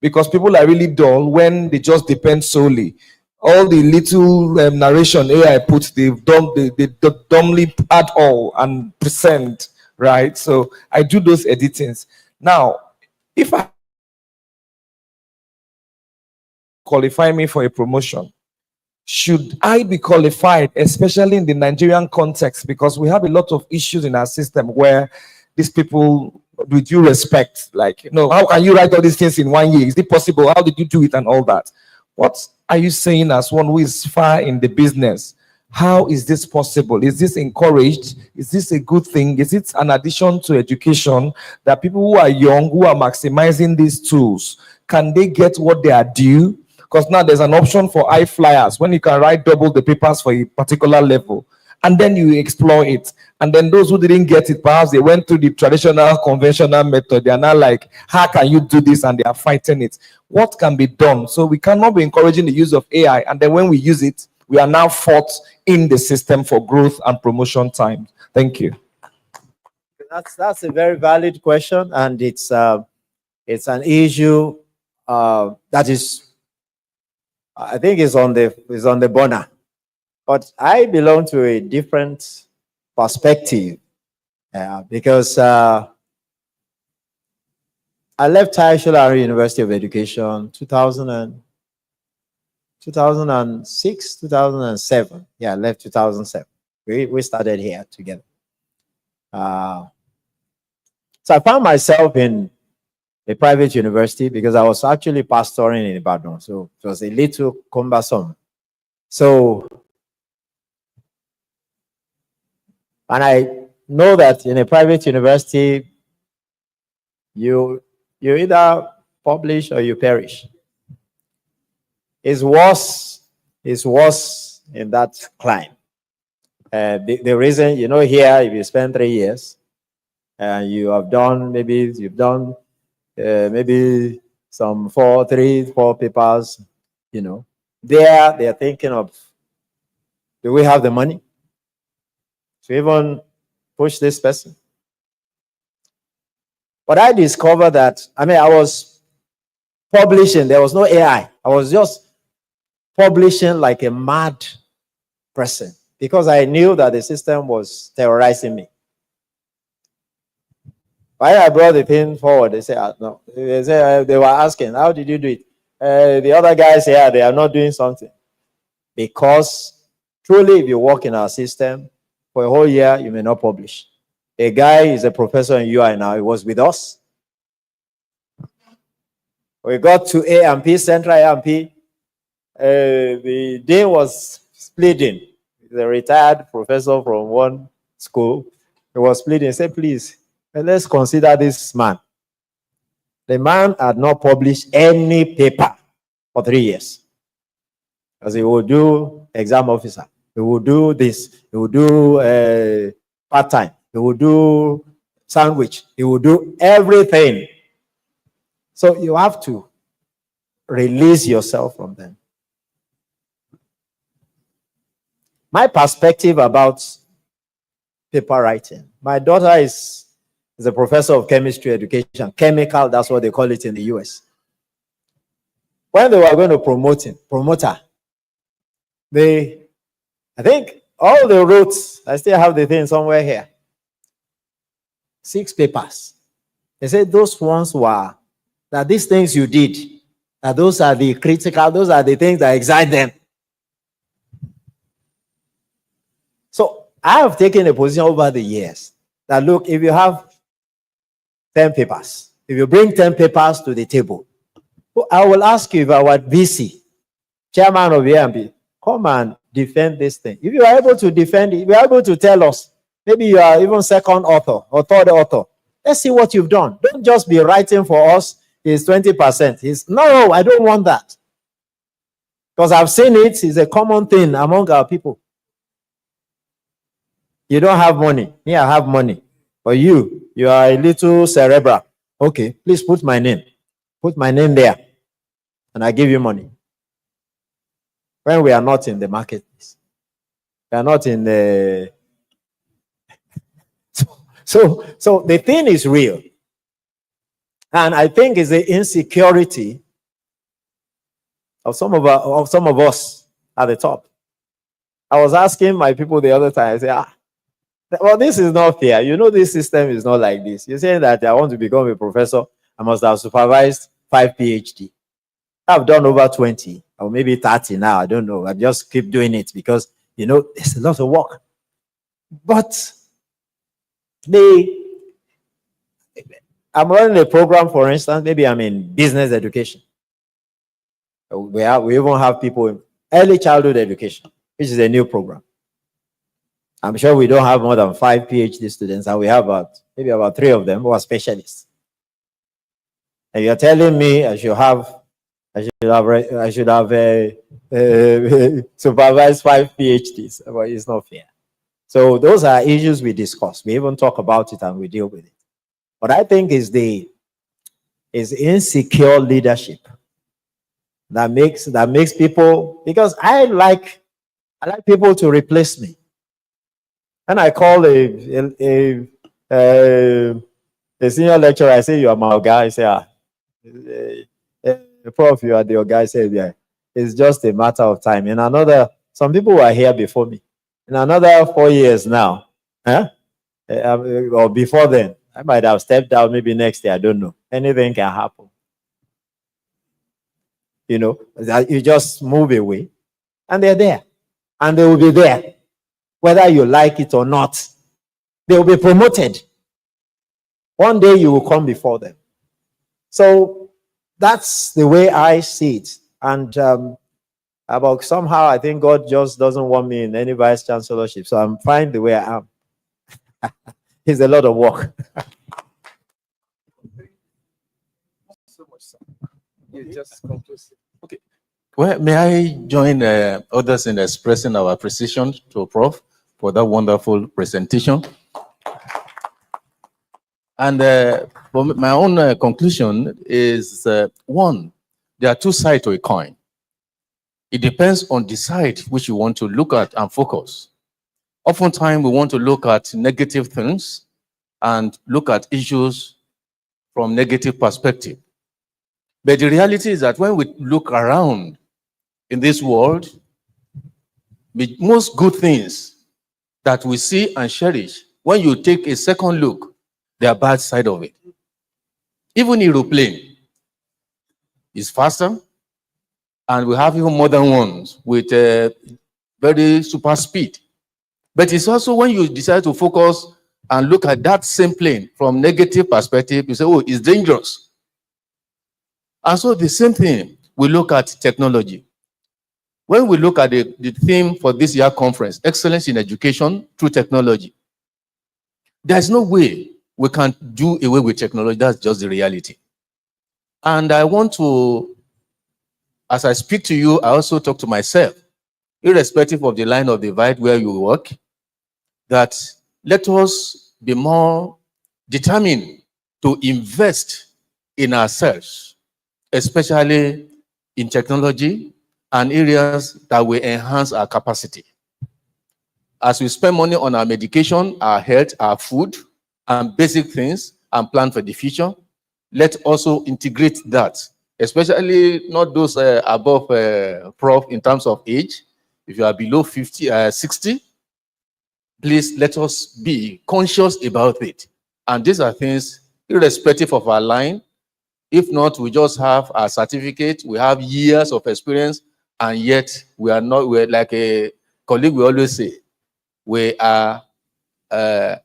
because people are really dull when they just depend solely. All the little narration AI puts, they dumbly add all and present, right? So I do those editings. Now, if I qualify me for a promotion, should I be qualified, especially in the Nigerian context? Because we have a lot of issues in our system where these people, with due respect, like, how can you write all these things in 1 year? Is it possible? How did you do it and all that? What are you saying as one who is far in the business? How is this possible? Is this encouraged? Is this a good thing? Is it an addition to education that people who are young, who are maximizing these tools, can they get what they are due? Because now there's an option for high flyers when you can write double the papers for a particular level, and then you explore it. And then those who didn't get it, perhaps they went through the traditional, conventional method. They are now like, how can you do this? And they are fighting it. What can be done? So we cannot be encouraging the use of AI, and then when we use it, we are now fought in the system for growth and promotion time. Thank you. That's a very valid question, and it's an issue that is, I think, is on the burner. But I belong to a different perspective because I left Tai University of Education 2006, 2007. Yeah, I left 2007. We started here together. So I found myself in a private university because I was actually pastoring in Ibadan. So it was a little cumbersome. So, and I know that in a private university, you either publish or you perish. It's worse in that climb. The reason, here, if you spend 3 years, and you've done maybe some 4 papers, they're thinking of, do we have the money to even push this person? But I discovered that, I was publishing, there was no AI. I was just publishing like a mad person because I knew that the system was terrorizing me. When I brought the thing forward, they said, no. They were asking, how did you do it? The other guys here, they are not doing something. Because truly, if you work in our system, for a whole year, you may not publish. A guy is a professor in UI now. He was with us. We got to A&P, Central A&P. The day was splitting. The retired professor from one school, he was splitting. He said, please, let's consider this man. The man had not published any paper for 3 years. Because he would do exam officer. He would do this. He would do part-time. He would do sandwich. He would do everything. So you have to release yourself from them. My perspective about paper writing. My daughter is a professor of chemistry education. Chemical, that's what they call it in the US. When they were going to promote her, I think all the roads, I still have the thing somewhere here. 6 papers. They said those ones were, that these things you did, that those are the critical, those are the things that excite them. So I have taken a position over the years that look, if you have 10 papers, if you bring 10 papers to the table, I will ask you if I were VC, chairman of the AMB, come and defend this thing. If you are able to defend it, if you are able to tell us, maybe you are even second author or third author, let's see what you've done. Don't just be writing for us, it's 20%. No, I don't want that. Because I've seen it, it's a common thing among our people. You don't have money. Me, I have money. But you are a little cerebral. Okay, please put my name. Put my name there. And I give you money. When we are not in the marketplace. We are not in the... So the thing is real. And I think it's the insecurity of some of us at the top. I was asking my people the other time, I said, well, this is not fair. You know, this system is not like this. You're saying that I want to become a professor, I must have supervised 5 PhD. I've done over 20 or maybe 30 now. I don't know. I just keep doing it because, you know, it's a lot of work. But I'm running a program, for instance, maybe I'm in business education. We even have people in early childhood education, which is a new program. I'm sure we don't have more than 5 PhD students, and we have maybe about 3 of them who are specialists. And you're telling me I should have supervised 5 PhDs. Well, it's not fair. So those are issues we discuss. We even talk about it and we deal with it. But I think it's insecure leadership that makes people, because I like people to replace me. And I call a senior lecturer, I say, you are my guy. I say, prof, you are the guy. I say, yeah, it's just a matter of time. Some people were here before me. In another 4 years now, or before then, I might have stepped out maybe next year. I don't know. Anything can happen. You know, you just move away and they're there. And they will be there. Whether you like it or not, they will be promoted. One day you will come before them. So that's the way I see it. And about somehow I think God just doesn't want me in any vice chancellorship. So I'm fine the way I am. It's a lot of work. Okay. Well, may I join others in expressing our appreciation to Prof for that wonderful presentation? And for my own conclusion is, one, there are 2 sides to a coin. It depends on the side which you want to look at and focus. Oftentimes, we want to look at negative things and look at issues from negative perspective. But the reality is that when we look around in this world, the most good things that we see and cherish, when you take a second look, there are bad side of it. Even aeroplane is faster, and we have even modern ones with very super speed. But it's also when you decide to focus and look at that same plane from negative perspective, you say, oh, it's dangerous. And so the same thing, we look at technology. When we look at the theme for this year conference, excellence in education through technology, there's no way we can do away with technology. That's just the reality. And I want to, as I speak to you, I also talk to myself, irrespective of the line of divide where you work, that let us be more determined to invest in ourselves, especially in technology and areas that will enhance our capacity. As we spend money on our medication, our health, our food, and basic things, and plan for the future, let's also integrate that, especially not those above Prof in terms of age. If you are below 60, please let us be conscious about it. And these are things irrespective of our line. If not, we just have our certificate, we have years of experience, and yet we're like a colleague we always say, we are no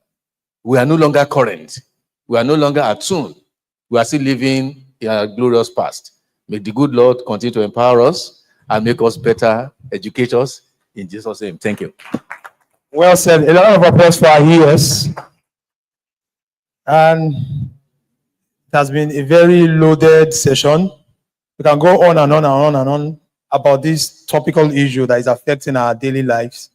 longer current. We are no longer attuned. We are still living in a glorious past. May the good Lord continue to empower us and make us better educators in Jesus' name. Thank you. Well said. A lot of applause for our ears. And it has been a very loaded session. We can go on and on and on and on about this topical issue that is affecting our daily lives.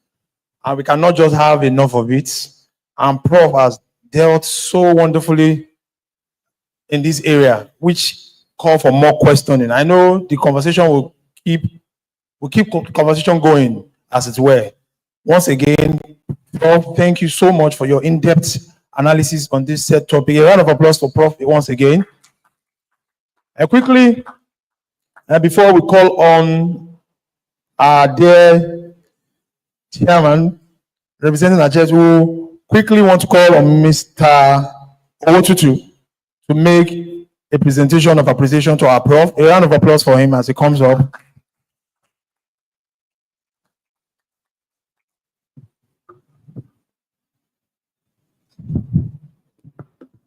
And we cannot just have enough of it. And Prof has dealt so wonderfully in this area, which call for more questioning. I know the conversation will keep conversation going, as it were. Once again, Prof, thank you so much for your in-depth analysis on this set topic. A round of applause for Prof once again. And quickly, before we call on our dear chairman, representing our church, who quickly want to call on Mr. Owotutu to make a presentation of appreciation to our Prof. A round of applause for him as he comes up.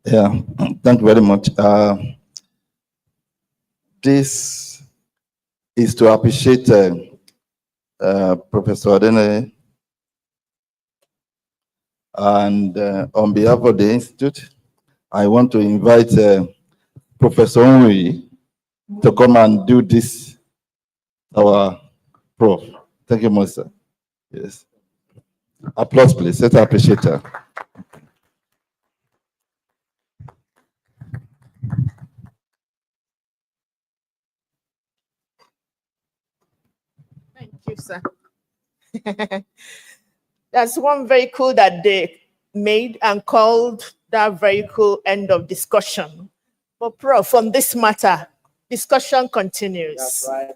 Yeah, thank you very much. This is to appreciate Professor Adene, and on behalf of the Institute, I want to invite Professor Onwe to come and do this, our Prof. Thank you, Master. Yes. Applause, please. Let's appreciate her. Thank you, sir. That's one vehicle that they made and called that vehicle end of discussion. But Prof, on this matter, discussion continues. That's right.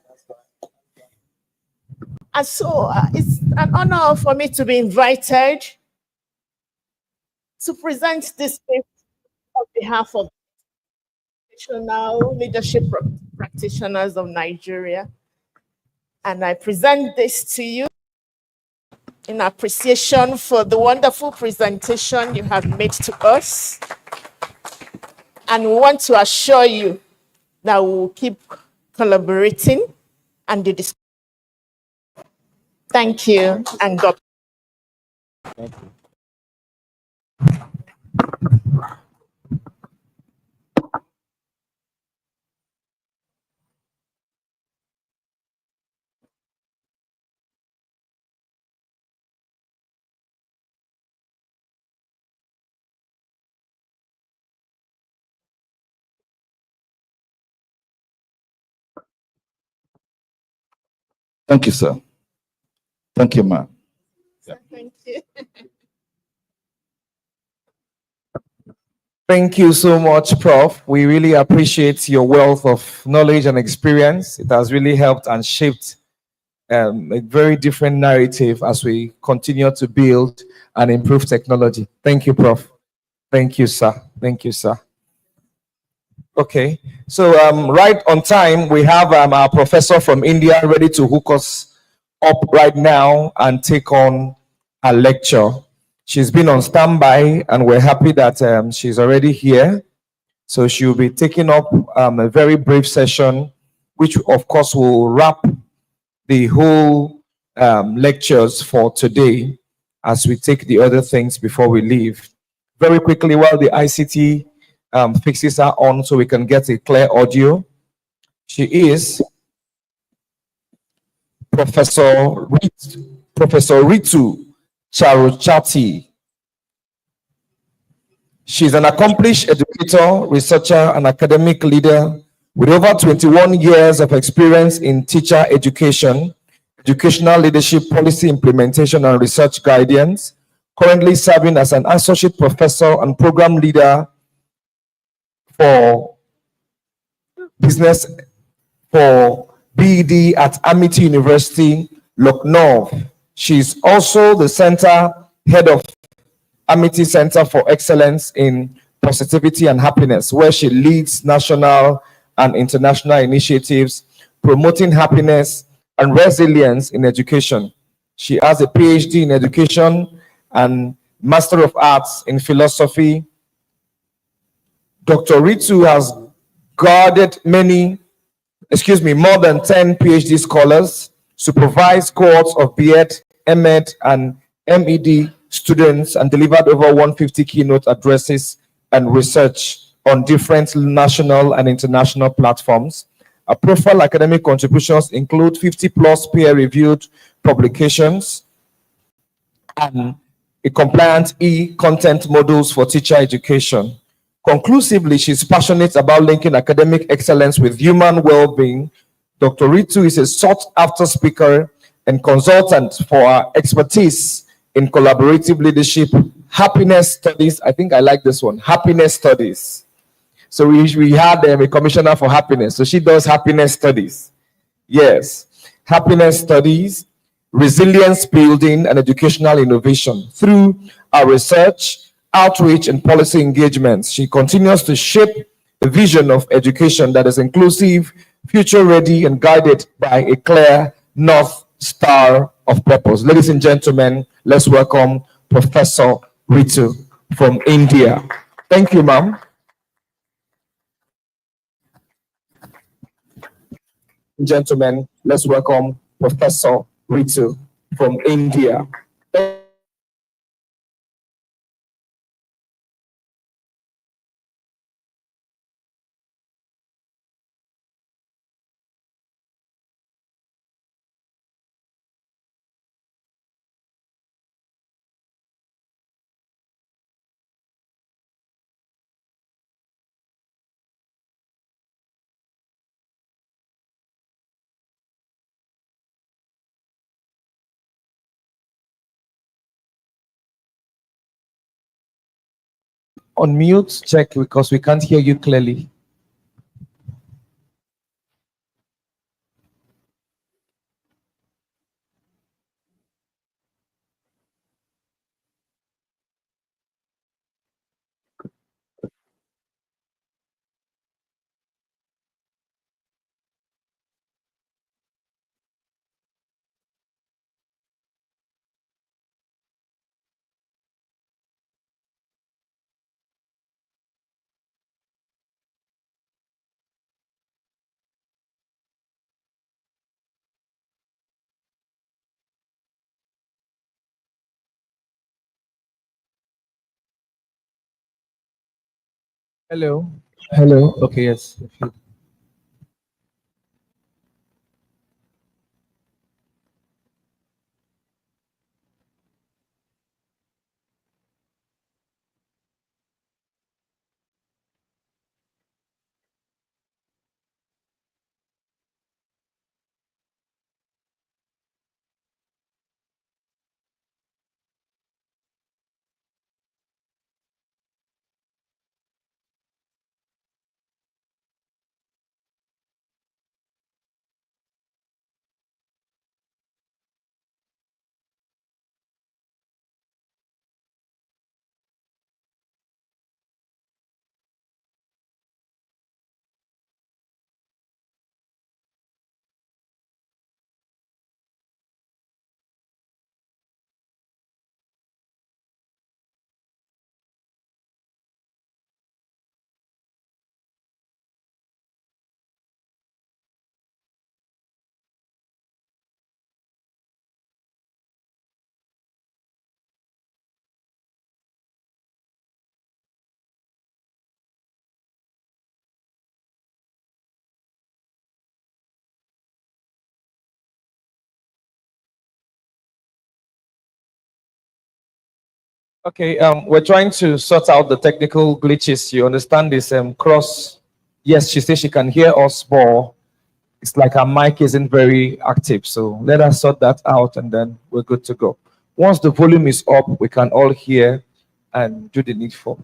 And so it's an honor for me to be invited to present this paper on behalf of National Leadership Practitioners of Nigeria. And I present this to you in appreciation for the wonderful presentation you have made to us. And we want to assure you that we will keep collaborating and the discussion. Thank you, and God. Thank you. Thank you, sir. Thank you, ma'am. Thank you. Thank you so much, Prof. We really appreciate your wealth of knowledge and experience. It has really helped and shaped a very different narrative as we continue to build and improve technology. Thank you, Prof. Thank you, sir. Thank you, sir. Okay, so right on time, we have our professor from India ready to hook us up right now and take on a lecture. She's been on standby, and we're happy that she's already here. So she'll be taking up a very brief session, which of course will wrap the whole lectures for today as we take the other things before we leave. Very quickly, while the ICT fixes her on so we can get a clear audio. She is Professor Ritu Charuchati. She's an accomplished educator, researcher, and academic leader with over 21 years of experience in teacher education, educational leadership, policy implementation, and research guidance. Currently serving as an associate professor and program leader for business for BEd at Amity University, Lucknow. She's also the head of Amity Center for Excellence in Positivity and Happiness, where she leads national and international initiatives promoting happiness and resilience in education. She has a PhD in education and Master of Arts in Philosophy. Dr. Ritu has guarded more than 10 PhD scholars, supervised cohorts of BEd, MEd, and MEd students, and delivered over 150 keynote addresses and research on different national and international platforms. Her profile academic contributions include 50 plus peer-reviewed publications and a compliant e-content modules for teacher education. Conclusively, she's passionate about linking academic excellence with human well-being. Dr. Ritu is a sought-after speaker and consultant for her expertise in collaborative leadership, happiness studies. I think I like this one, happiness studies. So we had a commissioner for happiness. So she does happiness studies. Yes, happiness studies, resilience building, and educational innovation. Through our research, outreach, and policy engagements, she continues to shape a vision of education that is inclusive, future-ready, and guided by a clear North Star of purpose. Ladies and gentlemen, let's welcome Professor Ritu from India. Thank you, ma'am. Gentlemen, let's welcome Professor Ritu from India. On mute, check, because we can't hear you clearly. Hello. Hello. Okay, yes. Okay, we're trying to sort out the technical glitches. You understand this cross? Yes, she says she can hear us, but it's like our mic isn't very active. So let us sort that out and then we're good to go. Once the volume is up, we can all hear and do the needful.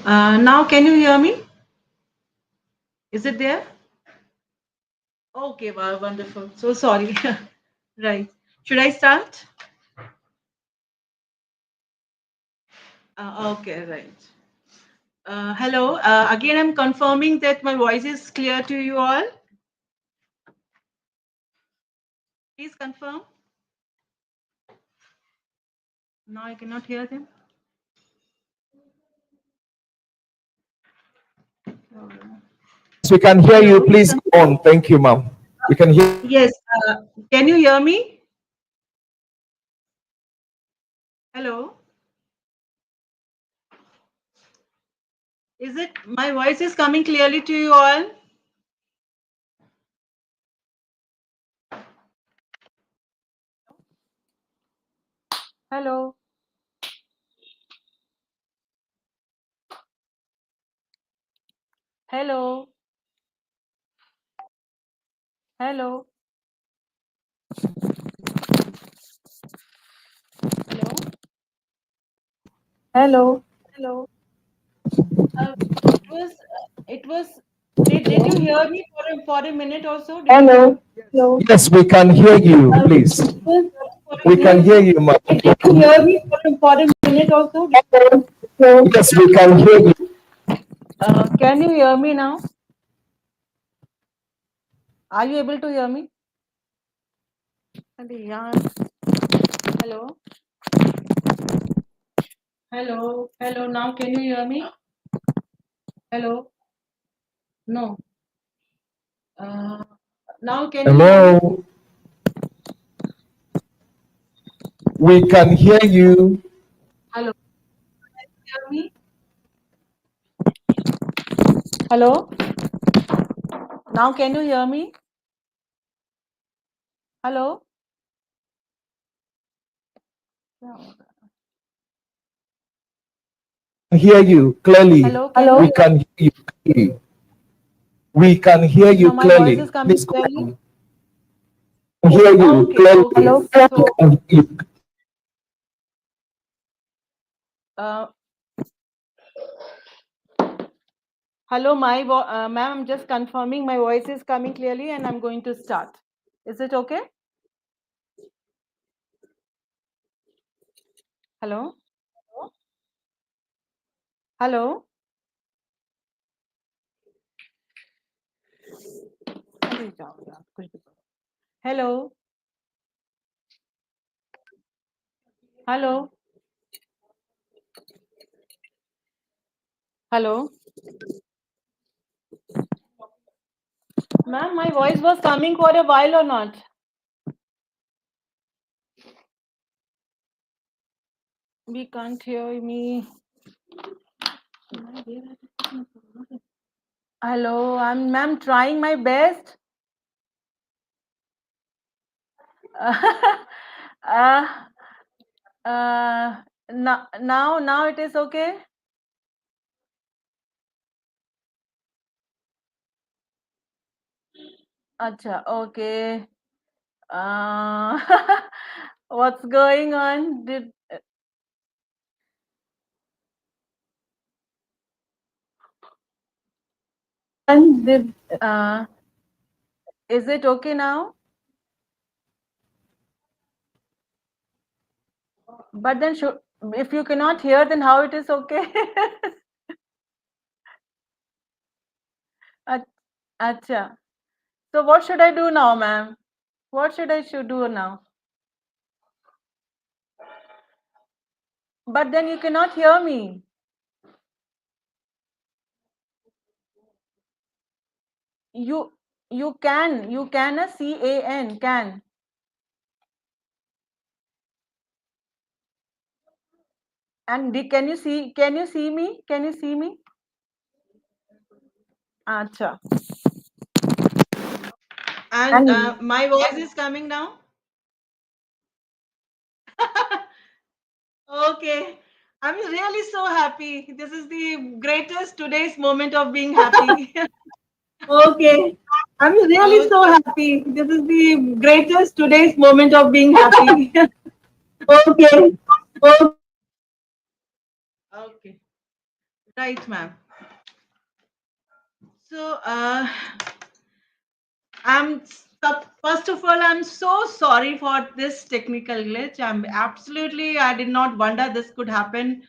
Now, can you hear me? Is it there? Okay, wow, wonderful. So sorry. Right. Should I start? Okay, right. Hello. Again, I'm confirming that my voice is clear to you all. Please confirm. Now I cannot hear them. So we can hear you. Please go on. Thank you, ma'am. We can hear. Yes. Can you hear me? Hello. Is it my voice is coming clearly to you all? Hello. Hello. Hello. Hello. Hello. It was. Did you hear me for a minute or so? Hello. Yes, we can hear you, please. We can hear you, ma'am. Did you hear me for a minute or so? Yes, we can hear you. Can you hear me now? Are you able to hear me? Hello. Hello. Hello. Now can you hear me? Hello. No. Now can you hear me? Hello. We can hear you. Hello. Can you hear me? Hello. Now can you hear me? Hello. Hear you clearly. Hello. Hello. We can hear you clearly. We can hear you Now my voice clearly. is coming Please go clearly. on. Hear you Okay. clearly. Okay. We So, can hear you. hello, ma'am. I'm just confirming my voice is coming clearly, and I'm going to start. Is it okay? Hello. Hello. Hello. Hello. Hello. Ma'am, my voice was coming for a while or not? We can't hear me. Hello, I'm ma'am trying my best. uh, Now it is okay? Acha, okay. What's going on? Is it okay now? But then if you cannot hear, then how it is okay? Acha. So what should I do now, ma'am? What should I do now? But then you cannot hear me. You can CAN can. And can you see me? Can you see me? Acha. And my voice is coming now? Okay. I'm really so happy. This is the greatest today's moment of being happy. Okay. I'm really so happy. This is the greatest today's moment of being happy. Okay. Okay. Right, ma'am. So, first of all, I'm so sorry for this technical glitch. I did not wonder this could happen.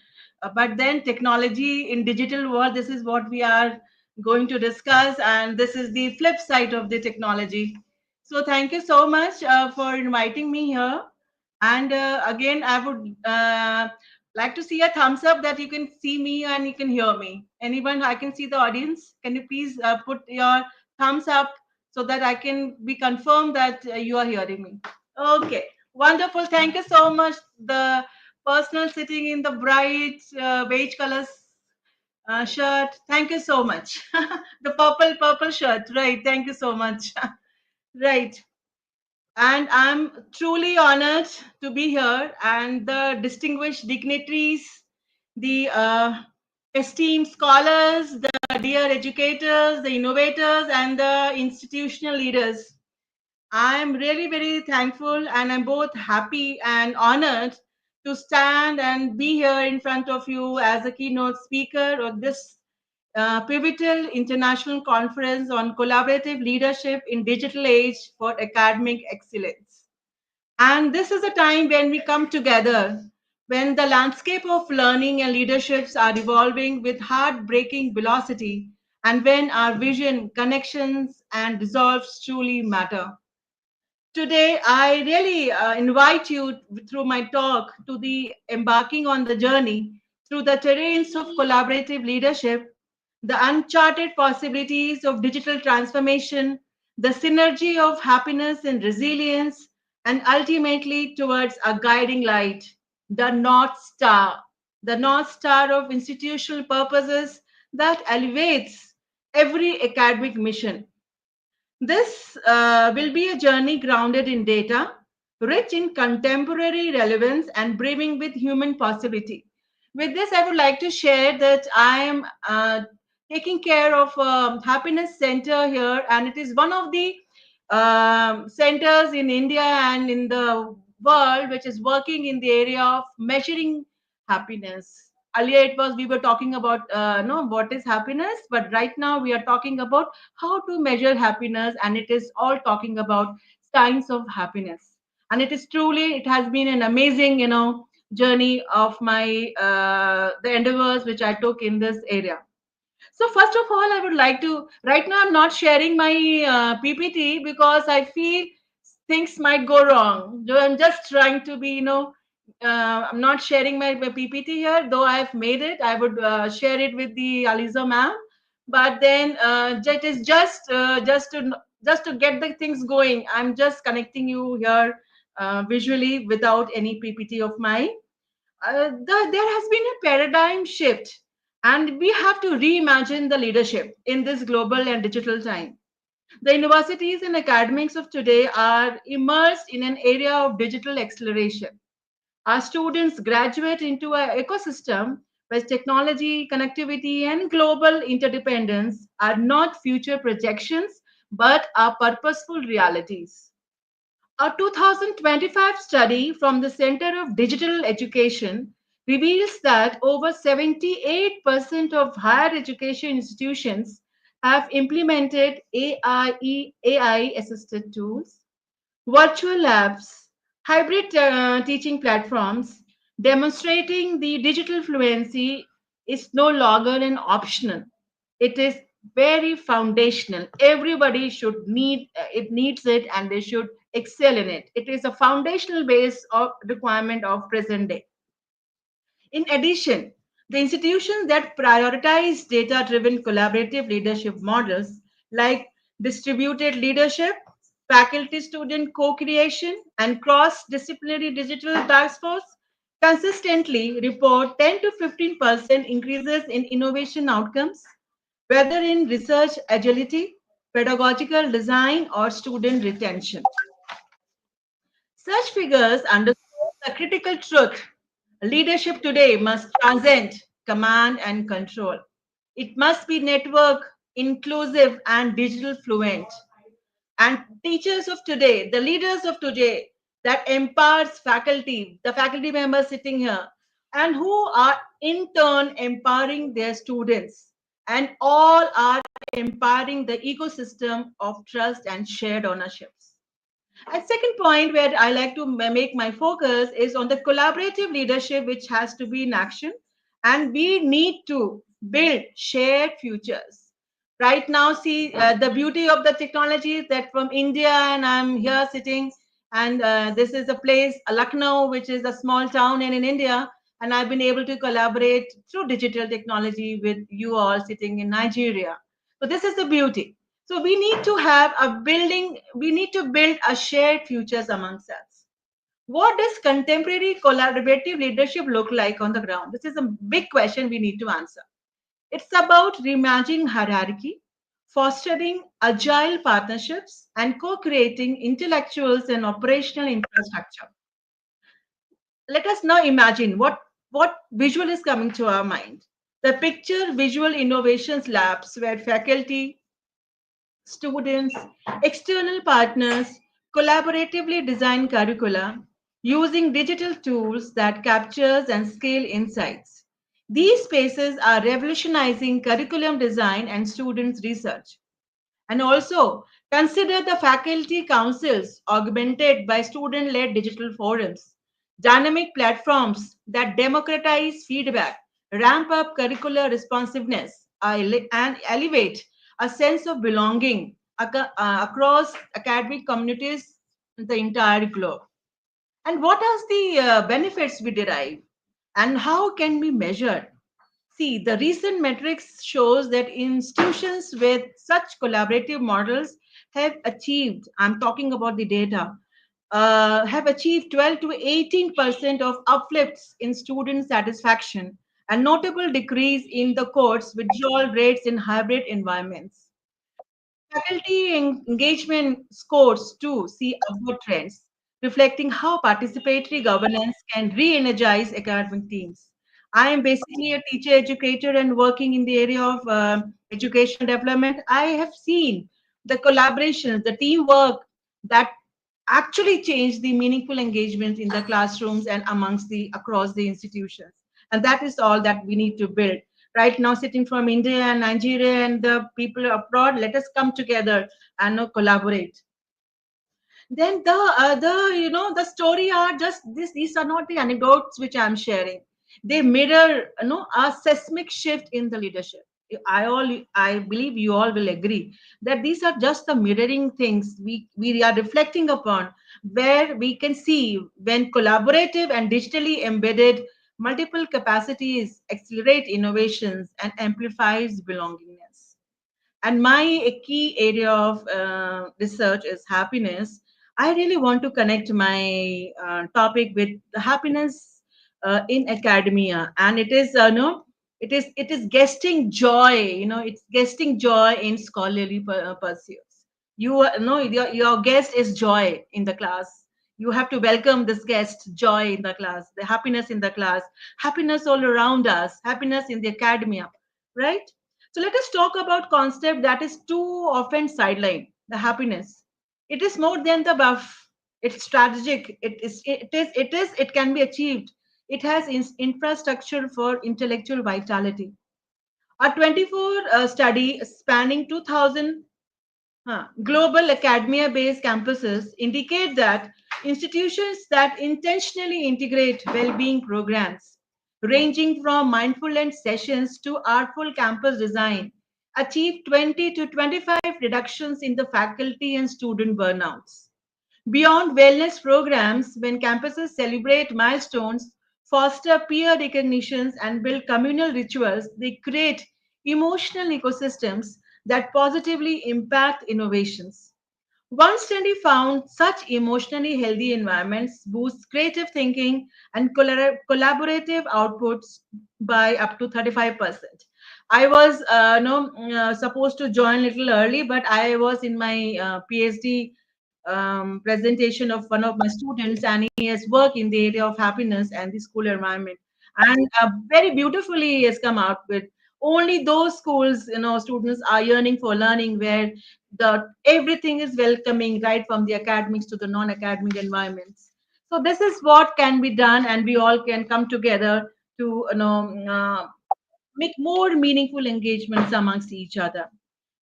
But then technology in digital world, this is what we are going to discuss. And this is the flip side of the technology. So thank you so much for inviting me here. And again, I would like to see a thumbs up that you can see me and you can hear me. Anyone, I can see the audience. Can you please put your thumbs up so that I can be confirmed that you are hearing me? Okay, wonderful. Thank you so much. The personal sitting in the bright beige colors shirt. Thank you so much. The purple shirt. Right. Thank you so much. Right. And I'm truly honored to be here, and the distinguished dignitaries, the esteemed scholars, the dear educators, the innovators, and the institutional leaders. I'm really very thankful, and I'm both happy and honored to stand and be here in front of you as a keynote speaker of this pivotal international conference on collaborative leadership in digital age for academic excellence. And this is a time when we come together, when the landscape of learning and leaderships are evolving with heartbreaking velocity, and when our vision, connections, and resolves truly matter. Today, I really invite you through my talk to the embarking on the journey through the terrains of collaborative leadership, the uncharted possibilities of digital transformation, the synergy of happiness and resilience, and ultimately towards a guiding light, the North Star of institutional purposes that elevates every academic mission. This will be a journey grounded in data, rich in contemporary relevance, and brimming with human possibility. With this, I would like to share that I am taking care of a happiness center here, and it is one of the centers in India and in the world which is working in the area of measuring happiness. Earlier, we were talking about what is happiness, but right now we are talking about how to measure happiness, and it is all talking about science of happiness. And it has been an amazing journey of my the endeavors which I took in this area. So first of all, I would like to, right now I'm not sharing my PPT because I feel things might go wrong. So I'm just trying to be, I'm not sharing my PPT here, though I've made it. I would share it with the Aliza ma'am. But then it is just to get the things going. I'm just connecting you here visually without any PPT of mine. There has been a paradigm shift, and we have to reimagine the leadership in this global and digital time. The universities and academics of today are immersed in an area of digital acceleration. Our students graduate into an ecosystem where technology, connectivity, and global interdependence are not future projections but are purposeful realities. A 2025 study from the Center of Digital Education reveals that over 78% of higher education institutions have implemented AI assisted tools, virtual labs, hybrid teaching platforms, demonstrating the digital fluency is no longer an optional. It is very foundational. Everybody should need it needs it and they should excel in it. It is a foundational base of requirement of present day. In addition, the institutions that prioritize data driven collaborative leadership models like distributed leadership, faculty student co creation, and cross disciplinary digital task force consistently report 10 to 15% increases in innovation outcomes, whether in research agility, pedagogical design, or student retention. Such figures underscore the critical truth. Leadership today must transcend command and control. It must be network, inclusive, and digital fluent. And teachers of today, the leaders of today, that empowers faculty, the faculty members sitting here, and who are in turn empowering their students, and all are empowering the ecosystem of trust and shared ownerships. And second point where I like to make my focus is on the collaborative leadership, which has to be in action. And we need to build shared futures. Right now, see, the beauty of the technology is that from India, and I'm here sitting, and this is a place, Lucknow, which is a small town in India. And I've been able to collaborate through digital technology with you all sitting in Nigeria. So this is the beauty. So we need to have a building, we need to build a shared futures amongst us. What does contemporary collaborative leadership look like on the ground? This is a big question we need to answer. It's about reimagining hierarchy, fostering agile partnerships, and co-creating intellectuals and operational infrastructure. Let us now imagine what visual is coming to our mind. The picture visual innovations labs where faculty, students, external partners collaboratively design curricula using digital tools that captures and scale insights. These spaces are revolutionizing curriculum design and students research. And also consider the faculty councils augmented by student-led digital forums, dynamic platforms that democratize feedback, ramp up curricular responsiveness, and elevate a sense of belonging across academic communities in the entire globe. And what are the benefits we derive and how can be measured? See, the recent metrics shows that institutions with such collaborative models have achieved, I'm talking about the data, have achieved 12 to 18% of uplifts in student satisfaction and notable decrease in the course withdrawal rates in hybrid environments. Faculty engagement scores too see upward trends, reflecting how participatory governance can re-energize academic teams. I am basically a teacher educator and working in the area of education development. I have seen the collaborations, the teamwork that actually change the meaningful engagement in the classrooms and amongst the across the institutions. And that is all that we need to build. Right now, sitting from India and Nigeria and the people abroad, let us come together and collaborate. Then the other, the story are just this. These are not the anecdotes which I'm sharing. They mirror, a seismic shift in the leadership. I believe you all will agree that these are just the mirroring things we are reflecting upon, where we can see when collaborative and digitally embedded multiple capacities accelerate innovations and amplifies belongingness. And my key area of research is happiness. I really want to connect my topic with the happiness in academia, and it is no, it is guesting joy. It's guesting joy in scholarly pursuits. You know your guest is joy in the class. You have to welcome this guest, joy in the class, the happiness in the class, happiness all around us, happiness in the academia, right? So let us talk about concept that is too often sidelined, the happiness. It is more than the buff. It's strategic. It can be achieved. It has infrastructure for intellectual vitality. A 24 study spanning 2000 global academia based campuses indicate that institutions that intentionally integrate well being programs, ranging from mindfulness sessions to artful campus design, achieve 20 to 25 reductions in the faculty and student burnouts. Beyond wellness programs, when campuses celebrate milestones, foster peer recognitions, and build communal rituals, they create emotional ecosystems that positively impact innovations. One study found such emotionally healthy environments boost creative thinking and collaborative outputs by up to 35%. I was supposed to join a little early, but I was in my PhD presentation of one of my students, and he has worked in the area of happiness and the school environment. And very beautifully, he has come out with only those schools, students are yearning for learning where the everything is welcoming, right from the academics to the non-academic environments. So this is what can be done, and we all can come together to make more meaningful engagements amongst each other.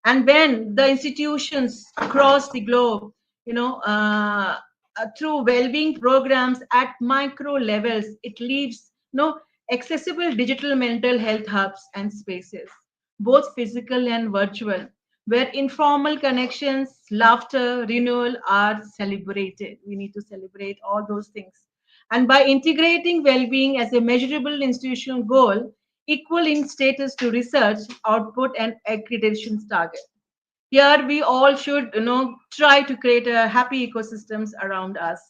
And when the institutions across the globe, through well-being programs at micro levels, it leaves accessible digital mental health hubs and spaces, both physical and virtual, where informal connections, laughter, renewal are celebrated. We need to celebrate all those things. And by integrating well-being as a measurable institutional goal, equal in status to research output and accreditation target. Here we all should, try to create a happy ecosystems around us.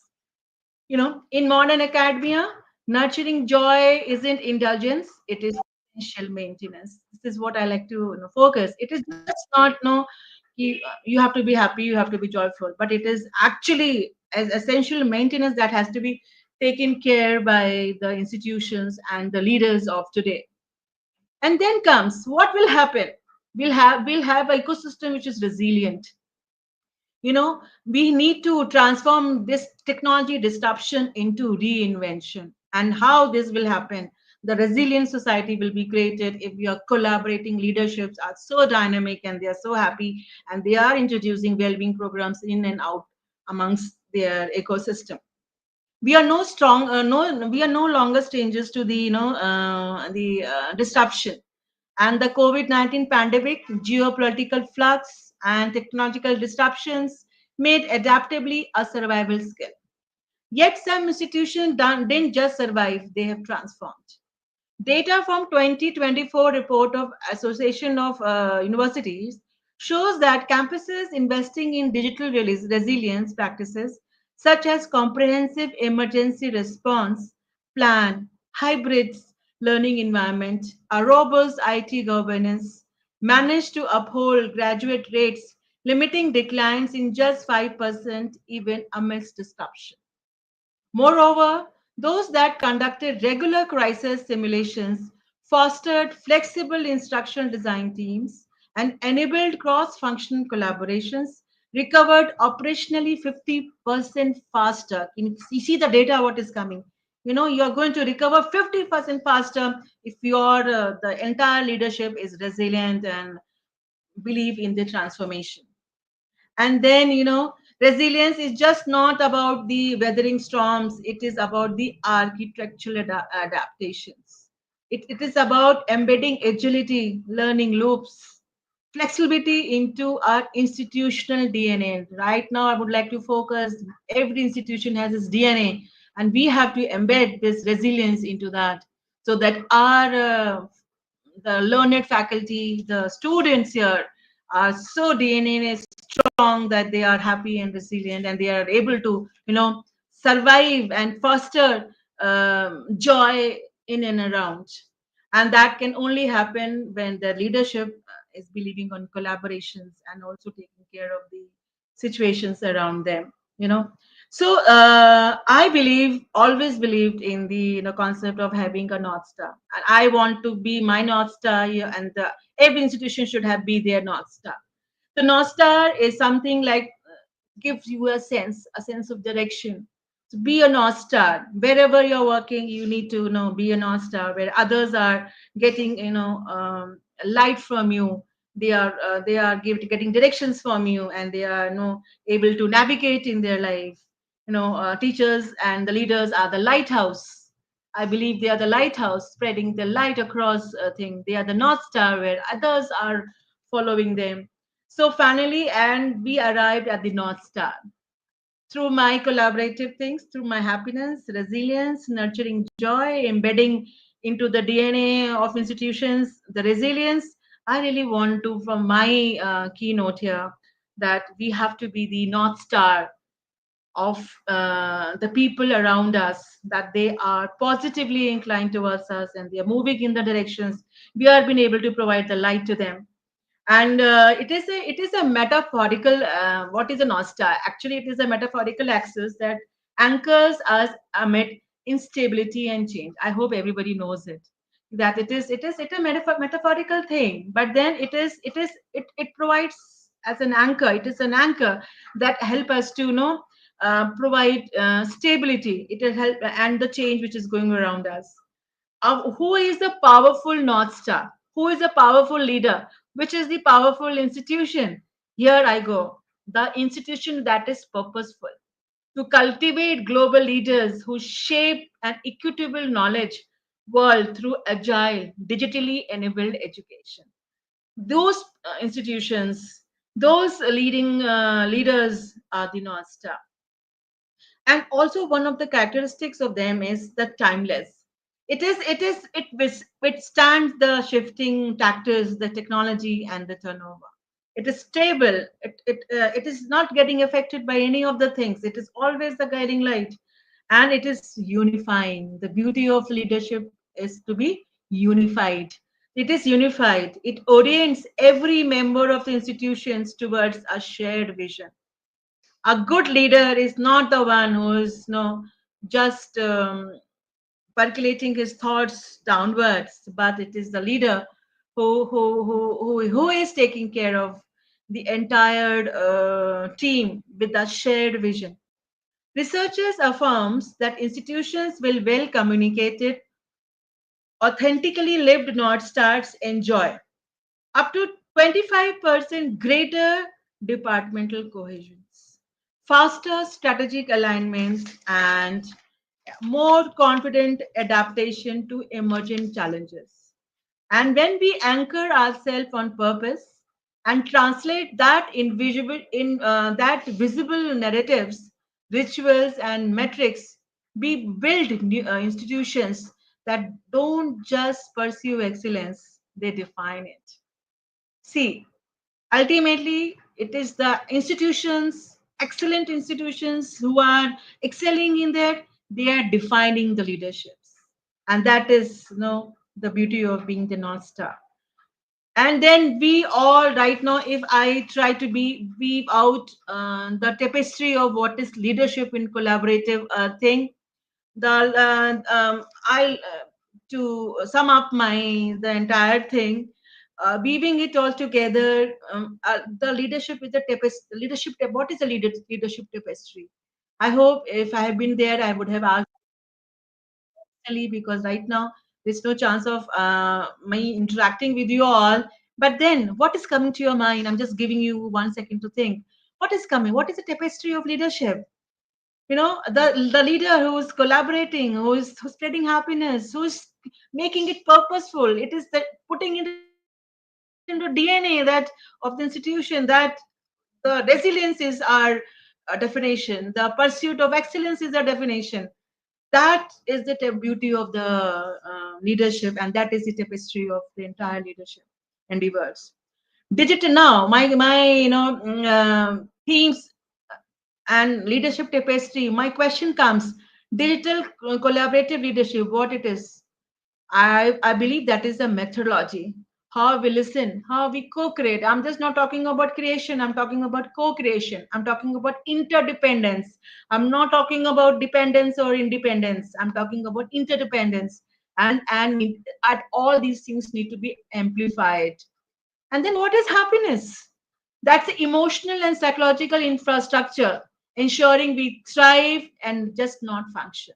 In modern academia, nurturing joy isn't indulgence, it is essential maintenance. This is what I like to focus. It is just not you have to be happy, you have to be joyful, but it is actually as essential maintenance that has to be taken care by the institutions and the leaders of today. And then comes what will happen. We'll have an ecosystem which is resilient. We need to transform this technology disruption into reinvention. And how this will happen, the resilient society will be created if we are collaborating. Leaderships are so dynamic and they are so happy, and they are introducing well-being programs in and out amongst their ecosystem. We are no strong no we are no longer strangers to the disruption. And the COVID-19 pandemic, geopolitical flux, and technological disruptions made adaptability a survival skill. Yet some institutions didn't just survive, they have transformed. Data from 2024 report of Association of Universities shows that campuses investing in digital resilience practices such as comprehensive emergency response plan, hybrids learning environment, a robust IT governance, managed to uphold graduate rates, limiting declines in just 5% even amidst disruption. Moreover, those that conducted regular crisis simulations fostered flexible instructional design teams and enabled cross-functional collaborations, recovered operationally 50% faster. You see the data, what is coming. You're going to recover 50% faster if the entire leadership is resilient and believe in the transformation. And then, resilience is just not about the weathering storms, it is about the architectural adaptations. It is about embedding agility, learning loops, flexibility into our institutional DNA. Right now, I would like to focus, every institution has its DNA, and we have to embed this resilience into that so that our the learned faculty, the students here are so DNA is strong that they are happy and resilient, and they are able to, survive and foster joy in and around. And that can only happen when the leadership is believing on collaborations and also taking care of the situations around them. So I always believed in the concept of having a North Star, and I want to be my North Star here, and every institution should have be their North Star. The North Star is something like gives you a sense of direction. So be a North Star wherever you're working. You need to be a North Star where others are getting light from you. They are getting directions from you, and they are able to navigate in their life. Teachers and the leaders are the lighthouse. I believe they are the lighthouse, spreading the light across thing. They are the North Star where others are following them. So finally, and we arrived at the North Star through my collaborative things, through my happiness, resilience, nurturing joy, embedding into the DNA of institutions, the resilience. I really want to, from my keynote here, that we have to be the North Star of the people around us, that they are positively inclined towards us and they are moving in the directions we are being able to provide the light to them. And it is a metaphorical, what is a North Star? Actually, it is a metaphorical axis that anchors us amid instability and change. I hope everybody knows it, that it a metaphorical thing, but then it provides as an anchor. It is an anchor that help us to provide stability. It will help and the change which is going around us. Who is the powerful North Star? Who is a powerful leader? Which is the powerful institution? Here I go. The institution that is purposeful to cultivate global leaders who shape an equitable knowledge world through agile, digitally enabled education. Those institutions, those leading leaders are the North Star. And also one of the characteristics of them is the timeless. It withstands the shifting tactics, the technology, and the turnover. It is stable. It is not getting affected by any of the things. It is always the guiding light, and it is unifying. The beauty of leadership is to be unified. It is unified. It orients every member of the institutions towards a shared vision. A good leader is not the one who is just percolating his thoughts downwards, but it is the leader who is taking care of the entire team with a shared vision. Researchers affirms that institutions will well communicated, authentically lived North Stars enjoy up to 25% greater departmental cohesions, faster strategic alignments, and more confident adaptation to emergent challenges. And when we anchor ourselves on purpose and translate that that visible narratives, rituals, and metrics, we build institutions that don't just pursue excellence; they define it. See, ultimately, it is the institutions, excellent institutions who are excelling in there, they are defining the leaderships. And that is the beauty of being the North Star. And then we all right now, if I try to weave out the tapestry of what is leadership in collaborative thing, I'll to sum up the entire thing, weaving it all together. The leadership is the tapestry. What is a leadership tapestry? I hope if I have been there, I would have asked because right now there's no chance of me interacting with you all. But then, what is coming to your mind? I'm just giving you 1 second to think. What is coming? What is the tapestry of leadership? The leader who's collaborating, who's spreading happiness, who's making it purposeful. It is that putting it into DNA that of the institution, that the resilience is our definition, the pursuit of excellence is our definition. That is the beauty of the leadership, and that is the tapestry of the entire leadership endeavors. Digital now, my themes and leadership tapestry. My question comes: digital collaborative leadership, what it is? I believe that is a methodology, how we listen, how we co-create. I'm just not talking about creation, I'm talking about co-creation. I'm talking about interdependence. I'm not talking about dependence or independence. I'm talking about interdependence. And at all these things need to be amplified. And then what is happiness? That's the emotional and psychological infrastructure, ensuring we thrive and just not function.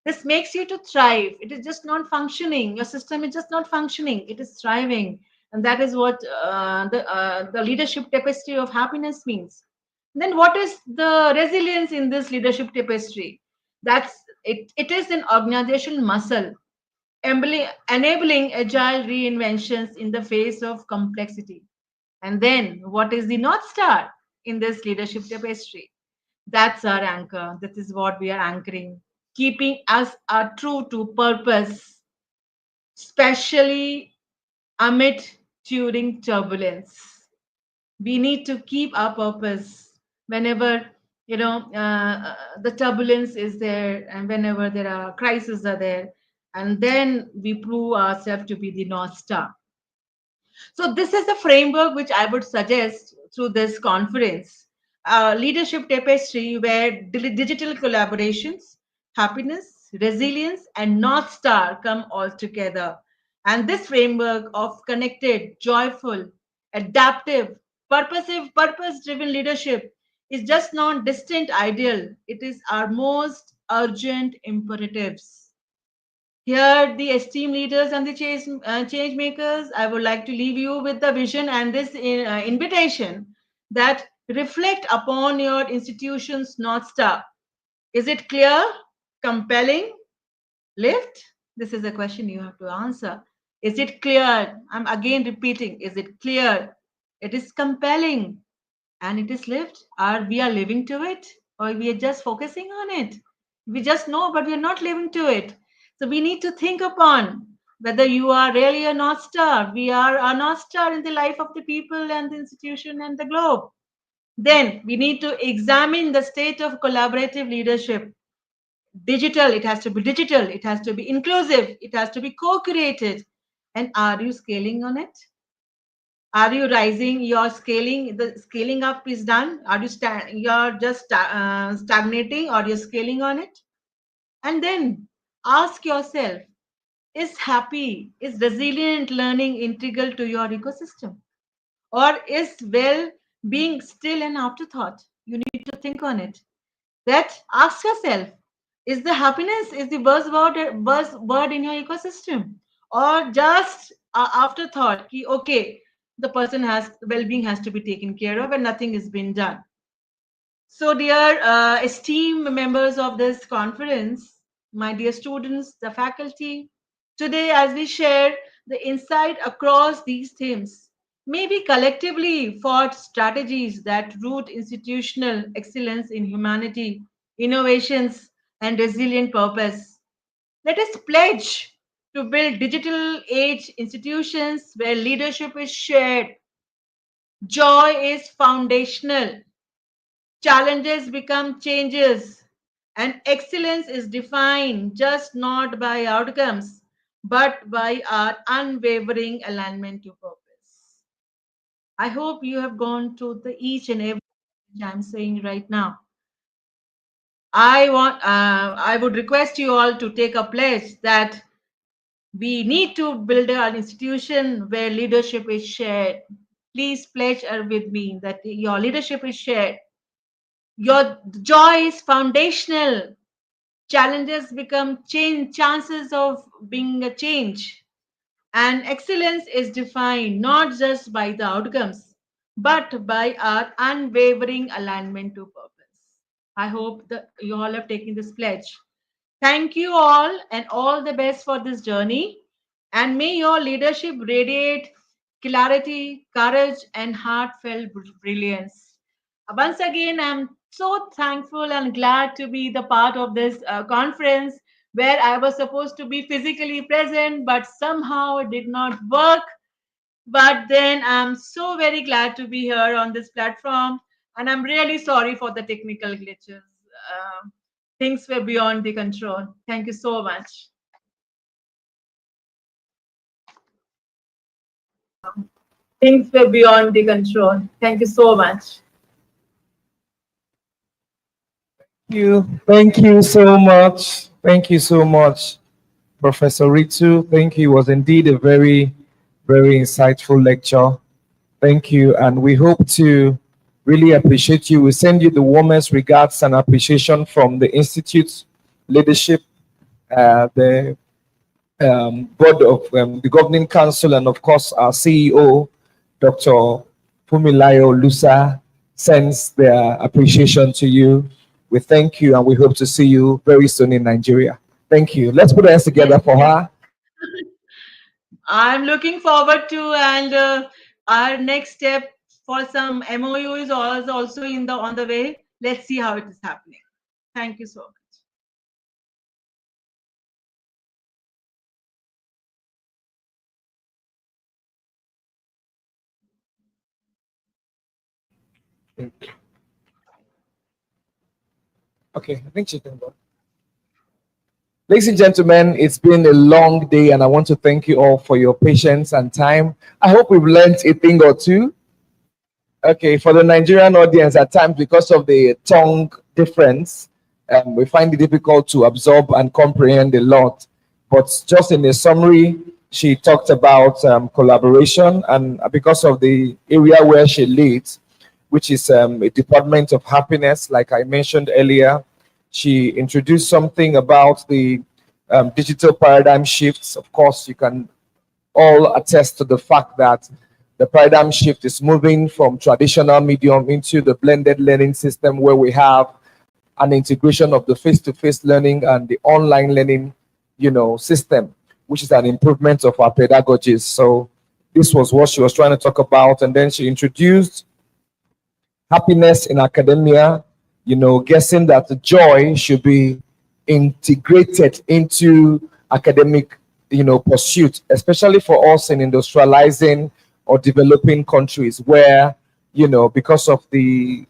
This makes you to thrive. It is just not functioning. Your system is just not functioning. It is thriving. And that is what the leadership tapestry of happiness means. Then what is the resilience in this leadership tapestry? That's it. It is an organizational muscle, enabling agile reinventions in the face of complexity. And then what is the North Star in this leadership tapestry? That's our anchor. That is what we are anchoring, keeping us are true to purpose, especially amid during turbulence. We need to keep our purpose whenever the turbulence is there, and whenever there are crises are there, and then we prove ourselves to be the North Star. So this is the framework which I would suggest through this conference. Leadership tapestry where digital collaborations, happiness, resilience, and North Star come all together. And this framework of connected, joyful, adaptive, purpose-driven leadership is just not distant ideal. It is our most urgent imperatives. Here, the esteemed leaders and the change makers, I would like to leave you with the vision and this invitation that reflect upon your institution's North Star. Is it clear, compelling, lived? This is a question you have to answer. Is it clear? I'm again repeating. Is it clear? It is compelling and it is lived. Are we are living to it, or we are just focusing on it? We just know, but we are not living to it. So we need to think upon whether you are really a North Star. We are a North Star in the life of the people and the institution and the globe. Then we need to examine the state of collaborative leadership. Digital, it has to be digital, it has to be inclusive, it has to be co-created. And are you scaling on it? Are you rising? Your scaling, the scaling up is done. Are you you're just stagnating, or you're scaling on it? And then ask yourself, is happy, is resilient learning integral to your ecosystem? Or is well-being still an afterthought? You need to think on it. That ask yourself, is the happiness, is the buzzword in your ecosystem? Or just afterthought, okay, the person has, well-being has to be taken care of and nothing has been done. So dear esteemed members of this conference, my dear students, the faculty, today as we share the insight across these themes, may we collectively forge strategies that root institutional excellence in humanity, innovations, and resilient purpose. Let us pledge to build digital age institutions where leadership is shared, joy is foundational, challenges become changes, and excellence is defined just not by outcomes, but by our unwavering alignment to purpose. I hope you have gone to the each and every which I'm saying right now. I would request you all to take a pledge that we need to build an institution where leadership is shared. Please pledge with me that your leadership is shared. Your joy is foundational. Challenges become chances of being a change. And excellence is defined not just by the outcomes, but by our unwavering alignment to purpose. I hope that you all have taken this pledge. Thank you all and all the best for this journey. And may your leadership radiate clarity, courage, and heartfelt brilliance. Once again, I'm so thankful and glad to be the part of this conference where I was supposed to be physically present, but somehow it did not work. But then I'm so very glad to be here on this platform, and I'm really sorry for the technical glitches. Things were beyond the control. Thank you so much. things were beyond the control. Thank you so much. Thank you so much. Thank you so much, Professor Ritu. Thank you. It was indeed a very, very insightful lecture. Thank you. And we hope to really appreciate you. We send you the warmest regards and appreciation from the Institute's leadership, the board of the governing council, and of course our CEO, Dr. Fumilayo Lusa, sends their appreciation to you. We thank you and we hope to see you very soon in Nigeria. Thank you. Let's put our hands together for her. I'm looking forward to, and our next step for some MOU is also on the way. Let's see how it is happening. Thank you so much. Okay, I think she can go. Ladies and gentlemen, it's been a long day and I want to thank you all for your patience and time. I hope we've learned a thing or two. Okay, for the Nigerian audience, at times because of the tongue difference, we find it difficult to absorb and comprehend a lot. But just in a summary, she talked about collaboration, and because of the area where she leads, which is a department of happiness, like I mentioned earlier, she introduced something about the digital paradigm shifts. Of course, you can all attest to the fact that the paradigm shift is moving from traditional medium into the blended learning system, where we have an integration of the face-to-face learning and the online learning, system, which is an improvement of our pedagogies. So this was what she was trying to talk about. And then she introduced happiness in academia, guessing that the joy should be integrated into academic, pursuit, especially for us in industrializing or developing countries where, because of the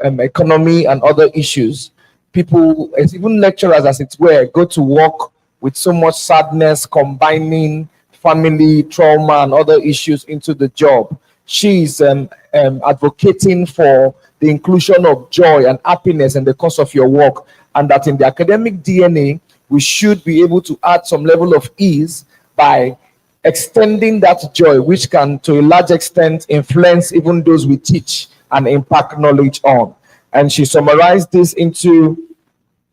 economy and other issues, people, even lecturers as it were, go to work with so much sadness, combining family, trauma, and other issues into the job. She's advocating for the inclusion of joy and happiness in the course of your work, and that in the academic DNA, we should be able to add some level of ease by extending that joy, which can, to a large extent, influence even those we teach and impact knowledge on. And she summarized this into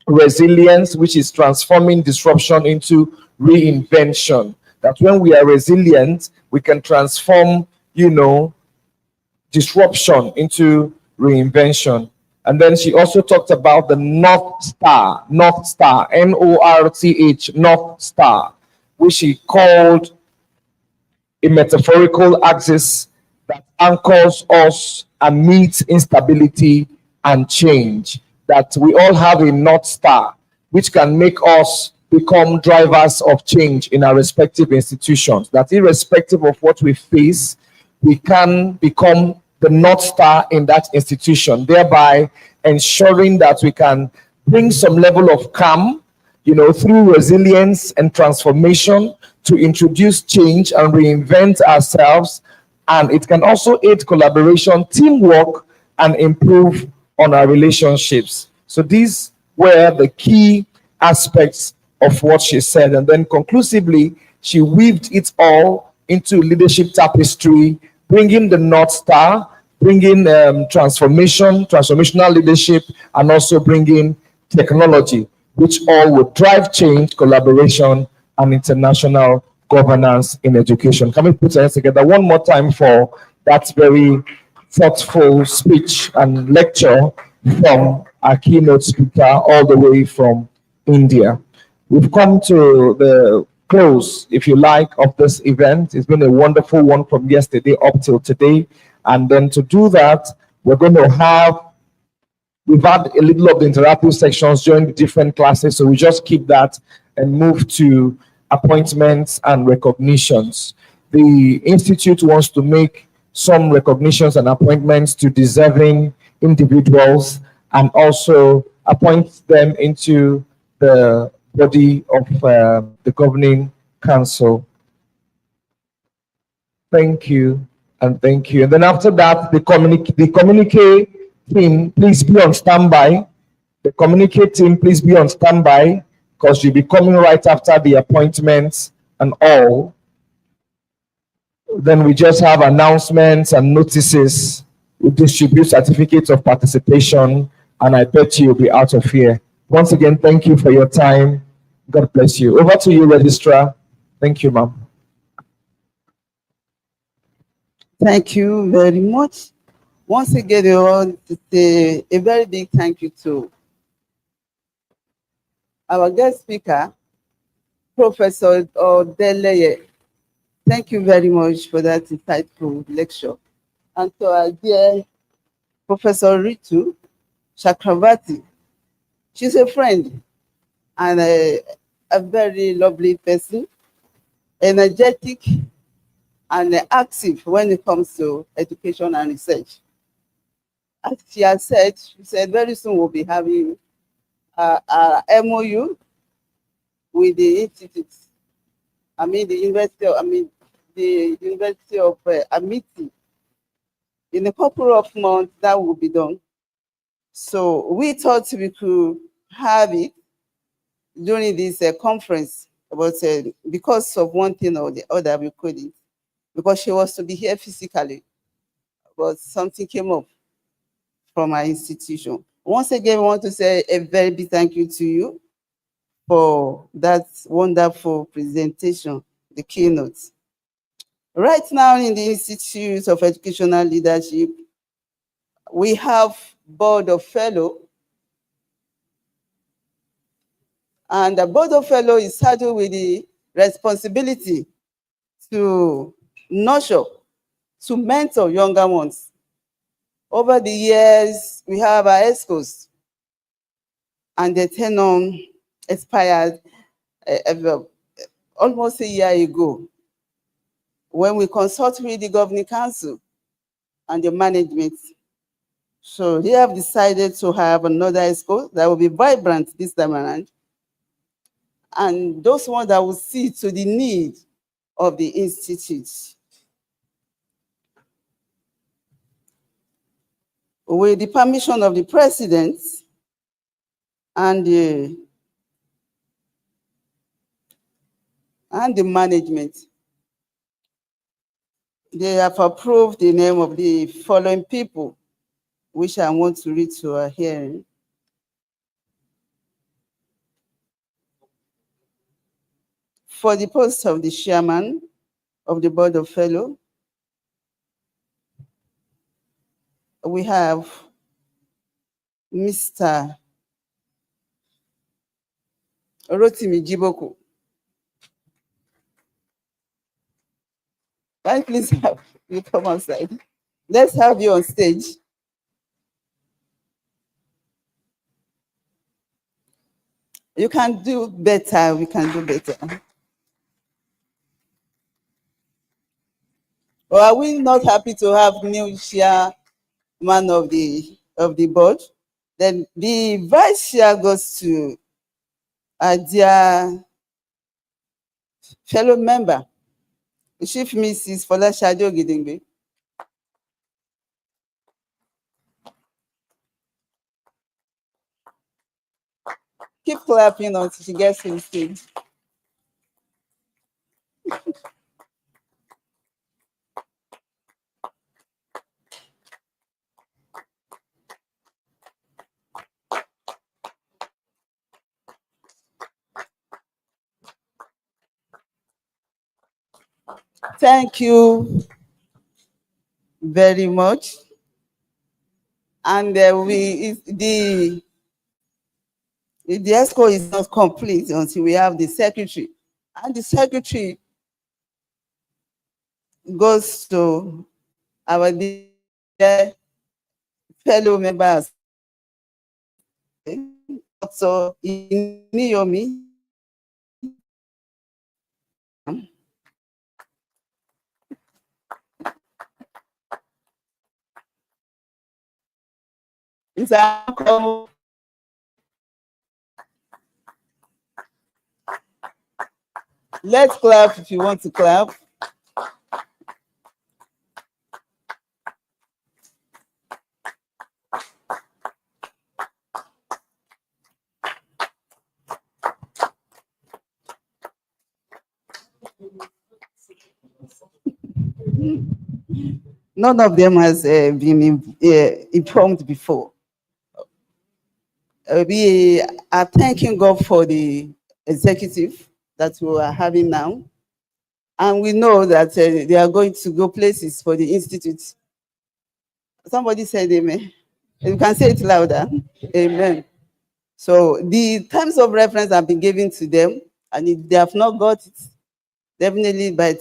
resilience, which is transforming disruption into reinvention. That when we are resilient, we can transform, disruption into reinvention. And then she also talked about the North Star, N-O-R-T-H, North Star, which she called a metaphorical axis that anchors us amidst instability and change. That we all have a North Star, which can make us become drivers of change in our respective institutions. That irrespective of what we face, we can become the North Star in that institution, thereby ensuring that we can bring some level of calm, through resilience and transformation to introduce change and reinvent ourselves. And it can also aid collaboration, teamwork, and improve on our relationships. So these were the key aspects of what she said. And then conclusively, she weaved it all into leadership tapestry, bringing the North Star, bringing transformational leadership, and also bringing technology, which all would drive change, collaboration, and international governance in education. Can we put our hands together one more time for that very thoughtful speech and lecture from our keynote speaker all the way from India? We've come to the close, if you like, of this event. It's been a wonderful one from yesterday up till today. And then to do that, we've had a little of the interactive sections during the different classes. So we just keep that and move to appointments and recognitions. The Institute wants to make some recognitions and appointments to deserving individuals and also appoint them into the body of the governing council. Thank you. And thank you. And then after that, the communique team, please be on standby. The communicate team, please be on standby because you'll be coming right after the appointments and all. Then we just have announcements and notices. We distribute certificates of participation, and I bet you'll be out of here. Once again, thank you for your time. God bless you. Over to you, Registrar. Thank you, ma'am. Thank you very much. Once again, I want to say a very big thank you to our guest speaker, Professor Odeleye. Thank you very much for that insightful lecture. And to our dear Professor Ritu Chakravarti. She's a friend and a very lovely person, energetic and active when it comes to education and research. As she has said, she said very soon we'll be having a MOU with the institute. The University of Amity. In a couple of months, that will be done. So we thought we could have it during this conference, but because of one thing or the other, we couldn't, because she was to be here physically, but something came up from our institution. Once again, we want to say a very big thank you to you for that wonderful presentation, the keynote. Right now in the Institute of Educational Leadership, we have Board of Fellow, and the Board of Fellow is saddled with the responsibility to nurture, to mentor younger ones. Over the years, we have our ESCOs, and the tenure expired almost a year ago when we consult with the Governing Council and the management. So they have decided to have another ESCO that will be vibrant this time around, and those ones that will see to the need of the institute. With the permission of the president and the management, they have approved the name of the following people, which I want to read to our hearing. For the post of the chairman of the Board of Fellow, we have Mr. Rotimi Jiboku. Can I please have you come outside? Let's have you on stage. You can do better, we can do better. Or are we not happy to have new chairman of the board? Then the vice chair goes to a dear fellow member, Chief Mrs. Folashade Ogidengbe. Keep clapping until she gets to the stage. Thank you very much. And the ESCO is not complete until we have the secretary. And the secretary goes to our dear fellow members. So, Niyomi. Let's clap if you want to clap. None of them has been informed before. We are thanking God for the executive that we are having now. And we know that they are going to go places for the institute. Somebody said amen. You can say it louder. Amen. So the terms of reference have been given to them, and if they have not got it, definitely by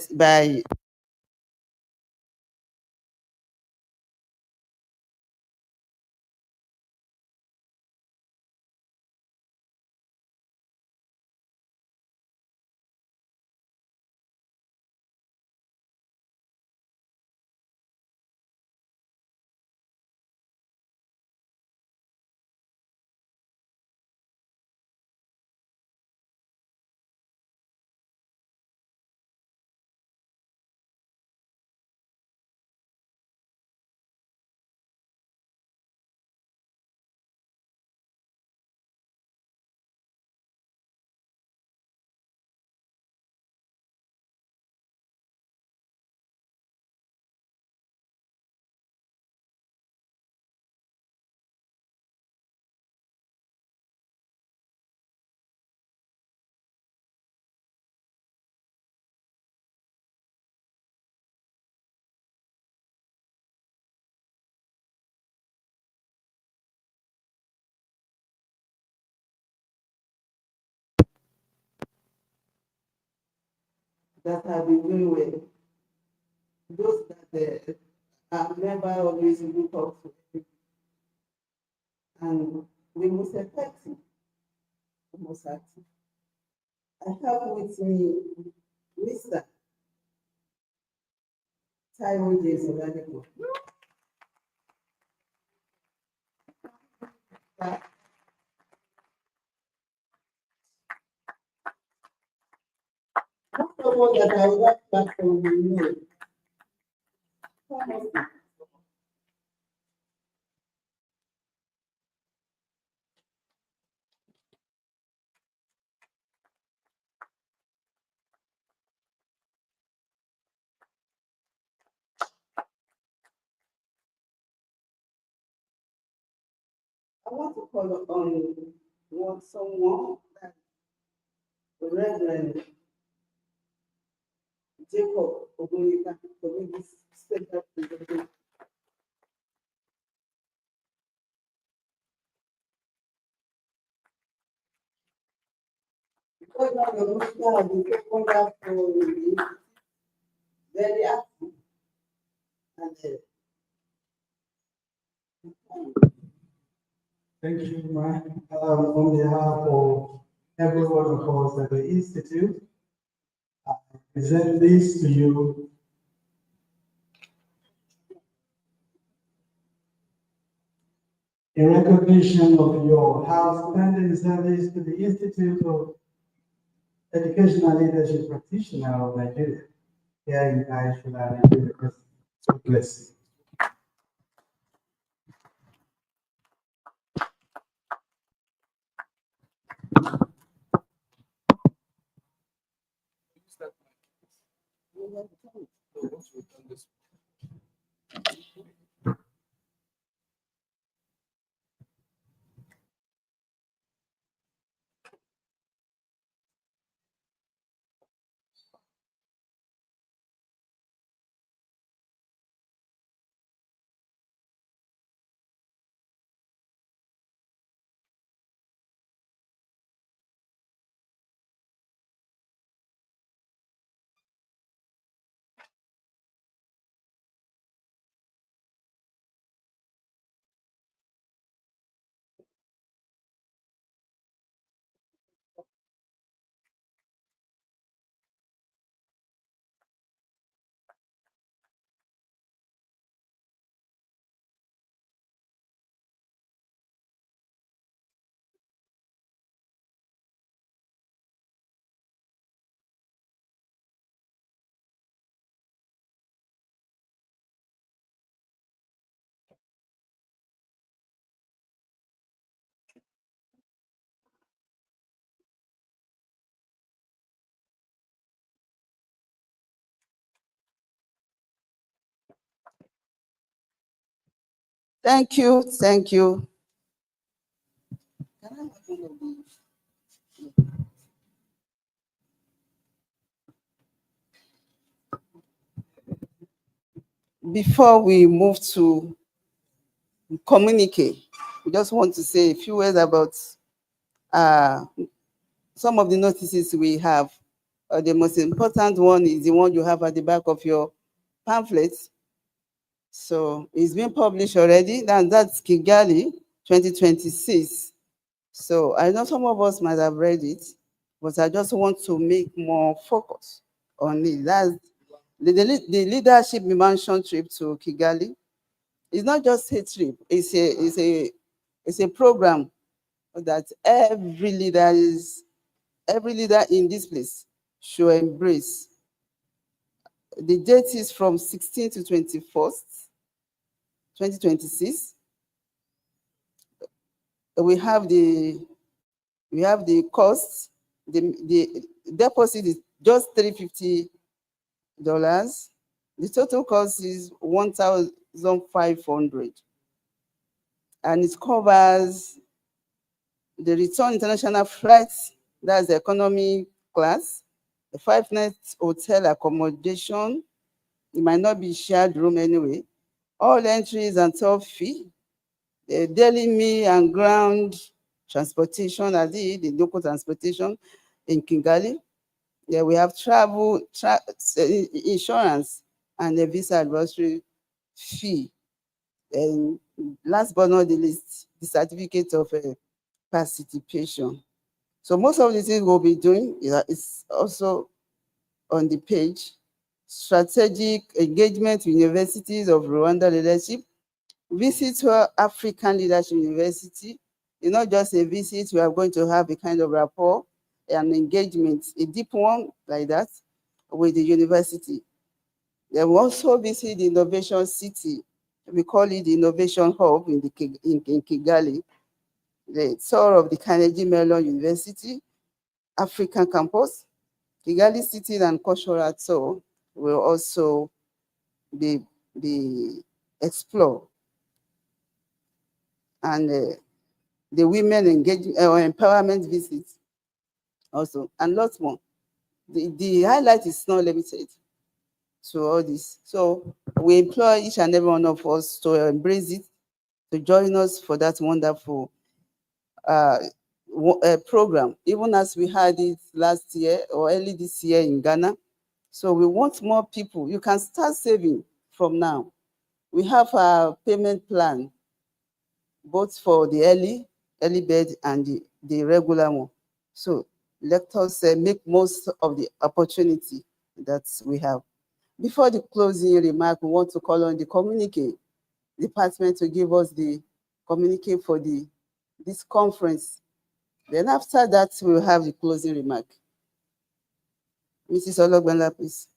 that have been doing well. Those that are never always look up to, and the most effective, the most active. I have with me Mr. Taiwo James Oladipo. Someone that I would like back from the I want to call on someone that Reverend Jacob Ogonika to make this special presentation. Because now the Muslim have been so wonderful, very active, and Thank you, Mark. On behalf of every one of us at the Institute, I present this to you in recognition of your outstanding service to the Institute of Educational Leadership Practitioner of Nigeria, here in Aisha University. So bless you. Thank you. Thank you. Before we move to communicate, we just want to say a few words about some of the notices we have. The most important one is the one you have at the back of your pamphlet. So it's been published already, and that's Kigali 2026. So I know some of us might have read it, but I just want to make more focus on it. That's the leadership immersion trip to Kigali. It's not just a trip, it's a program that every leader in this place should embrace. The date is from 16th to 21st, 2026. We have the cost. The deposit is just $350. The total cost is $1,500, and it covers the return international flights, that's the economy class, the 5-night hotel accommodation. It might not be shared room anyway. All entries and toll fee, the daily meal and ground transportation, the local transportation in Kigali. Yeah, we have travel, insurance, and a visa advisory fee. And last but not the least, the certificate of participation. So most of the things we'll be doing is also on the page. Strategic engagement with universities of Rwanda leadership. Visit to African Leadership University. It's not just a visit, we are going to have a kind of rapport and engagement, a deep one like that, with the university. Then we also visit the Innovation City. We call it the Innovation Hub in Kigali. The tour of the Carnegie Mellon University, African campus, Kigali City and Cultural Tour will also be explored. And the women engagement or empowerment visits also, and lots more. The highlight is not limited to all this. So we implore each and every one of us to embrace it, to join us for that wonderful program, even as we had it last year or early this year in Ghana. So we want more people. You can start saving from now. We have a payment plan, both for the early bird and the regular one. So let us make most of the opportunity that we have. Before the closing remark, we want to call on the communique department to give us the communique for this conference. Then after that, we'll have the closing remark. Mrs. Ologbenla, please.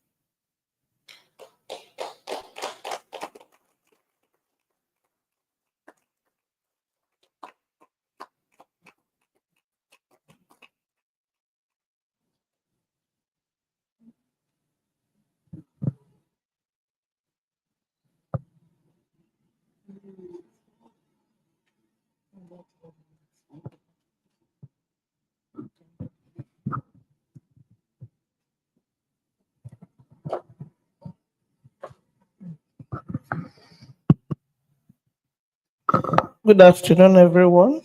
Good afternoon, everyone.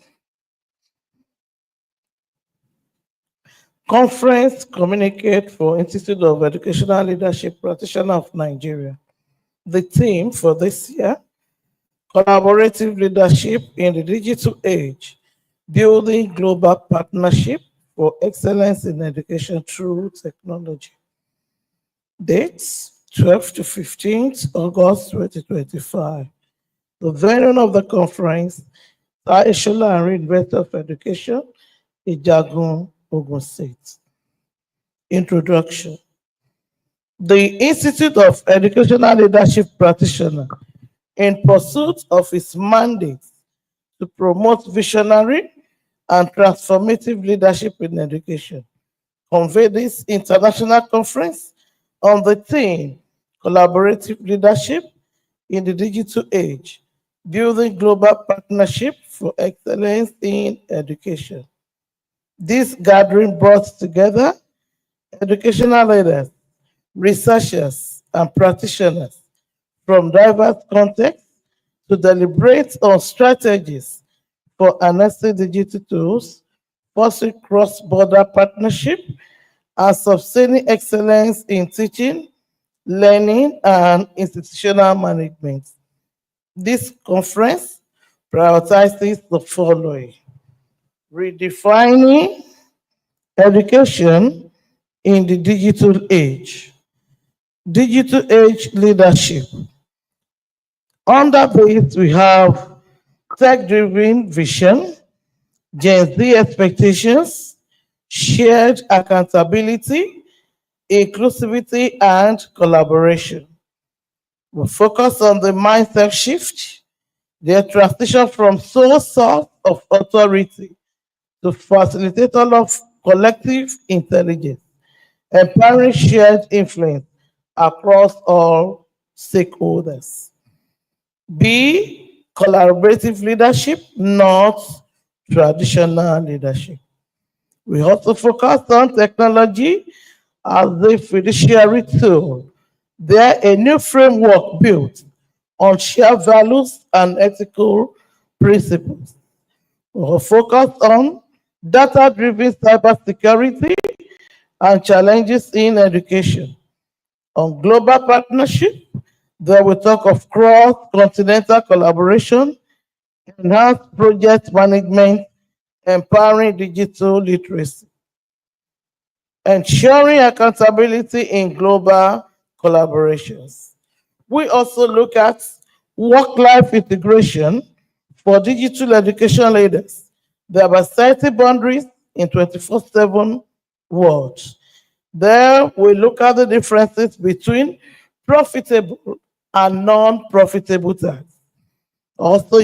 Conference Communicate for Institute of Educational Leadership Practitioner of Nigeria. The theme for this year, Collaborative Leadership in the Digital Age, Building Global Partnership for Excellence in Education Through Technology. Dates, 12th to 15th August 2025. The venue of the conference, Aishola and University of Education, Ijagun, Ogun State. Introduction. The Institute of Educational Leadership Practitioner, in pursuit of its mandate to promote visionary and transformative leadership in education, convened this international conference on the theme, Collaborative Leadership in the Digital Age, building global partnership for excellence in education. This gathering brought together educational leaders, researchers, and practitioners from diverse contexts to deliberate on strategies for harnessing digital tools, fostering cross-border partnership, and sustaining excellence in teaching, learning, and institutional management. This conference prioritizes the following: redefining education in the digital age, digital age leadership. Under this, we have tech-driven vision, Gen Z expectations, shared accountability, inclusivity, and collaboration. We focus on the mindset shift, the transition from sole source of authority to facilitator of collective intelligence, empowering shared influence across all stakeholders. B, collaborative leadership, not traditional leadership. We also focus on technology as the fiduciary tool. There a new framework built on shared values and ethical principles. We will focus on data-driven cybersecurity and challenges in education. On global partnership, there we talk of cross-continental collaboration, enhanced project management, empowering digital literacy, ensuring accountability in global collaborations. We also look at work-life integration for digital education leaders, thereby setting boundaries in 24/7 world. There we look at the differences between profitable and non-profitable tasks. Also,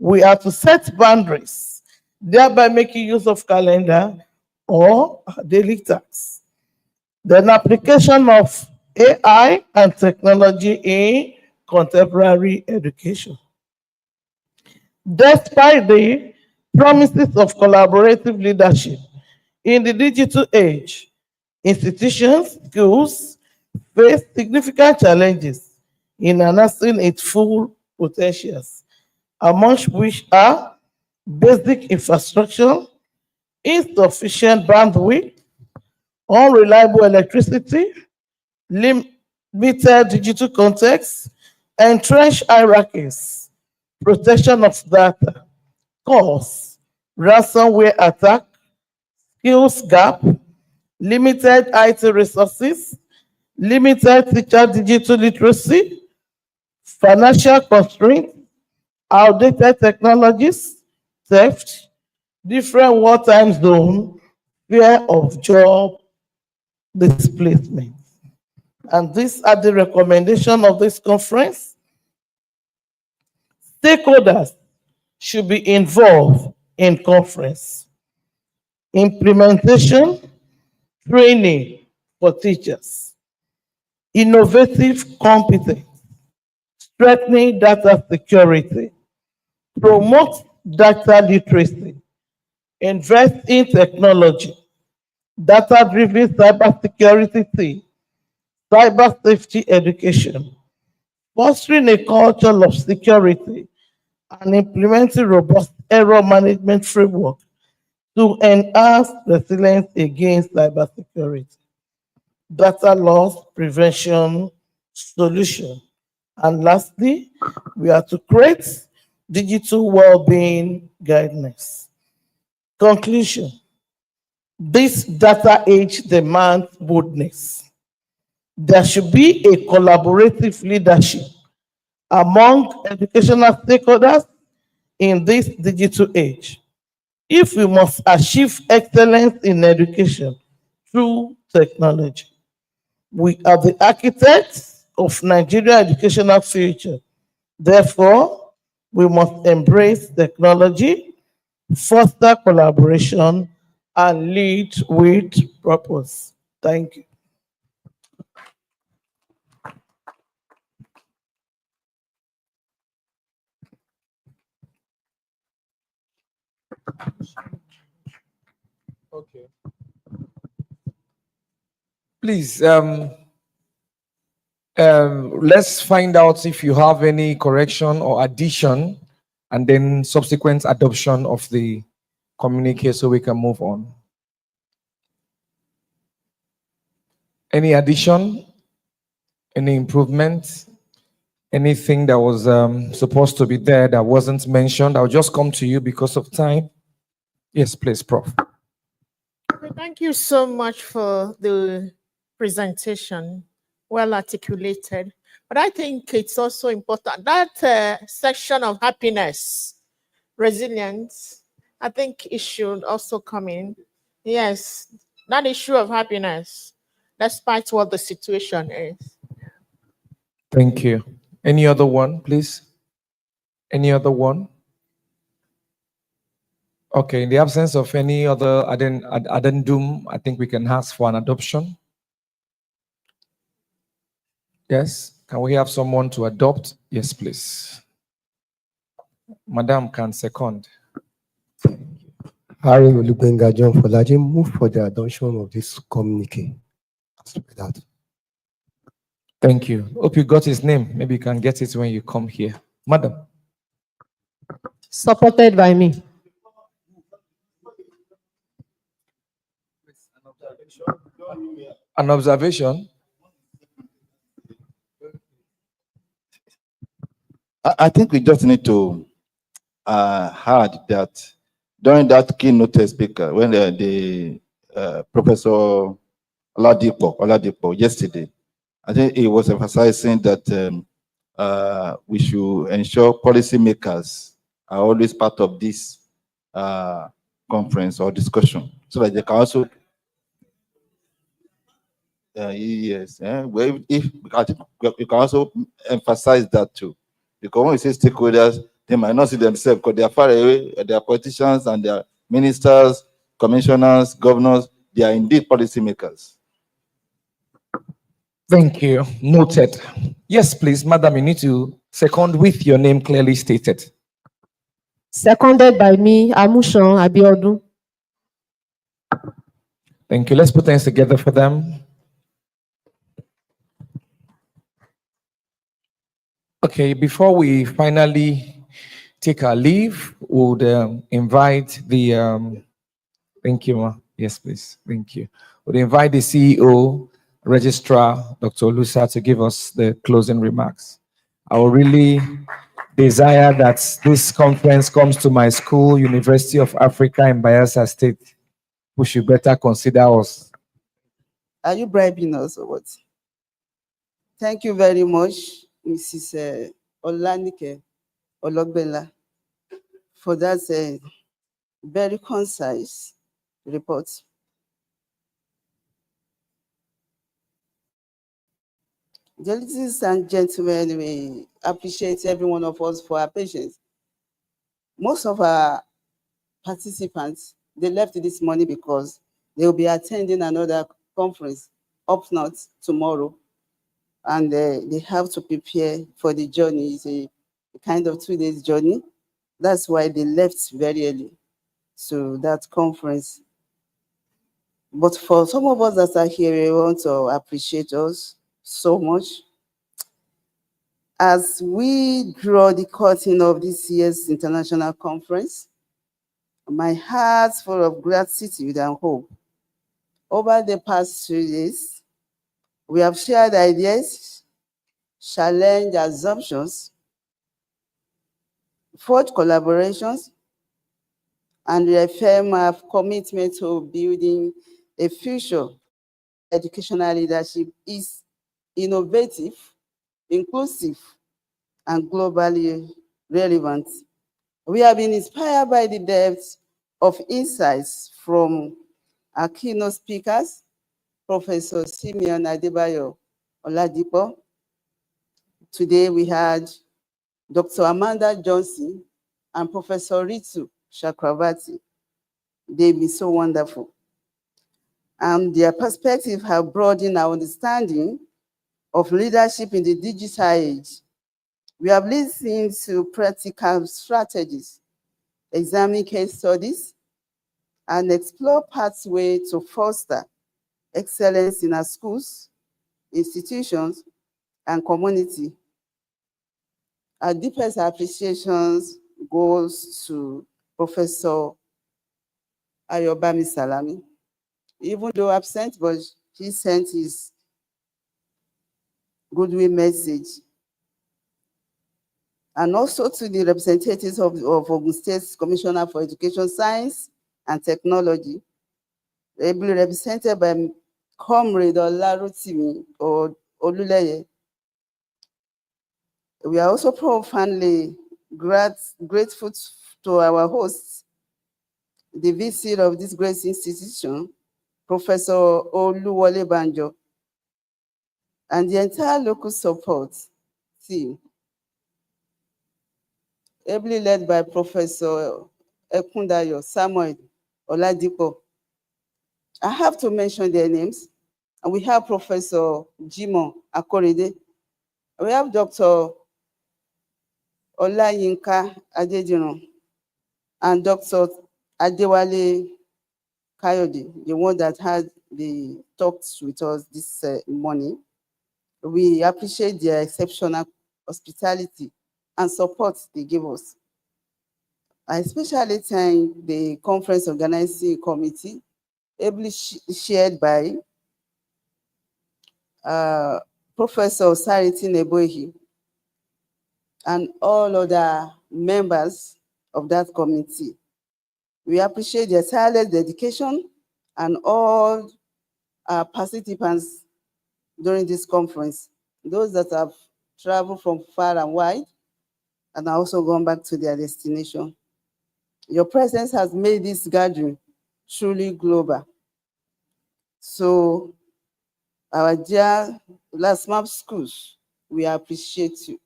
we are to set boundaries, thereby making use of calendar or daily tasks. Then application of AI and technology in contemporary education. Despite the promises of collaborative leadership in the digital age, institutions, schools face significant challenges in harnessing its full potentials, amongst which are basic infrastructure, insufficient bandwidth, unreliable electricity, limited digital context, entrenched hierarchies, protection of data, costs, ransomware attack, skills gap, limited IT resources, limited teacher digital literacy, financial constraints, outdated technologies, theft, different war time zone, fear of job displacement. And these are the recommendations of this conference. Stakeholders should be involved in conference. Implementation, training for teachers. Innovative competence, strengthening data security, promote data literacy, invest in technology, data-driven cybersecurity, cyber safety education, fostering a culture of security, and implementing robust error management framework to enhance resilience against cybersecurity, data loss prevention solution. And lastly, we are to create digital well-being guidance. Conclusion: this data age demands boldness. There should be a collaborative leadership among educational stakeholders in this digital age. If we must achieve excellence in education through technology, we are the architects of Nigeria's educational future. Therefore, we must embrace technology, foster collaboration, and lead with purpose. Thank you. Okay. Please, let's find out if you have any correction or addition, and then subsequent adoption of the communique so we can move on. Any addition? Any improvement? Anything that was supposed to be there that wasn't mentioned? I'll just come to you because of time. Yes, please, Prof. Thank you so much for the presentation, well articulated. But I think it's also important that section of happiness, resilience, I think it should also come in. Yes, that issue of happiness, despite what the situation is. Thank you. Any other one, please? Any other one? Okay, in the absence of any other addendum, I think we can ask for an adoption. Yes, can we have someone to adopt? Yes, please. Madam can second. Harry Olubenga John Folaji move for the adoption of this communique. That. Thank you. Hope you got his name. Maybe you can get it when you come here. Madam. Supported by me. An observation? I think we just need to add that during that keynote speaker, when the Professor Oladipo yesterday, I think he was emphasizing that we should ensure policymakers are always part of this conference or discussion, so that they can also. Yes, well, if you can also emphasize that too, because when we say stakeholders, they might not see themselves because they are far away. They are politicians and they are ministers, commissioners, governors. They are indeed policymakers. Thank you. Noted. Yes, please, Madam, you need to second with your name clearly stated. Seconded by me, Amushan Abiodun. Thank you. Let's put hands together for them. Okay, before we finally take our leave, would invite the thank you, ma. Yes, please. Thank you. Would invite the CEO, Registrar, Dr. Olusa, to give us the closing remarks. I would really desire that this conference comes to my school, University of Africa in Bayelsa State. We should better consider us. Are you bribing us or what? Thank you very much, Mrs. Olanike Ologbela, for that very concise report. Ladies and gentlemen, we appreciate every one of us for our patience. Most of our participants, they left this morning because they will be attending another conference up north tomorrow, and they have to prepare for the journey. It's a kind of 2 days journey. That's why they left very early to that conference. But for some of us that are here, we want to appreciate us so much. As we draw the curtain of this year's international conference, my heart's full of gratitude and hope. Over the past 2 days, we have shared ideas, challenged assumptions, forged collaborations, and reaffirmed our commitment to building a future educational leadership is innovative, inclusive, and globally relevant. We have been inspired by the depth of insights from our keynote speakers, Professor Simeon Adebayo Oladipo. Today we had Dr. Amanda Johnson and Professor Ritu Chakravarti. They've been so wonderful. And their perspectives have broadened our understanding of leadership in the digital age. We have listened to practical strategies examine case studies, and explore pathways to foster excellence in our schools, institutions, and community. Our deepest appreciations goes to Professor Ayobami Salami. Even though absent, but he sent his goodwill message. And also to the representatives of Ogun State's Commissioner for Education, Science, and Technology, ably represented by Comrade Olarotimi or Oluleye. We are also profoundly grateful to our hosts, the VC of this great institution, Professor Oluwole Banjo, and the entire local support team, ably led by Professor Ekundayo Samuel Oladipo. I have to mention their names. And we have Professor Jimo Akorede. We have Dr. Olayinka Adediran and Dr. Adewale Kayode, the one that had the talks with us this morning. We appreciate their exceptional hospitality and support they give us. I especially thank the conference organizing committee, ably shared by Professor Sariti Nebohi and all other members of that committee. We appreciate their tireless dedication and all participants during this conference, those that have traveled from far and wide and are also gone back to their destination. Your presence has made this gathering truly global. So, our dear LASMAP schools, we appreciate you.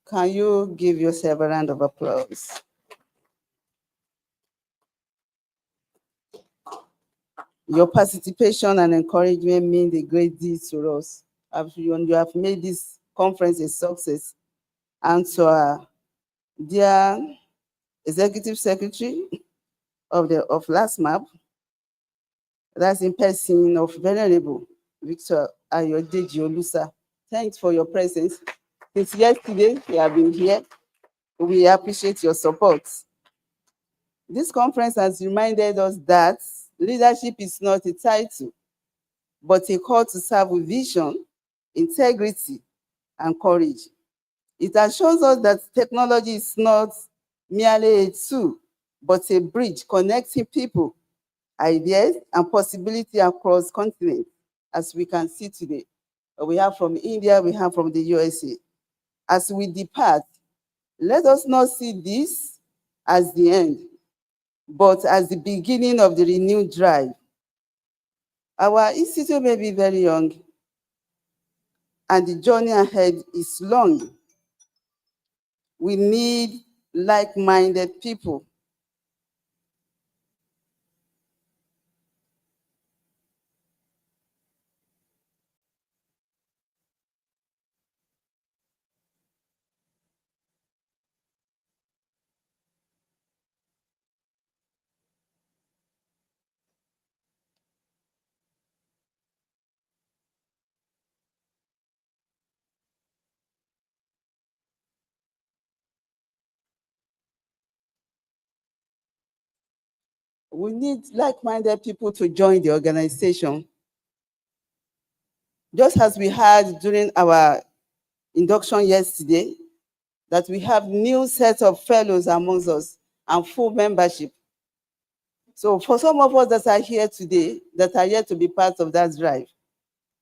Can you give yourself a round of applause? Your participation and encouragement mean a great deal to us. You have made this conference a success. And to our dear Executive Secretary of LASMAP, that's in person of Venerable Victor Ayodeji Olusa. Thanks for your presence. Since yesterday, you have been here. We appreciate your support. This conference has reminded us that leadership is not a title, but a call to serve with vision, integrity, and courage. It assures us that technology is not merely a tool, but a bridge connecting people, ideas, and possibility across continents, as we can see today. We have from India, we have from the USA. As we depart, let us not see this as the end, but as the beginning of the renewed drive. Our institute may be very young, and the journey ahead is long. We need like-minded people. We need like-minded people to join the organization. Just as we had during our induction yesterday, that we have new set of fellows amongst us and full membership. So for some of us that are here today, that are yet to be part of that drive,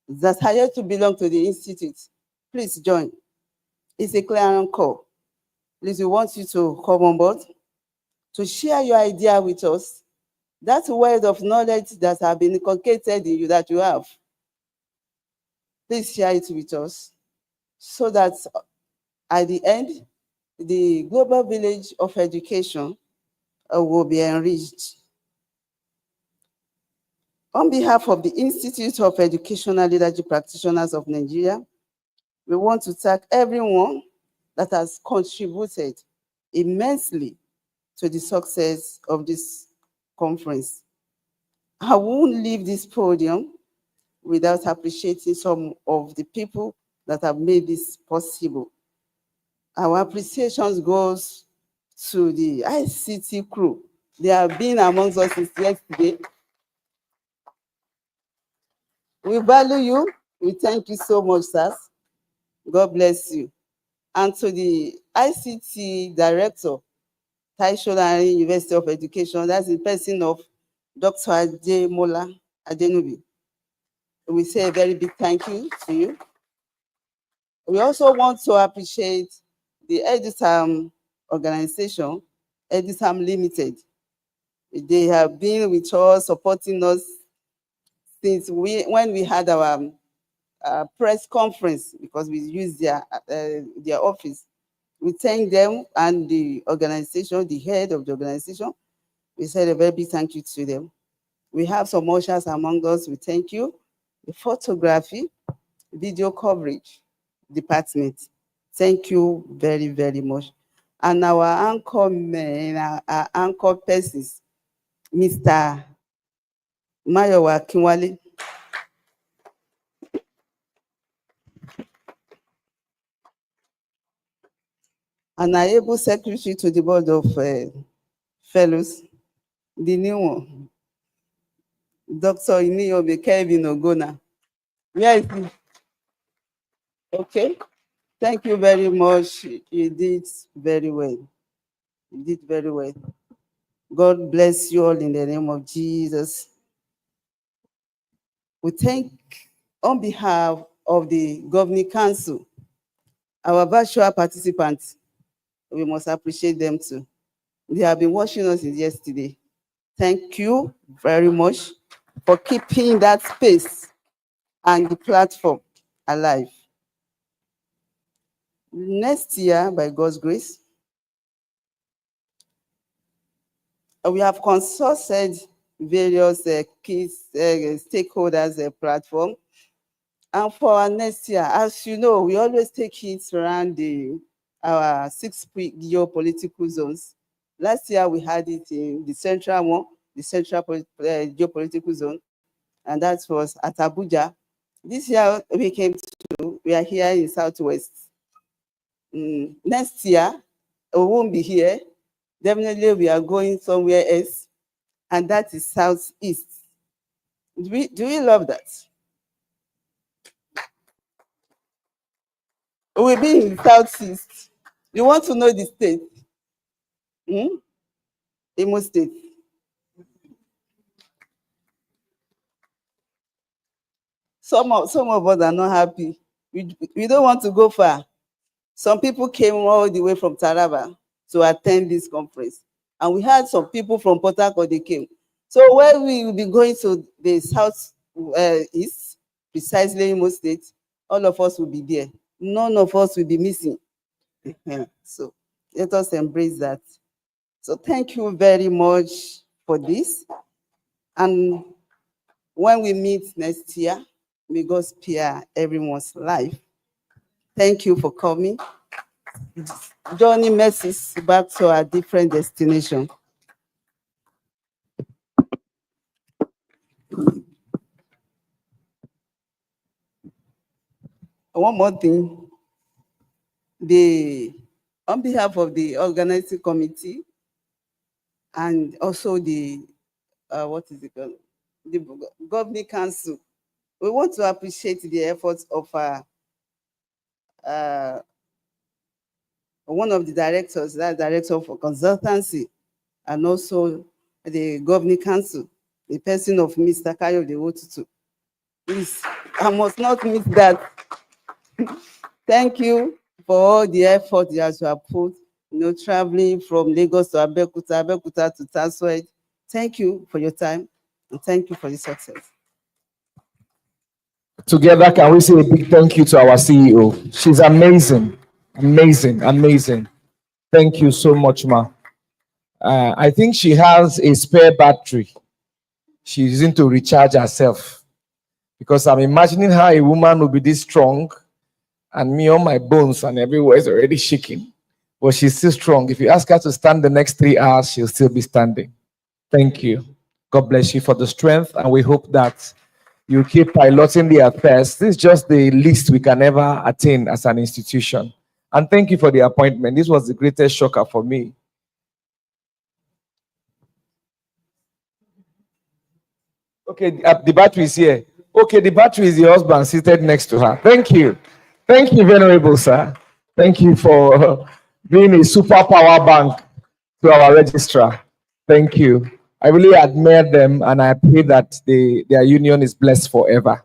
that are yet to belong to the Institute, please join. It's a clarion call. Please, we want you to come on board, to share your idea with us. That word of knowledge that has been inculcated in you that you have. Please share it with us so that at the end, the global village of education will be enriched. On behalf of the Institute of Educational Leadership Practitioners of Nigeria, we want to thank everyone that has contributed immensely to the success of this conference. I won't leave this podium without appreciating some of the people that have made this possible. Our appreciation goes to the ICT crew. They have been amongst us since yesterday. We value you. We thank you so much, sirs. God bless you. And to the ICT director, Taisho University of Education, that's the person of Dr. Ademola Adenubi. We say a very big thank you to you. We also want to appreciate the EduSam organization, EduSam Limited. They have been with us, supporting us since when we had our press conference, because we used their office. We thank them and the organization, the head of the organization. We said a very big thank you to them. We have some ushers among us. We thank you. The photography, video coverage department. Thank you very, very much. And our anchor men, our anchor persons, Mr. Mayowa Kinwale. And our able secretary to the board of fellows, the new one, Dr. Iniyobe Kevin Ogona. Where is he? Okay. Thank you very much. You did very well. You did very well. God bless you all in the name of Jesus. We thank, on behalf of the Governing Council, our virtual participants. We must appreciate them too. They have been watching us since yesterday. Thank you very much for keeping that space and the platform alive. Next year, by God's grace, we have consulted various key stakeholders platform. And for our next year, as you know, we always take it around our 6 geopolitical zones. Last year, we had it in the central one, the central geopolitical zone, and that was at Abuja. This year, we are here in Southwest. Next year, we won't be here. Definitely, we are going somewhere else, and that is Southeast. Do we love that? We'll be in Southeast. You want to know the state? Imo State. Some of us are not happy. We don't want to go far. Some people came all the way from Taraba to attend this conference. And we had some people from Port Harcourt, they came. So when we will be going to the Southeast, precisely Imo State, all of us will be there. None of us will be missing. So let us embrace that. So thank you very much for this. And when we meet next year, may God spare everyone's life. Thank you for coming. Journey mercies back to our different destination. One more thing. On behalf of the organizing committee and also the the Governing Council, we want to appreciate the efforts of one of the directors, that director for consultancy, and also the Governing Council, the person of Mr. Kayode Otutu. Please, I must not miss that. Thank you for all the effort you have put, traveling from Lagos to Abeokuta, Abeokuta to Taswed. Thank you for your time, and thank you for the success. Together, can we say a big thank you to our CEO? She's amazing, amazing, amazing. Thank you so much, Ma. I think she has a spare battery she's using to recharge herself, because I'm imagining how a woman will be this strong, and me on my bones and everywhere is already shaking. but she's still strong. If you ask her to stand the next 3 hours, she'll still be standing. Thank you. God bless you for the strength, and we hope that you keep piloting the affairs. This is just the least we can ever attain as an institution. And thank you for the appointment. This was the greatest shocker for me. Okay, the battery is here. Okay, the battery is the husband seated next to her. Thank you. Thank you, Venerable Sir. Thank you for being a super power bank to our registrar. Thank you. I really admire them, and I pray that their union is blessed forever.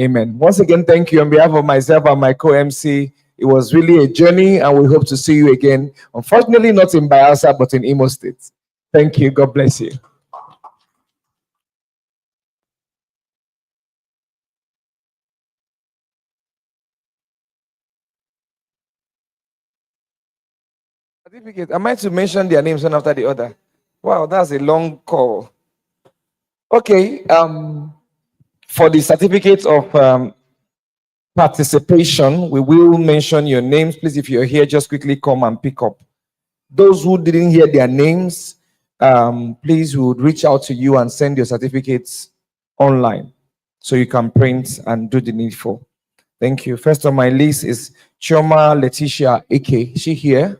Amen. Once again, thank you on behalf of myself and my co-MC. It was really a journey, and we hope to see you again. Unfortunately, not in Bayelsa, but in Imo State. Thank you. God bless you. Certificate. Am I to mention their names one after the other? Wow, that's a long call. Okay. For the certificate of participation, we will mention your names. Please, if you're here, just quickly come and pick up. Those who didn't hear their names, please, we would reach out to you and send your certificates online so you can print and do the needful. Thank you. First on my list is Chioma Letitia Ike. Is she here?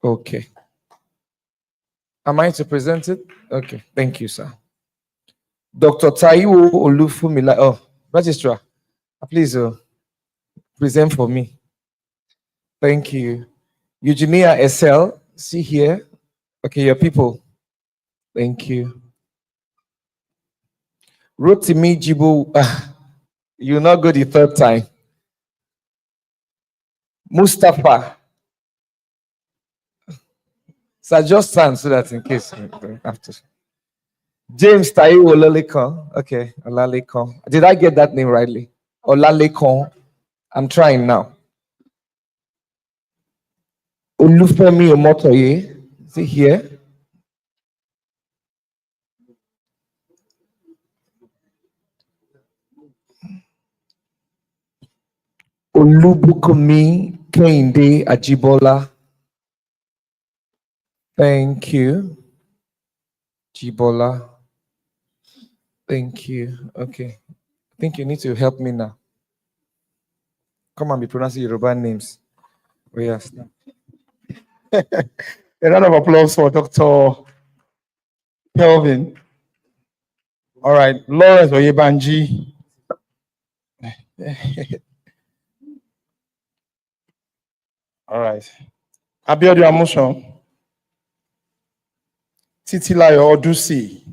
Okay. Am I to present it? Okay. Thank you, sir. Dr. Taiwo Olufumila. Oh, Registrar, please present for me. Thank you. Eugenia Essel, see here. Okay, your people. Thank you. Rotimi Jibo, you'll not go the third time. Mustafa. So just stand so that in case you don't have to. James Taiwo Olalekon. Okay, Olalekon. Did I get that name rightly? Olalekon. I'm trying now. Olufemi Omotoye. Is he here? Olubukumi Kehinde Ajibola. Thank you. Jibola. Thank you. Okay. I think you need to help me now. Come and be pronouncing Yoruba names. Oh, yes. A round of applause for Dr. Kelvin. All right, Lawrence Oyebanji. All right. Abiodun Amusan. Titilayo Odusi.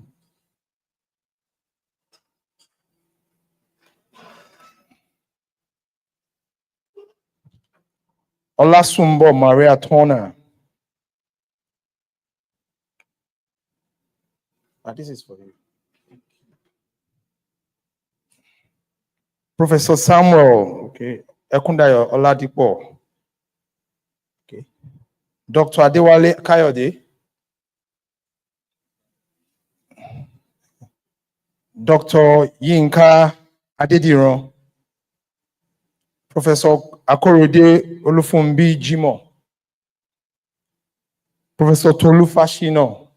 Olasumbo Maria Turner. This is for you. Professor Samuel, okay. Ekundayo Oladipo. Okay. Dr. Adewale Kayode. Dr. Yinka Adediran. Professor Akorede Olufumbi Jimo. Professor Tolu Fashino.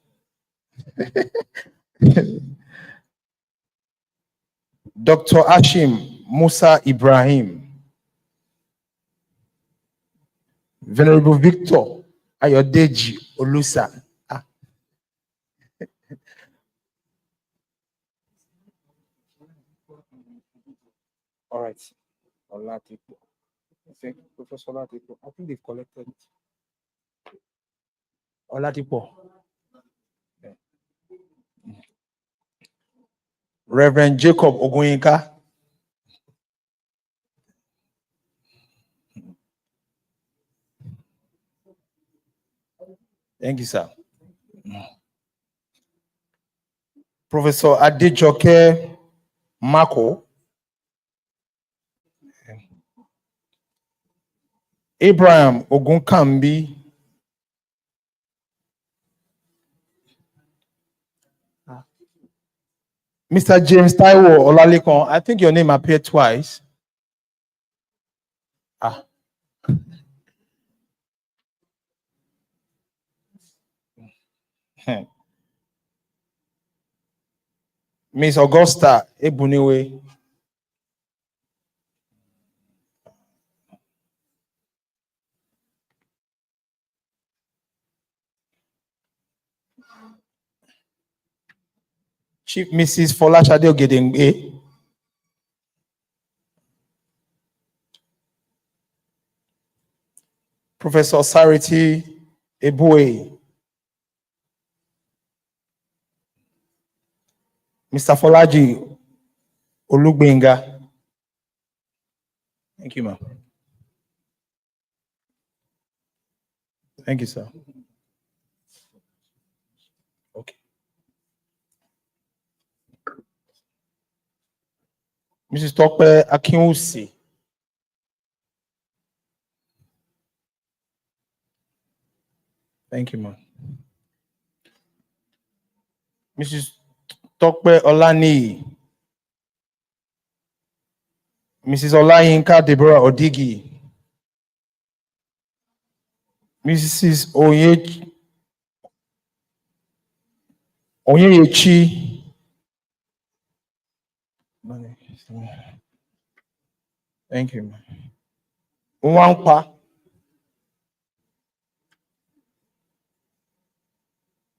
Dr. Ashim Musa Ibrahim. Venerable Victor Ayodeji Olusa. All right. Oladipo. I think Professor Oladipo. I think they've collected it. Oladipo. Yeah. Reverend Jacob Ogunyinka. Thank you, sir. Professor Adejoke Mako. Abraham Ogunkambi. Mr. James Taiwo Olalekon, I think your name appeared twice. Miss Augusta Ebuniwe. Chief Mrs. Folashade Ogedengbe. Professor Sariti Ebue. Mr. Folaji Olugbenga. Thank you, ma'am. Thank you, sir. Okay. Mrs. Tope Akinwusi. Thank you, ma'am. Mrs. Tope Olani. Mrs. Olayinka Deborah Odigi. Mrs. Onyechi. Thank you, ma'am. Nwampa.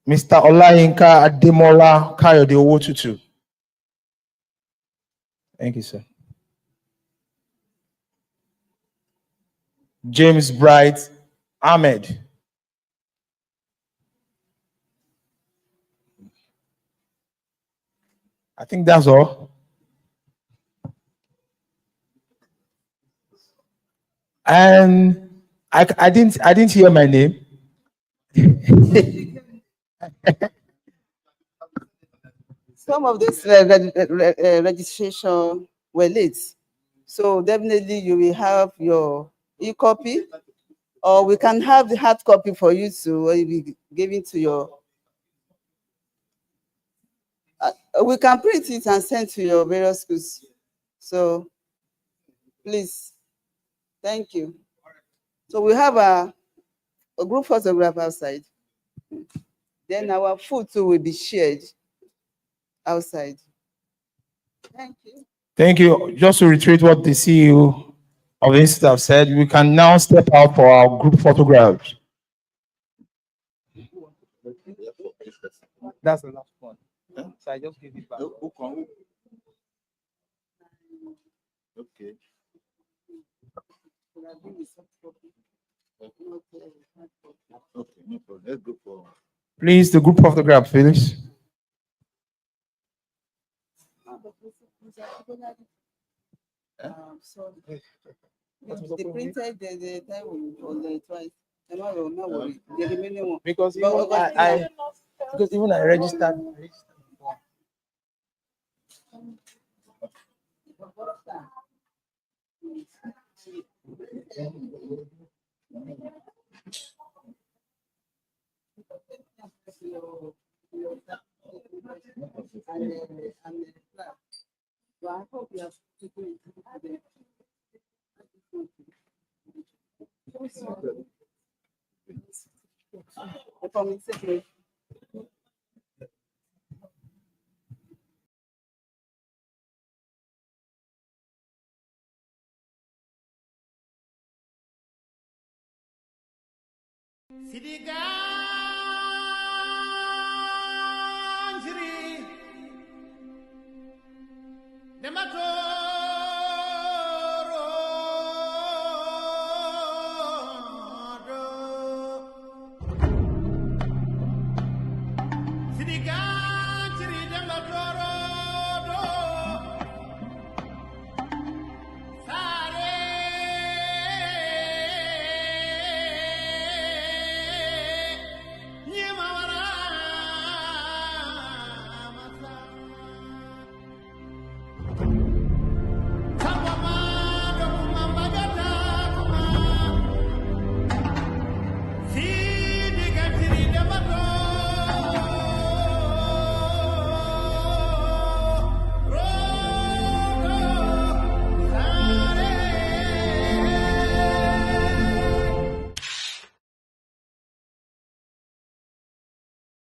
Mr. Olayinka Ademola Kayode Owotutu. Thank you, sir. James Bright Ahmed. I think that's all. And I didn't hear my name. Some of this registration were late. So definitely you will have your e-copy, or we can have the hard copy for you to be given to your. We can print it and send to your various schools. So please, thank you. So we have a group photograph outside. Then our food too will be shared outside. Thank you. Thank you. Just to reiterate what the CEO of the institute have said, we can now step out for our group photographs. That's the last one. So I just give it back. Okay. Okay, no problem. Let's go for. Please, the group photograph, please. So they printed the time on the twice. No worry. The remaining one. Because even I registered. I hope you have to do it. Nemato